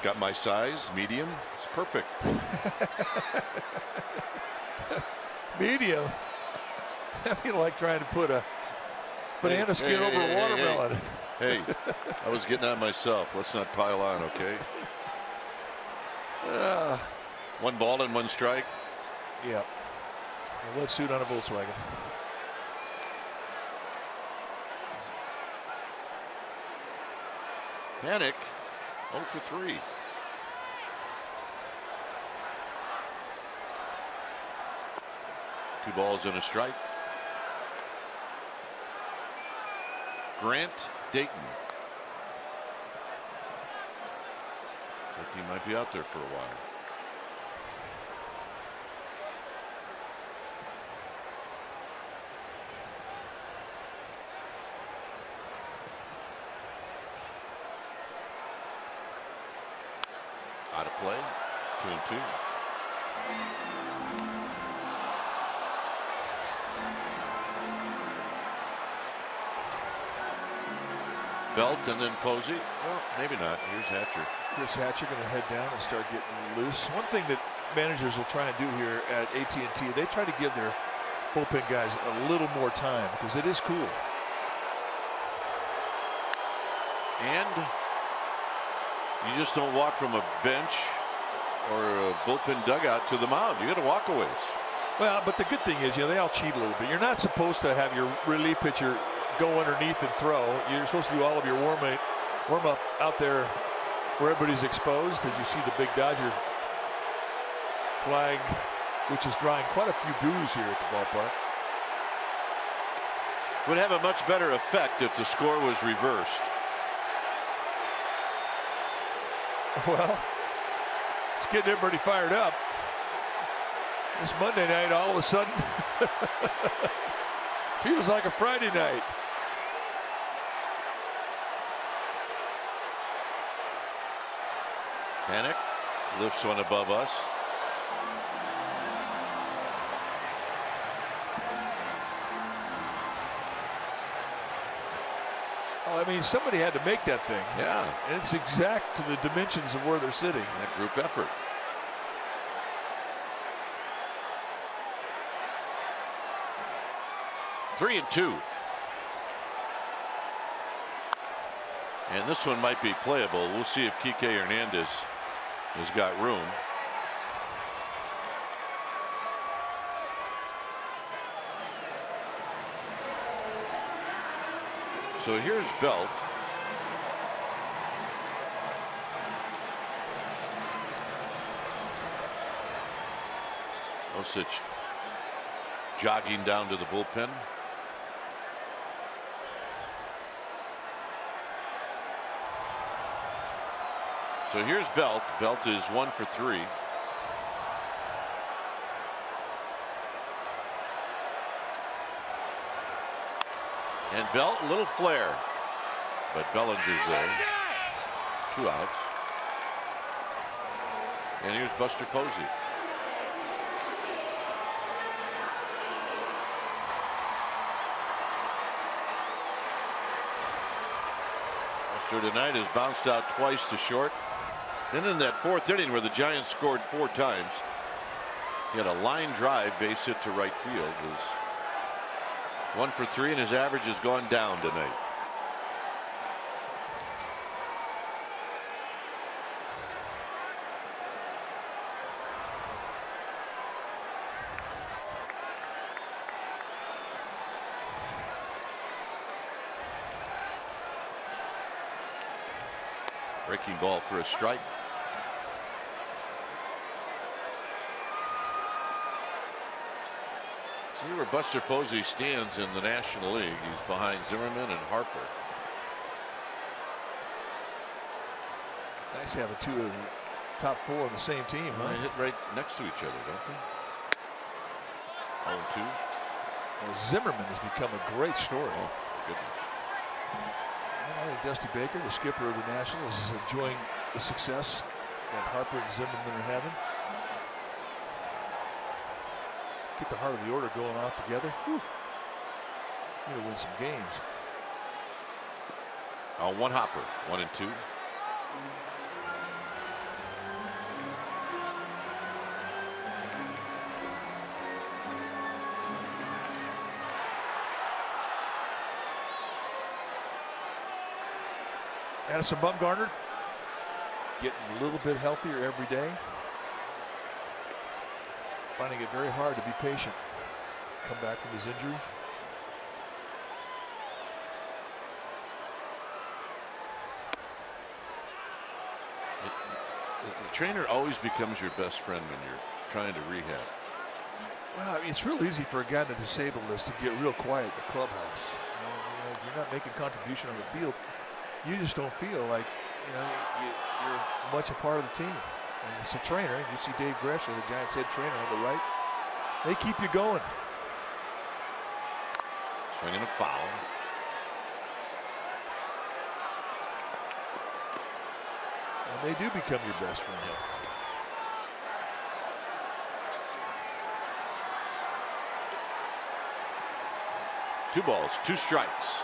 Got my size, medium. It's perfect. Medium. I feel like trying to put a banana skin over a watermelon. Hey, I was getting on myself. Let's not pile on, okay? 1 ball and 1 strike. Yeah. A wet suit on a Volkswagen. Panic 0 for 3. Two balls and a strike. Grant Dayton. Think he might be out there for a while. Out of play. 2-2. Belt and then Posey. Well, maybe not. Here's Hatcher. Chris Hatcher going to head down and start getting loose. One thing that managers will try and do here at AT&T, they try to give their bullpen guys a little more time because it is cool. And you just don't walk from a bench or a bullpen dugout to the mound. You got to walk away. Well, but the good thing is, they all cheat a little bit. You're not supposed to have your relief pitcher go underneath and throw. You're supposed to do all of your warm up out there where everybody's exposed. As you see the big Dodger flag, which is drawing quite a few boos here at the ballpark. Would have a much better effect if the score was reversed. Well, It's getting everybody fired up. This Monday night, all of a sudden, feels like a Friday night. Panic lifts one above us. Oh, I mean, somebody had to make that thing. Yeah. And it's exact to the dimensions of where they're sitting. That group effort. Three and two. And this one might be playable. We'll see if Kike Hernandez has got room. So here's Belt. Osich jogging down to the bullpen. So here's Belt. Belt is 1 for 3. And Belt, a little flare, but Bellinger's there. 2 outs. And here's Buster Posey. Buster tonight has bounced out twice to short. Then in that 4th inning where the Giants scored 4 times, he had a line drive base hit to right field. Was 1 for 3, and his average has gone down tonight. Breaking ball for a strike. See where Buster Posey stands in the National League. He's behind Zimmerman and Harper. Nice having 2 of the top 4 on the same team. They hit right next to each other, don't they? 0-2. Well, Zimmerman has become a great story. Oh, goodness. I think Dusty Baker, the skipper of the Nationals, is enjoying the success that Harper and Zimmerman are having. Get the heart of the order going off together. Whew. Need to win some games. One hopper, 1 and 2. Addison Bumgarner getting a little bit healthier every day. Finding it very hard to be patient. Come back from his injury. The trainer always becomes your best friend when you're trying to rehab. Well, I mean, it's real easy for a guy on the disabled list to get real quiet in the clubhouse. You know, if you're not making contribution on the field, you just don't feel like you're much a part of the team. And it's the trainer. You see Dave Gresham, the Giants head trainer on the right. They keep you going. Swinging a foul. And they do become your best friend. 2 balls, 2 strikes.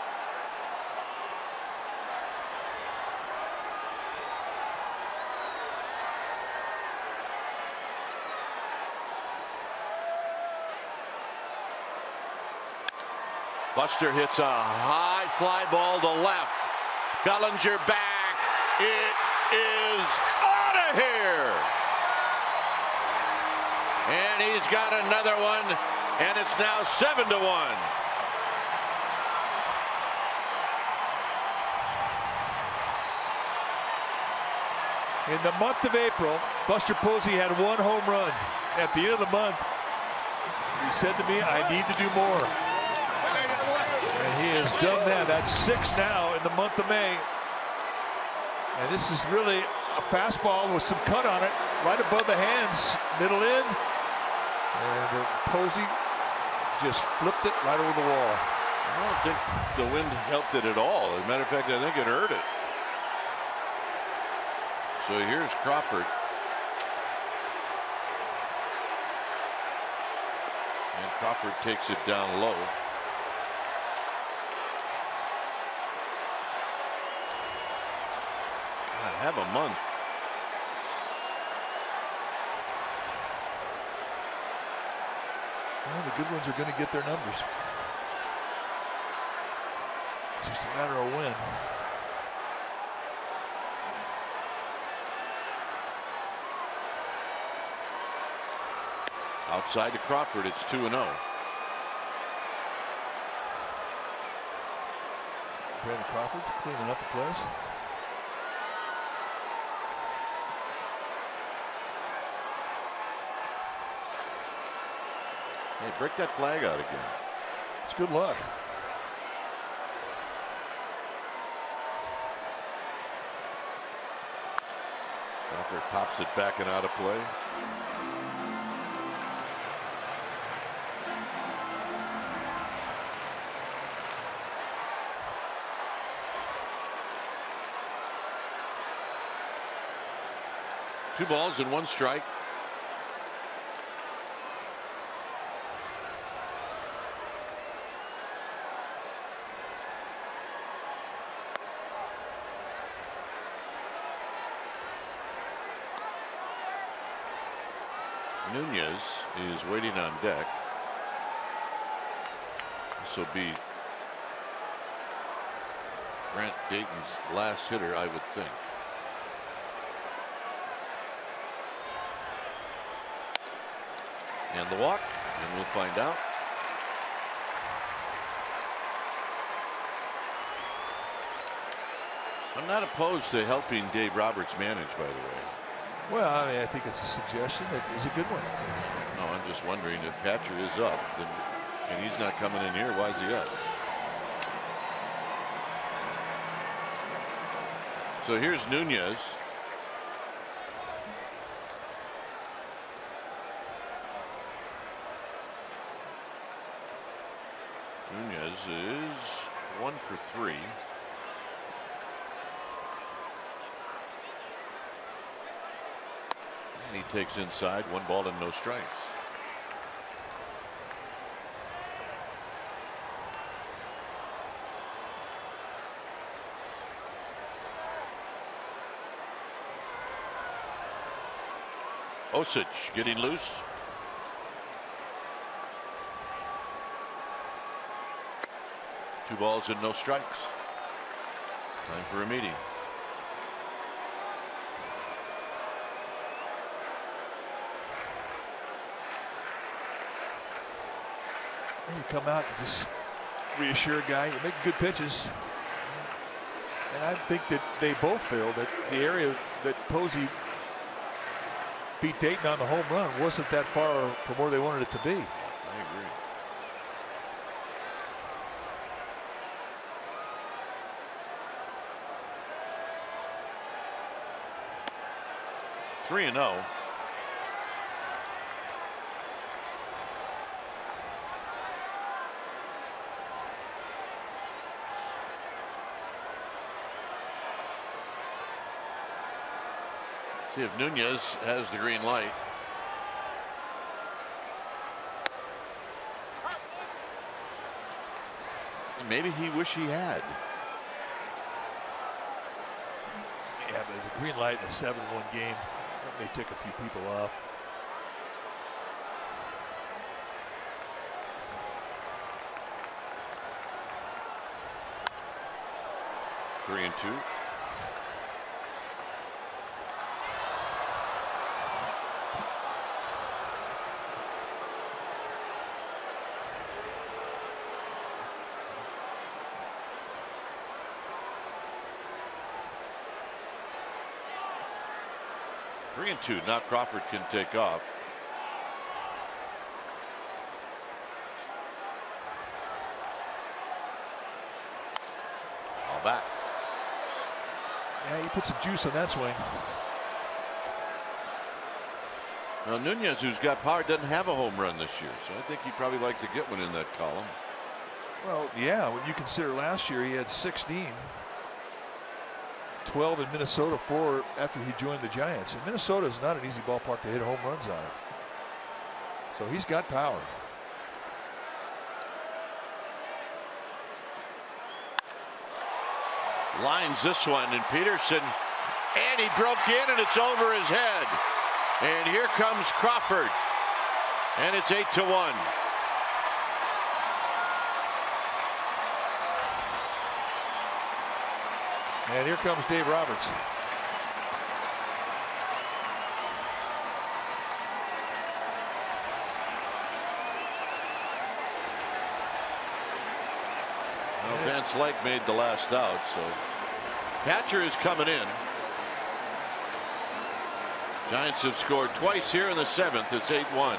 Buster hits a high fly ball to left. Bellinger back. It is out of here. And he's got another one, and it's now 7-1. In the month of April, Buster Posey had 1 home run. At the end of the month, he said to me, I need to do more. And he has done that. That's 6 now in the month of May. And this is really a fastball with some cut on it. right above the hands, middle in, and Posey just flipped it right over the wall. I don't think the wind helped it at all. As a matter of fact, I think it hurt it. So here's Crawford. And Crawford takes it down low. God, have a month. Well, the good ones are going to get their numbers. It's just a matter of when. Outside to Crawford, it's 2-0. Brandon Crawford cleaning up the place. Hey, break that flag out again. It's good luck. Crawford pops it back and out of play. Two balls and one strike. Nunez is waiting on deck. This will be Grant Dayton's last hitter, I would think. And the walk, and we'll find out. I'm not opposed to helping Dave Roberts manage, by the way. Well, I mean, I think it's a suggestion that is a good one. No, I'm just wondering if Hatcher is up, then, and he's not coming in here, why is he up? So here's Nunez. Nunez is 1 for 3. And he takes inside, 1 ball and no strikes. Osich getting loose. Two balls and no strikes. Time for a meeting. You come out and just reassure a guy. You make good pitches. And I think that they both feel that the area that Posey beat Dayton on the home run wasn't that far from where they wanted it to be. I agree. Three and 0. See if Nunez has the green light. And maybe he wish he had. Yeah, but the green light in a 7-1 game, that may tick a few people off. Three and 2. Three and 2. Now Crawford can take off. All back. Yeah, he put some juice on that swing. Now Nunez, who's got power, doesn't have a home run this year, so I think he'd probably like to get one in that column. Well, yeah, when you consider last year he had 16. 12 in Minnesota, 4 after he joined the Giants. And Minnesota is not an easy ballpark to hit home runs on. So he's got power. Lines this one, and Peterson, and he broke in, and it's over his head. And here comes Crawford, and it's 8-1. And here comes Dave Roberts. Well, Vance Lake made the last out, so Hatcher is coming in. Giants have scored twice here in the 7th. It's 8-1.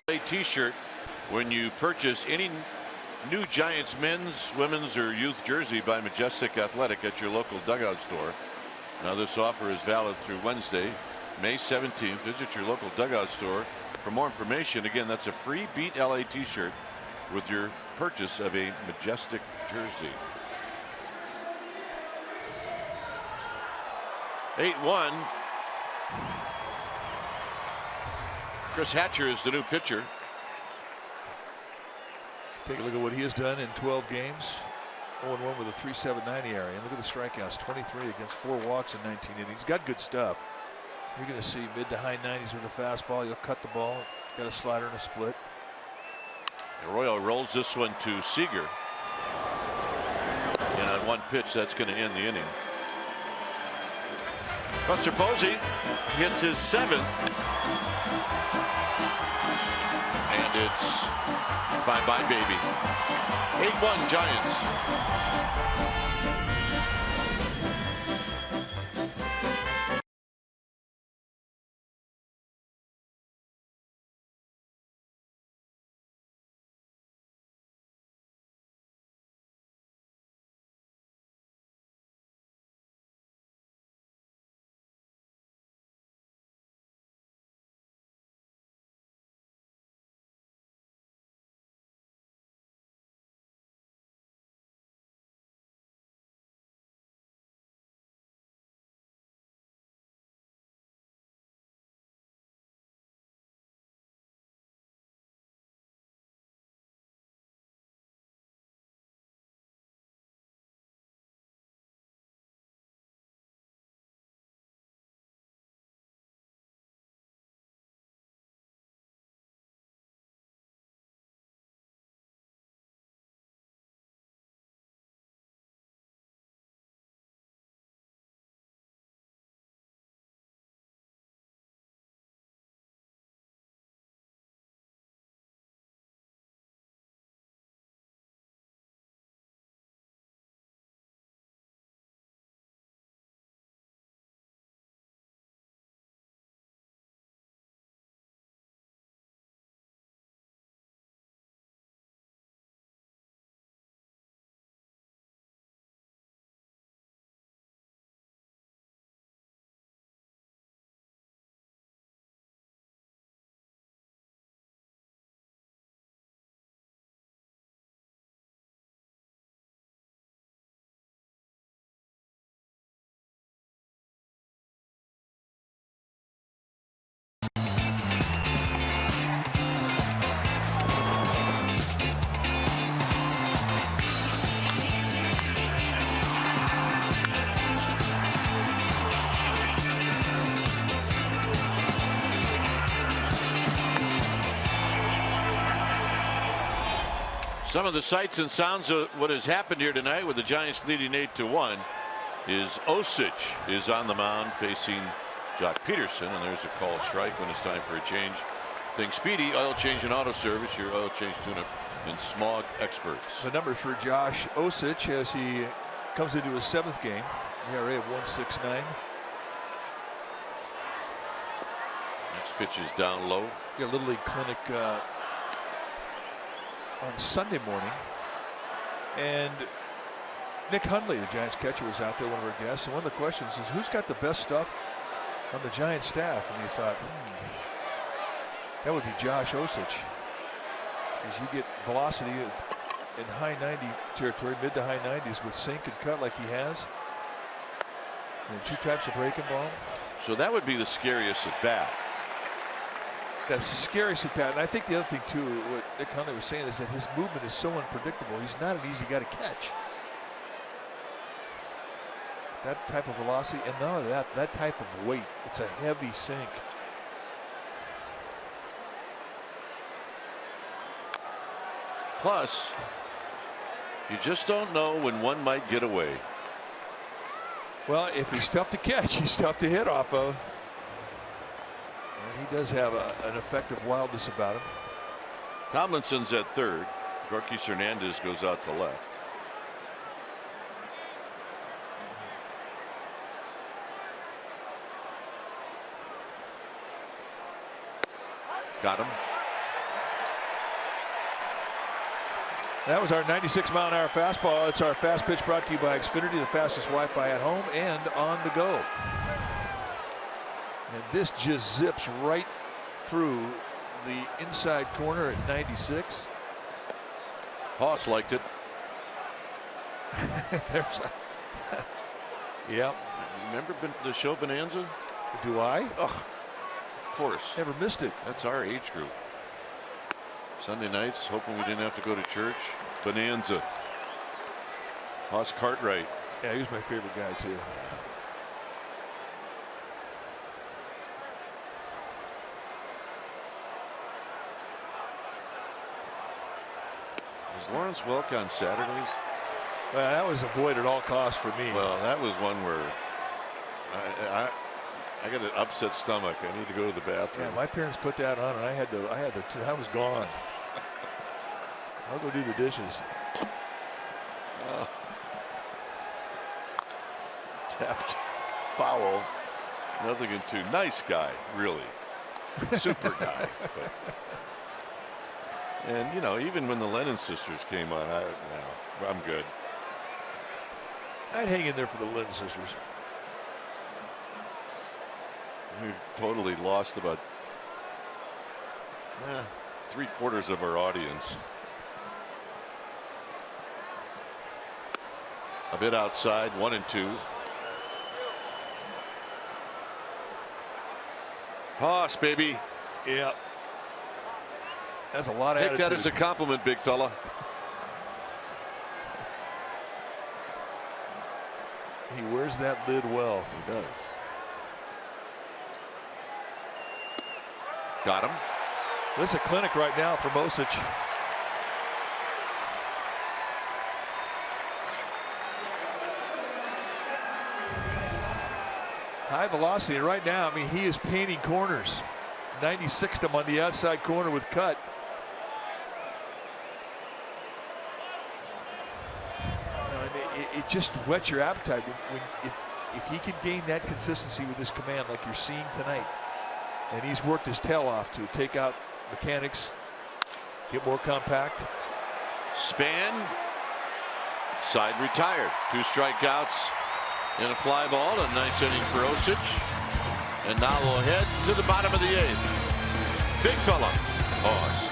A t-shirt when you purchase any new Giants men's, women's, or youth jersey by Majestic Athletic at your local dugout store. Now this offer is valid through Wednesday, May 17th. Visit your local dugout store for more information. Again, that's a free Beat LA t-shirt with your purchase of a Majestic jersey. 8-1. Chris Hatcher is the new pitcher. Take a look at what he has done in 12 games. 0-1 with a 3.79 ERA. And look at the strikeouts, 23 against 4 walks in 19 innings. He's got good stuff. You're going to see mid to high 90s with a fastball. He'll cut the ball. Got a slider and a split. Arroyo rolls this one to Seager. And on one pitch, that's going to end the inning. Buster Posey hits his 7th. And it's bye-bye, baby. 8-1 Giants. Some of the sights and sounds of what has happened here tonight with the Giants leading 8-1 is Osich is on the mound facing Jock Peterson, and there's a call strike when it's time for a change. Think Speedy, oil change and auto service, your oil change tune-up and smog experts. The numbers for Josh Osich as he comes into his 7th game. ERA of 1.69. Next pitch is down low. Got a Little League clinic on Sunday morning, and Nick Hundley, the Giants catcher, was out there, one of our guests, and one of the questions is who's got the best stuff on the Giants staff, and he thought that would be Josh Osich, because you get velocity in high 90 territory, mid to high 90s with sink and cut like he has, and 2 types of breaking ball. So that would be the scariest at bat. That's the scariest at bat. And I think the other thing too, what Nick Hundley was saying, is that his movement is so unpredictable. He's not an easy guy to catch. That type of velocity, and none of that type of weight. It's a heavy sink. Plus, you just don't know when one might get away. Well, if he's tough to catch, he's tough to hit off of. And he does have an effective wildness about him. Tomlinson's at third. Marquis Hernandez goes out to left. Got him. That was our 96-mile-an-hour fastball. It's our fast pitch brought to you by Xfinity, the fastest Wi-Fi at home and on the go. And this just zips right through the inside corner at 96. Haas liked it. There's yep. Remember the show Bonanza? Do I? Oh, of course. Never missed it. That's our age group. Sunday nights, hoping we didn't have to go to church. Bonanza. Haas Cartwright. Yeah, he was my favorite guy too. Is Lawrence Welk on Saturdays? Well, that was avoided at all costs for me. Well, that was one where I got an upset stomach. I need to go to the bathroom. Yeah, my parents put that on, and I was gone. I'll go do the dishes. Tapped foul. Nothing in 2. Nice guy, really. Super guy. But. And you know, even when the Lennon sisters came on, I'm good. I'd hang in there for the Lennon sisters. We've totally lost about 3/4 of our audience. A bit outside, 1-2. Haas, baby. Yeah. That's a lot of Take attitude. that as a compliment, big fella. He wears that lid well. He does. Got him. This is a clinic right now for Osich. High velocity right now. I mean, he is painting corners. 96 them on the outside corner with cut. You know, and it just whets your appetite if he can gain that consistency with his command like you're seeing tonight. And he's worked his tail off to take out mechanics, get more compact. Span. Side retired. 2 strikeouts and a fly ball. A nice inning for Osich. And now we'll head to the bottom of the 8th. Big fella. Haas.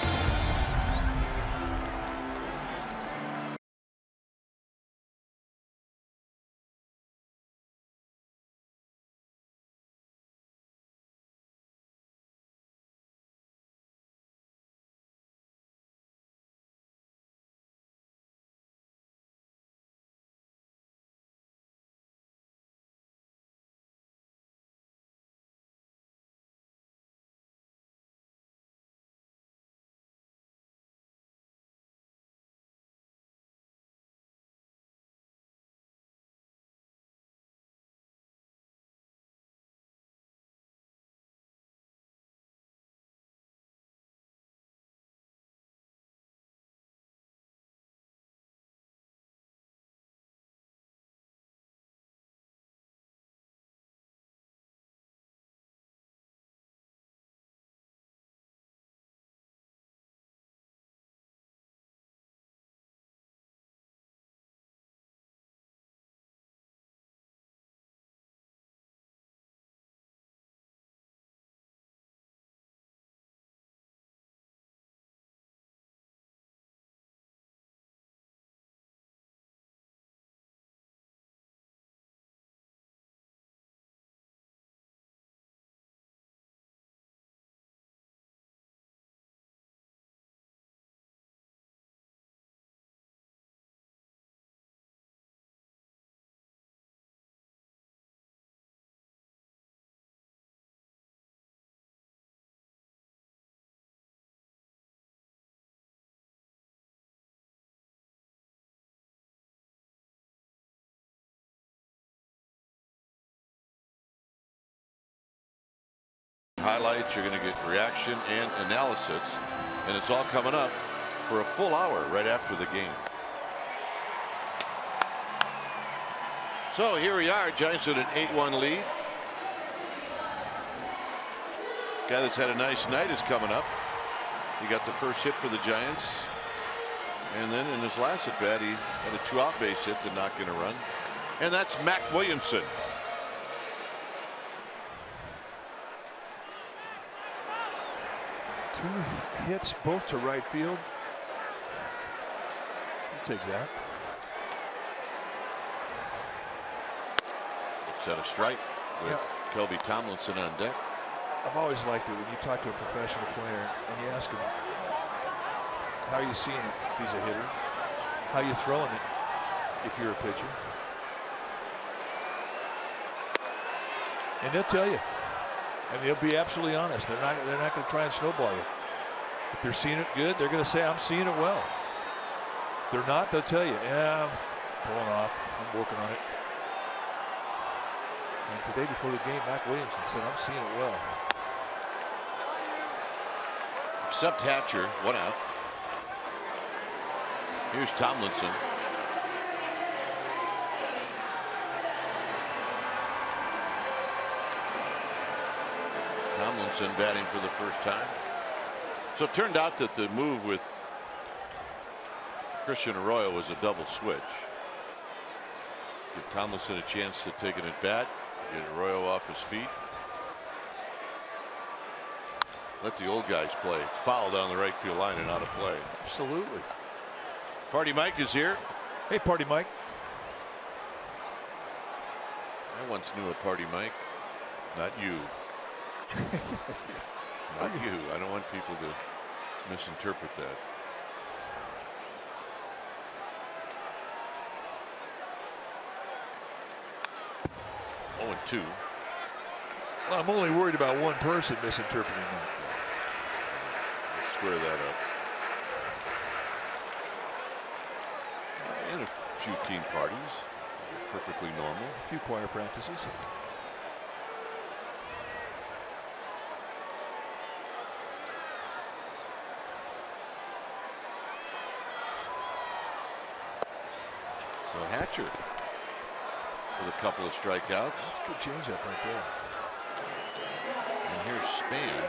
highlights, you're going to get reaction and analysis, and it's all coming up for a full hour right after the game. So here we are, Giants at an 8-1 lead. Guy that's had a nice night is coming up. He got the first hit for the Giants, and then in his last at bat he had a 2-out base hit to knock in a run, and that's Mac Williamson. Two hits, both to right field. I'll take that. Looks at a strike with Kelby Tomlinson on deck. I've always liked it when you talk to a professional player and you ask him, how are you seeing it if he's a hitter? How are you throwing it if you're a pitcher? And they'll tell you. And they'll be absolutely honest. They're not going to try and snowball you. If they're seeing it good, they're going to say, I'm seeing it well. If they're not, they'll tell you, yeah, I'm pulling off. I'm working on it. And today before the game, Mac Williamson said, I'm seeing it well. Except Hatcher, 1 out. Here's Tomlinson. Tomlinson batting for the first time. So it turned out that the move with Christian Arroyo was a double switch. Give Tomlinson a chance to take an at bat, get Arroyo off his feet. Let the old guys play. Foul down the right field line and out of play. Absolutely. Party Mike is here. Hey, Party Mike. I once knew a Party Mike. Not you. Not you. I don't want people to misinterpret that. Oh, and 2. Well, I'm only worried about one person misinterpreting that. Let's square that up. And a few team parties. Perfectly normal. A few choir practices. So Hatcher with a couple of strikeouts. That's a good changeup right there. And here's Span.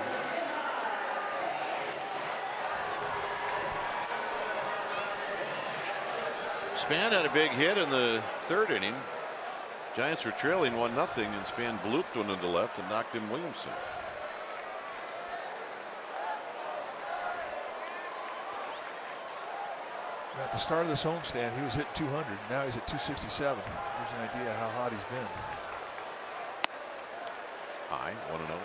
Span had a big hit in the 3rd inning. Giants were trailing 1-0, and Span blooped one into left and knocked in Williamson. At the start of this homestand, he was hitting 200. Now he's at 267. Gives an idea how hot he's been. High, 1-0.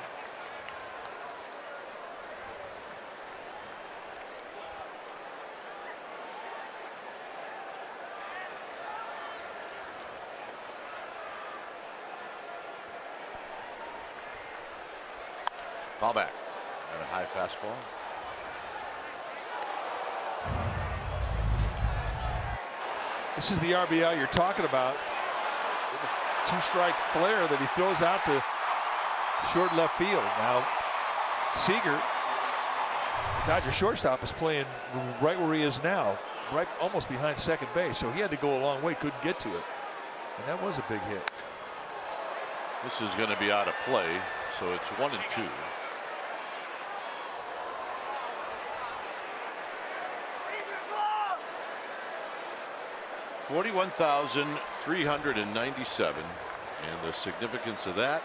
Foul back. And a high fastball. This is the RBI you're talking about. With a 2-strike flare that he throws out to short left field. Now, Seager, Dodger shortstop, is playing right where he is now, right almost behind second base. So he had to go a long way, couldn't get to it. And that was a big hit. This is going to be out of play, so it's 1-2. $41,397, and the significance of that,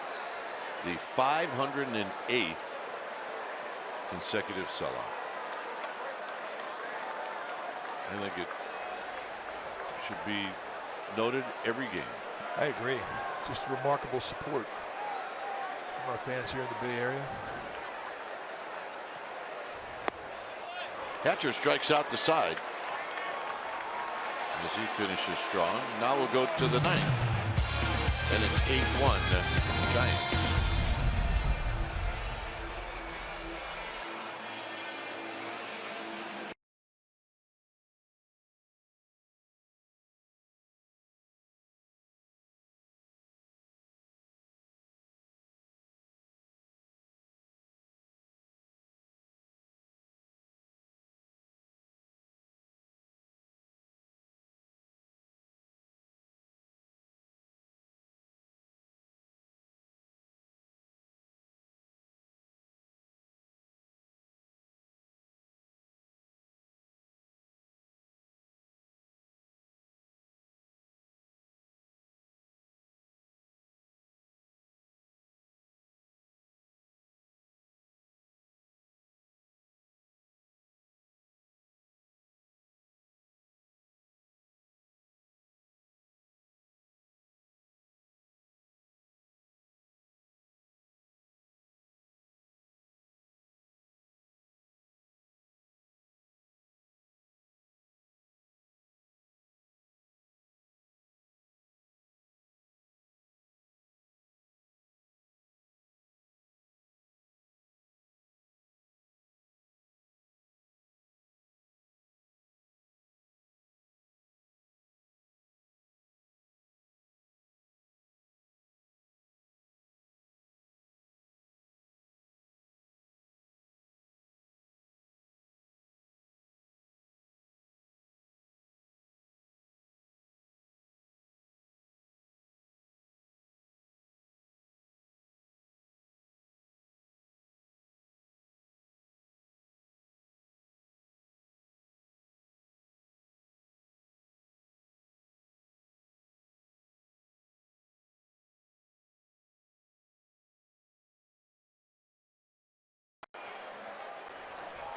the 508th consecutive sellout. I think it should be noted every game. I agree. Just remarkable support from our fans here in the Bay Area. Hatcher strikes out the side as he finishes strong. Now we'll go to the 9th, and it's 8-1 Giants.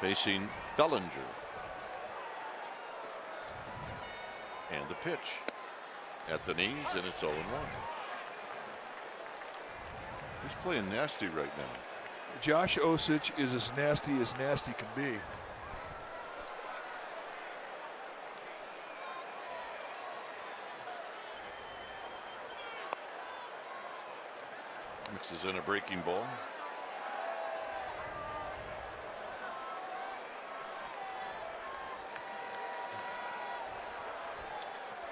facing Bellinger. And the pitch at the knees, and it's 0-1. He's playing nasty right now. Josh Osich is as nasty can be. Mixes in a breaking ball.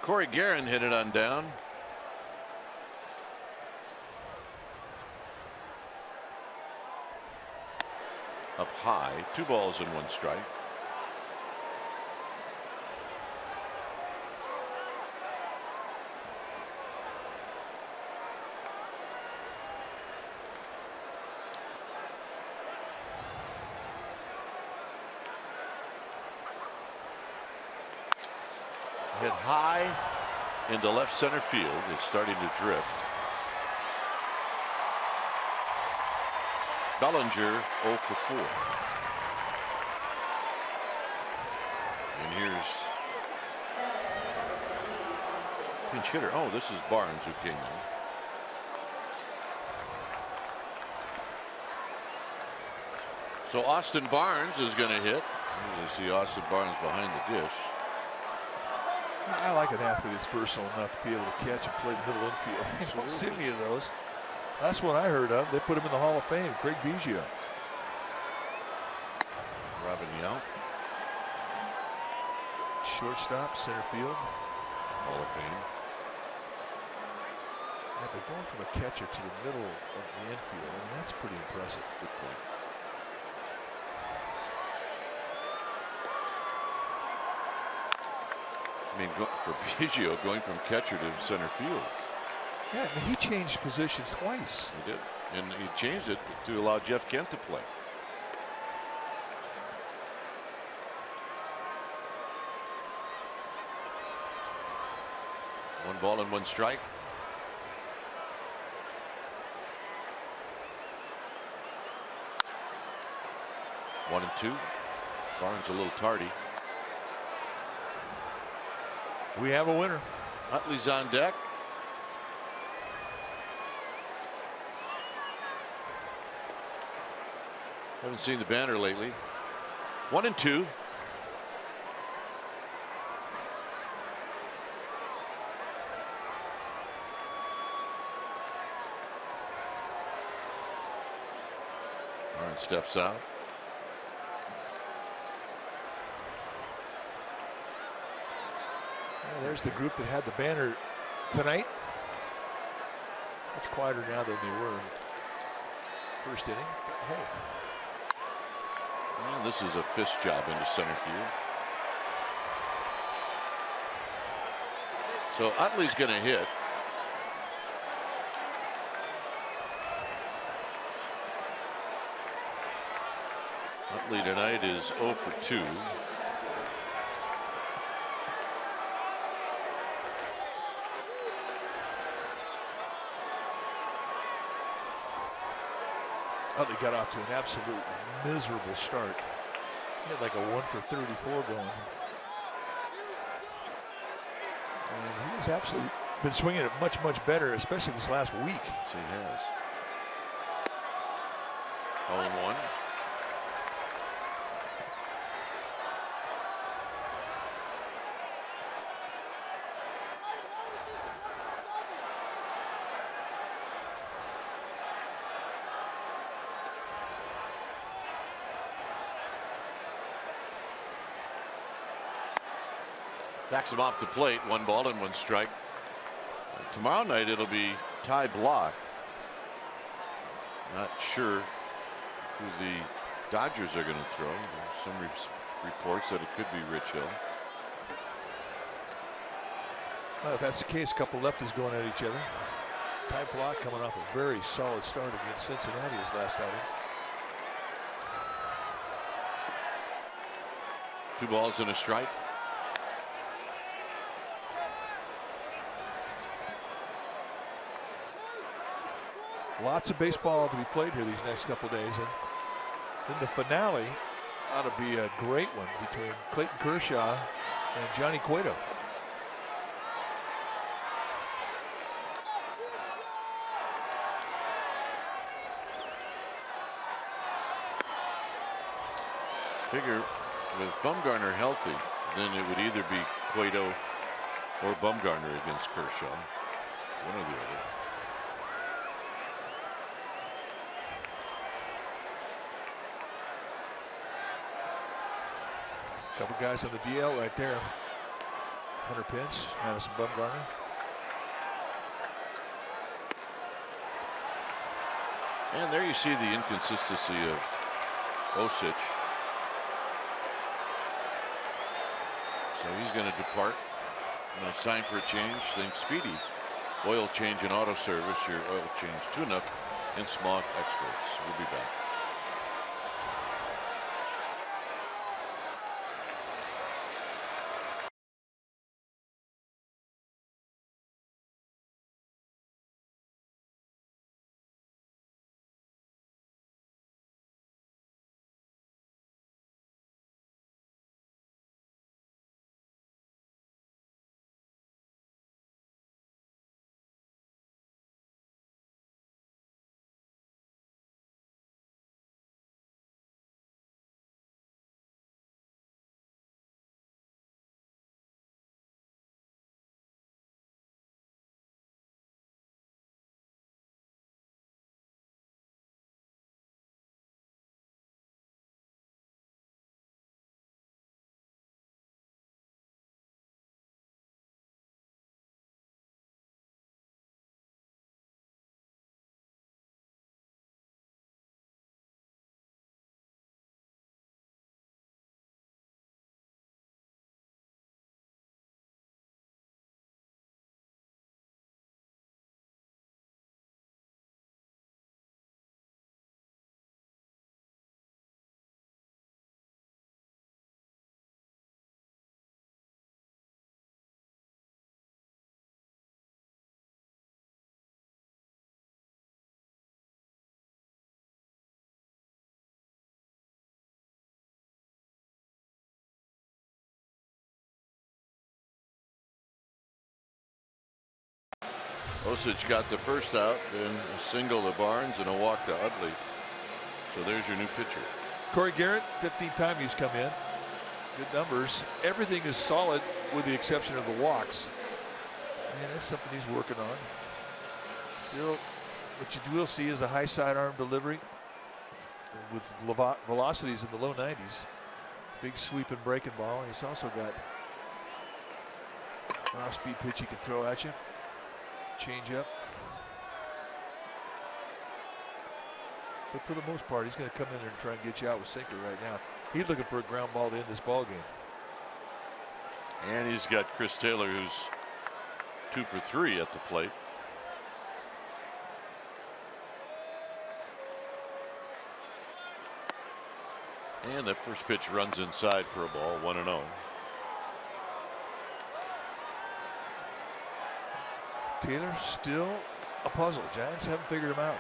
Corey Guerin hit it on down. Up high, 2 balls and 1 strike. Hit high into left center field. It's starting to drift. Bellinger 0 for 4. And here's pinch hitter. Oh, this is Barnes who came in. So Austin Barnes is going to hit. You see Austin Barnes behind the dish. I like an athlete that's versatile enough to be able to catch and play the middle infield. You don't see any of those. That's what I heard of. They put him in the Hall of Fame. Craig Biggio. Robin Yount. Shortstop, center field. Hall of Fame. Yeah, but going from a catcher to the middle of the infield, I mean, that's pretty impressive. Good point. I mean, for Biggio, going from catcher to center field. Yeah, I mean, he changed positions twice. He did, and he changed it to allow Jeff Kent to play. One ball and 1 strike. One and 2. Barnes a little tardy. We have a winner. Utley's on deck. Haven't seen the banner lately. 1 and 2. Barnes steps out. There's the group that had the banner tonight. Much quieter now than they were in the first inning. But hey. And this is a fist job into center field. So Utley's going to hit. Utley tonight is 0 for 2. Utley got off to an absolute miserable start. He had like a 1 for 34 going. And he's absolutely been swinging it much better, especially this last week. Yes, he has. 0-1. Backs him off the plate. 1 ball and 1 strike. Tomorrow night it'll be Ty Blach. Not sure who the Dodgers are going to throw. There's some reports that it could be Rich Hill. Well, if that's the case, a couple lefties going at each other. Ty Blach coming off a very solid start against Cincinnati his last outing. 2 balls and a strike. Lots of baseball to be played here these next couple days, and then the finale ought to be a great one between Clayton Kershaw and Johnny Cueto. Figure with Bumgarner healthy, then it would either be Cueto or Bumgarner against Kershaw. One or the other. Couple guys on the DL right there. Hunter Pence, Madison Bumgarner. And there you see the inconsistency of Osich. So he's going to depart. Sign for a change. Think speedy. Oil change and auto service. Your oil change tune-up and smog experts. We'll be back. Osich got the first out, then a single to Barnes and a walk to Utley. So there's your new pitcher. Corey Garrett, 15th time he's come in. Good numbers. Everything is solid with the exception of the walks. Man, that's something he's working on. Still, what you will see is a high sidearm delivery with velocities in the low 90s. Big sweep and breaking ball. He's also got an off-speed pitch he can throw at you. Change up. But for the most part, he's going to come in there and try and get you out with sinker right now. He's looking for a ground ball to end this ball game. And he's got Chris Taylor, who's 2 for 3 at the plate. And that first pitch runs inside for a ball, 1-0. Taylor still a puzzle. Giants haven't figured him out.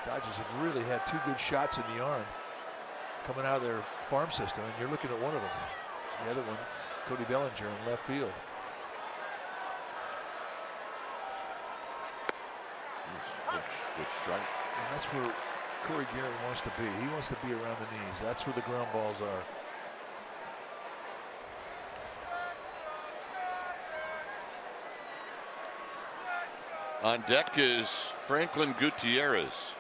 Dodgers have really had 2 good shots in the arm coming out of their farm system, and you're looking at one of them. The other one, Cody Bellinger in left field. Good strike. And that's where Corey Garrett wants to be. He wants to be around the knees. That's where the ground balls are. On deck is Franklin Gutierrez.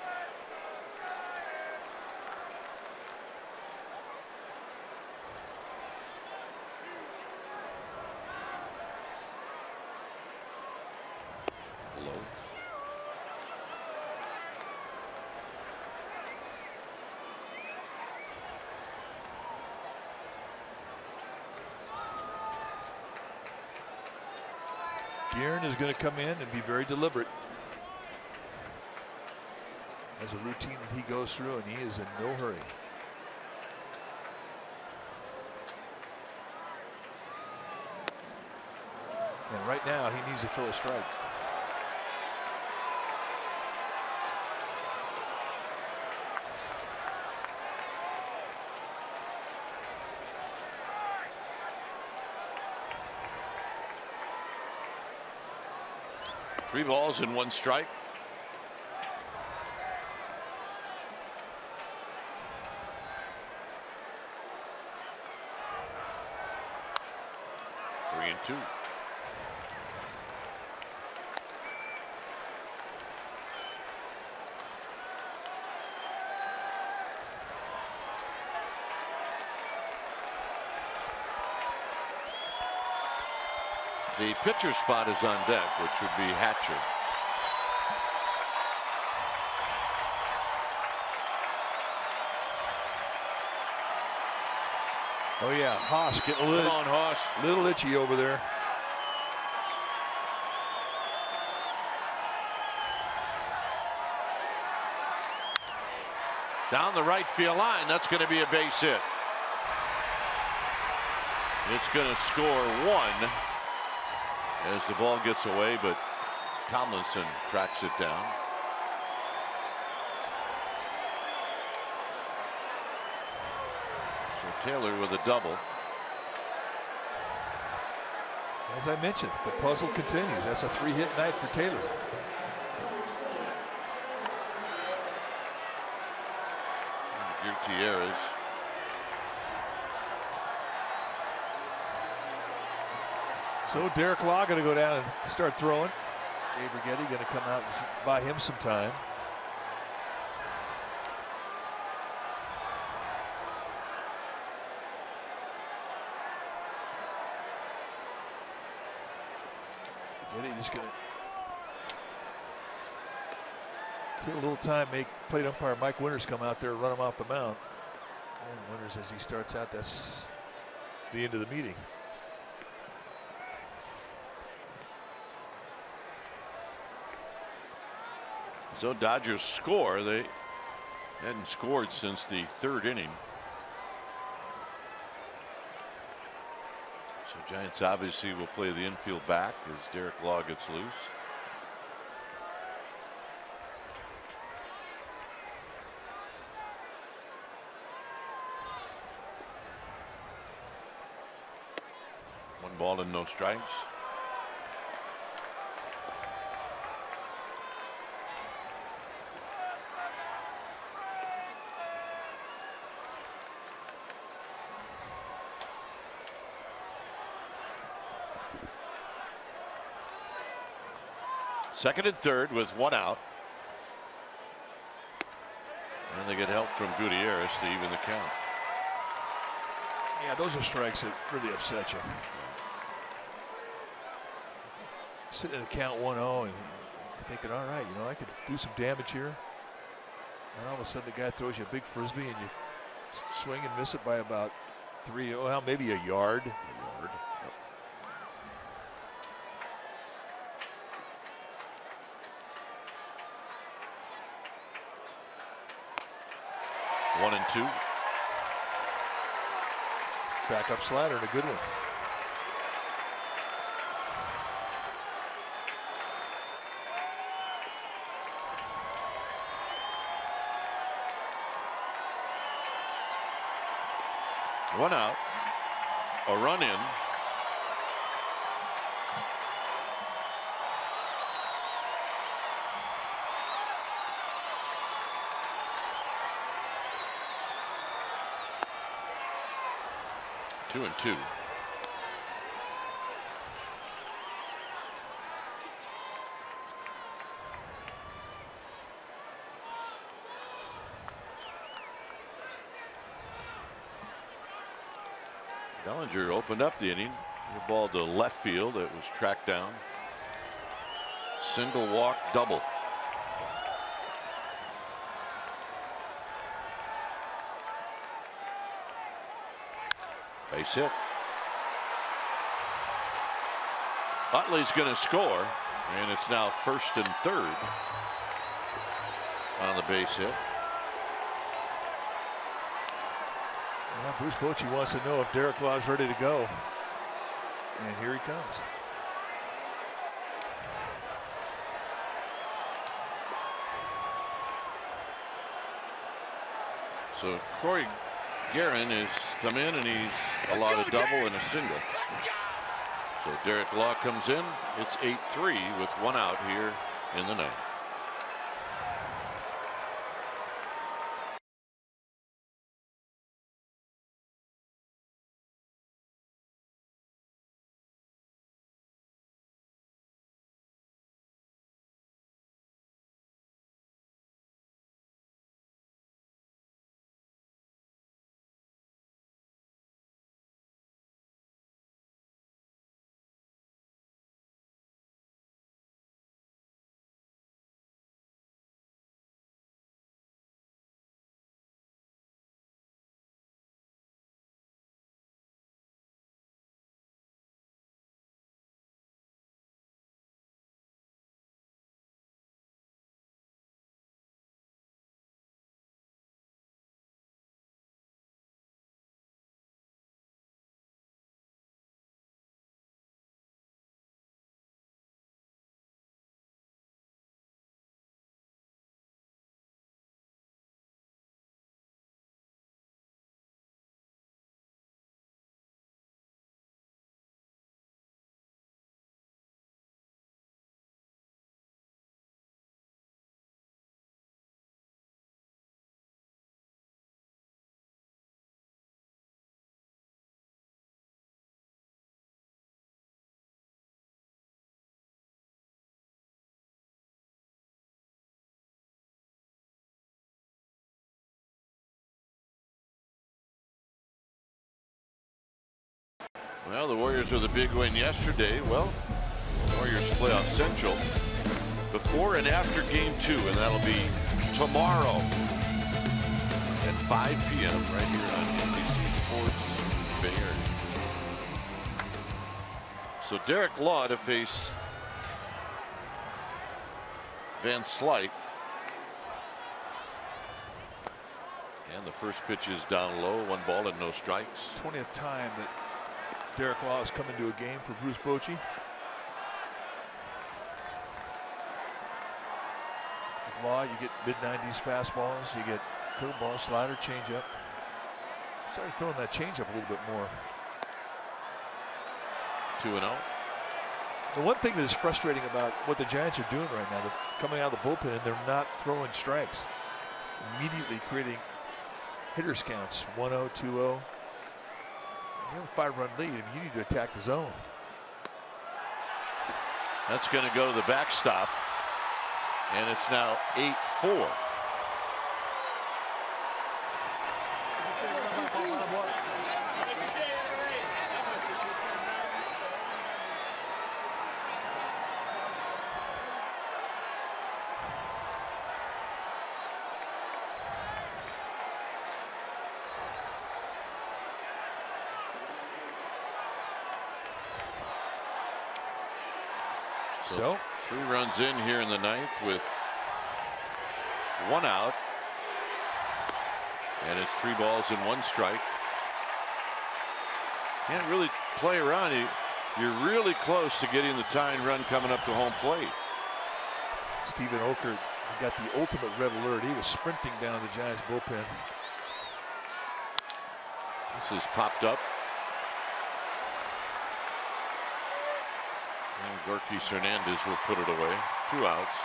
Low. Guerin is going to come in and be very deliberate. As a routine that he goes through, and he is in no hurry. And right now he needs to throw a strike. 3 balls and 1 strike. Three and 2. The pitcher spot is on deck, which would be Hatcher. Oh yeah, Haas getting a little, Come on, Haas. little itchy over there. Down the right field line. That's going to be a base hit. It's going to score 1 as the ball gets away, but Tomlinson tracks it down. So Taylor with a double. As I mentioned, the puzzle continues. That's a 3-hit night for Taylor. Gutierrez. So Derek Law going to go down and start throwing. Dave Righetti going to come out and buy him some time. Righetti just going to kill a little time, make plate umpire Mike Winters come out there and run him off the mound. And Winters, as he starts out, that's the end of the meeting. So Dodgers score. They hadn't scored since the 3rd inning. So Giants obviously will play the infield back as Derek Law gets loose. One ball and no strikes. Second and third with 1 out. And they get help from Gutierrez to even the count. Yeah, those are strikes that really upset you. Sitting at a count 1-0 and you're thinking, all right, you know, I could do some damage here. And all of a sudden the guy throws you a big frisbee and you swing and miss it by about 3, well, maybe a yard. Yep. 1 and 2. Backup slider and a good one. One out. A run in. Two and 2. Bellinger opened up the inning. The ball to left field. It was tracked down. Single walk double. Base hit. Utley's going to score, and it's now 1st and 3rd on the base hit. Well, Bruce Bochy wants to know if Derek Law's ready to go, and here he comes. So Corey Guerin has come in and he's allowed a double and a single. So Derek Law comes in. It's 8-3 with 1 out here in the 9th. Well, the Warriors with a big win yesterday. Well, Warriors playoff central before and after game 2, and that'll be tomorrow at 5 p.m. right here on NBC Sports Bay Area. So Derek Law to face Van Slyke. And the first pitch is down low, 1 ball and no strikes. 20th time that Derek Law has come into a game for Bruce Bochy. With Law, you get mid-90s fastballs, you get curveball, slider, changeup. Started throwing that changeup a little bit more. 2-0. The one thing that is frustrating about what the Giants are doing right now, they're coming out of the bullpen and they're not throwing strikes. Immediately creating hitters counts, 1-0, 2-0. You have a 5-run lead, and you need to attack the zone. That's going to go to the backstop, and it's now 8-4. So 3 runs in here in the 9th with 1 out. And it's 3 balls and 1 strike. Can't really play around. You're really close to getting the tying run coming up to home plate. Stephen Okert got the ultimate red alert. He was sprinting down the Giants bullpen. This is popped up. And Gorky Hernandez will put it away. 2 outs.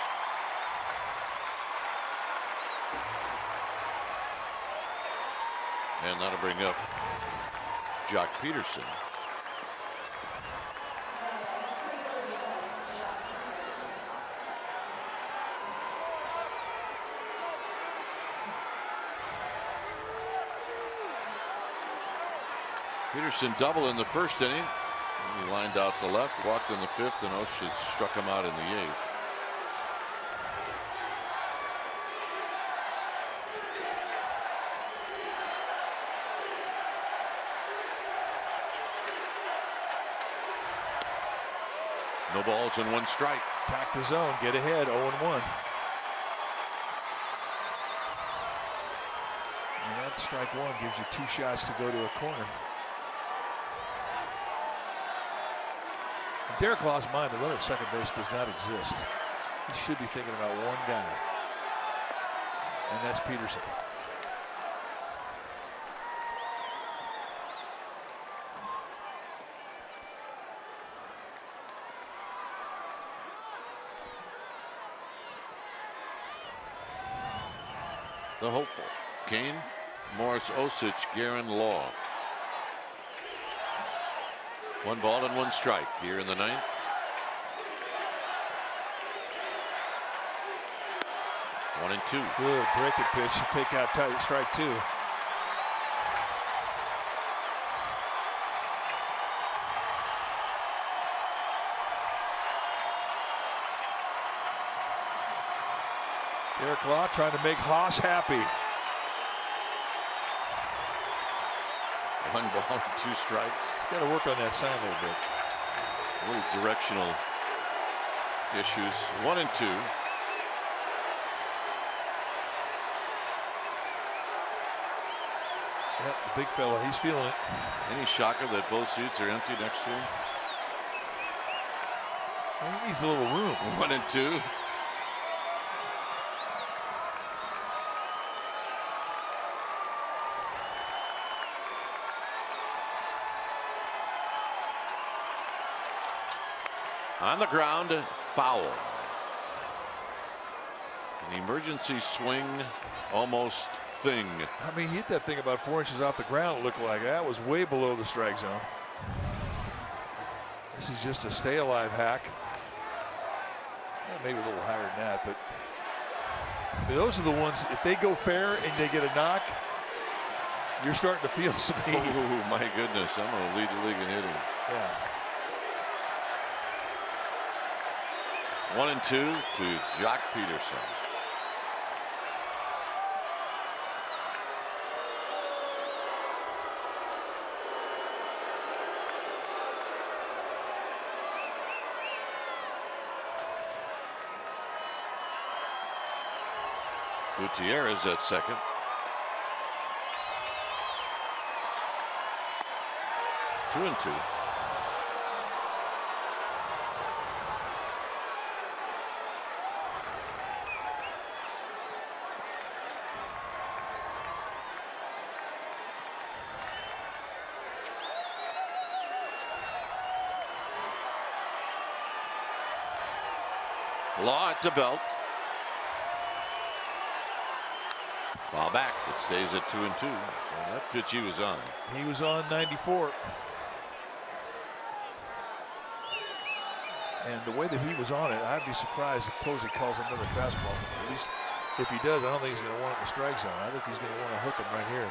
And that'll bring up Jock Peterson. Peterson double in the first inning. He lined out to left, walked in the 5th, and Oshie struck him out in the 8th. No balls and 1 strike. Attack the zone, get ahead, 0-1. And that strike 1 gives you 2 shots to go to a corner. In Derek Law's mind, the runner at second base does not exist. He should be thinking about 1 guy, and that's Peterson. the hopeful. Kane, Morris, Osich, Guerin, Law. 1 ball and 1 strike here in the 9th. One and 2. Good breaking pitch. You take out strike 2. Derek Law trying to make Haas happy. 1 ball and 2 strikes. Got to work on that sign a little bit. A little directional issues. 1 and 2. Yep, the big fella, he's feeling it. Any shocker that both seats are empty next to him? Well, he needs a little room. 1 and 2. On the ground, foul. An emergency swing, almost thing. I mean, he hit that thing about 4 inches off the ground, it looked like. That was way below the strike zone. This is just a stay alive hack. Maybe a little higher than that, but those are the ones, if they go fair and they get a knock, you're starting to feel some heat. Oh, my goodness. I'm going to lead the league in hitting. Yeah. 1 and 2 to Jock Peterson. Gutierrez at second. Two and 2. Law at the belt. Foul back. It stays at 2 and 2. So that pitch he was on. He was on 94. And the way that he was on it, I'd be surprised if Posey calls another fastball. At least if he does, I don't think he's going to want it in the strike zone. I think he's going to want to hook him right here.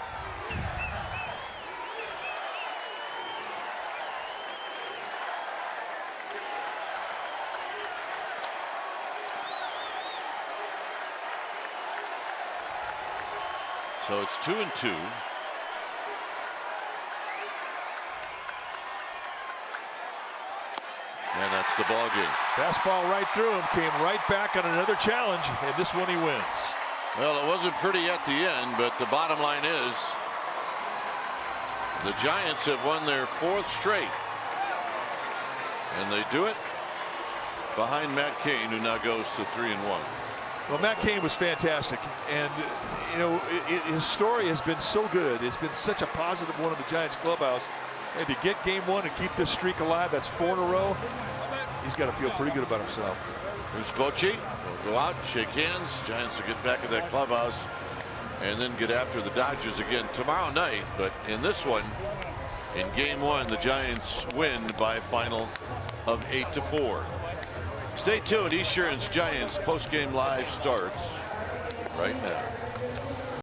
So it's 2 and 2. And that's the ball game. Fastball right through him, came right back on another challenge, and this one he wins. Well, it wasn't pretty at the end, but the bottom line is the Giants have won their 4th straight. And they do it behind Matt Cain, who now goes to 3 and 1. Well, Matt Cain was fantastic, and you know his story has been so good. It's been such a positive one of the Giants clubhouse, and to get game 1 and keep this streak alive, that's 4 in a row. He's got to feel pretty good about himself. Here's Bochy. Will go out, shake hands. Giants will get back in that clubhouse and then get after the Dodgers again tomorrow night. But in this one, in game 1, the Giants win by a final of 8-4. Stay tuned. Esurance Giants postgame live starts right now.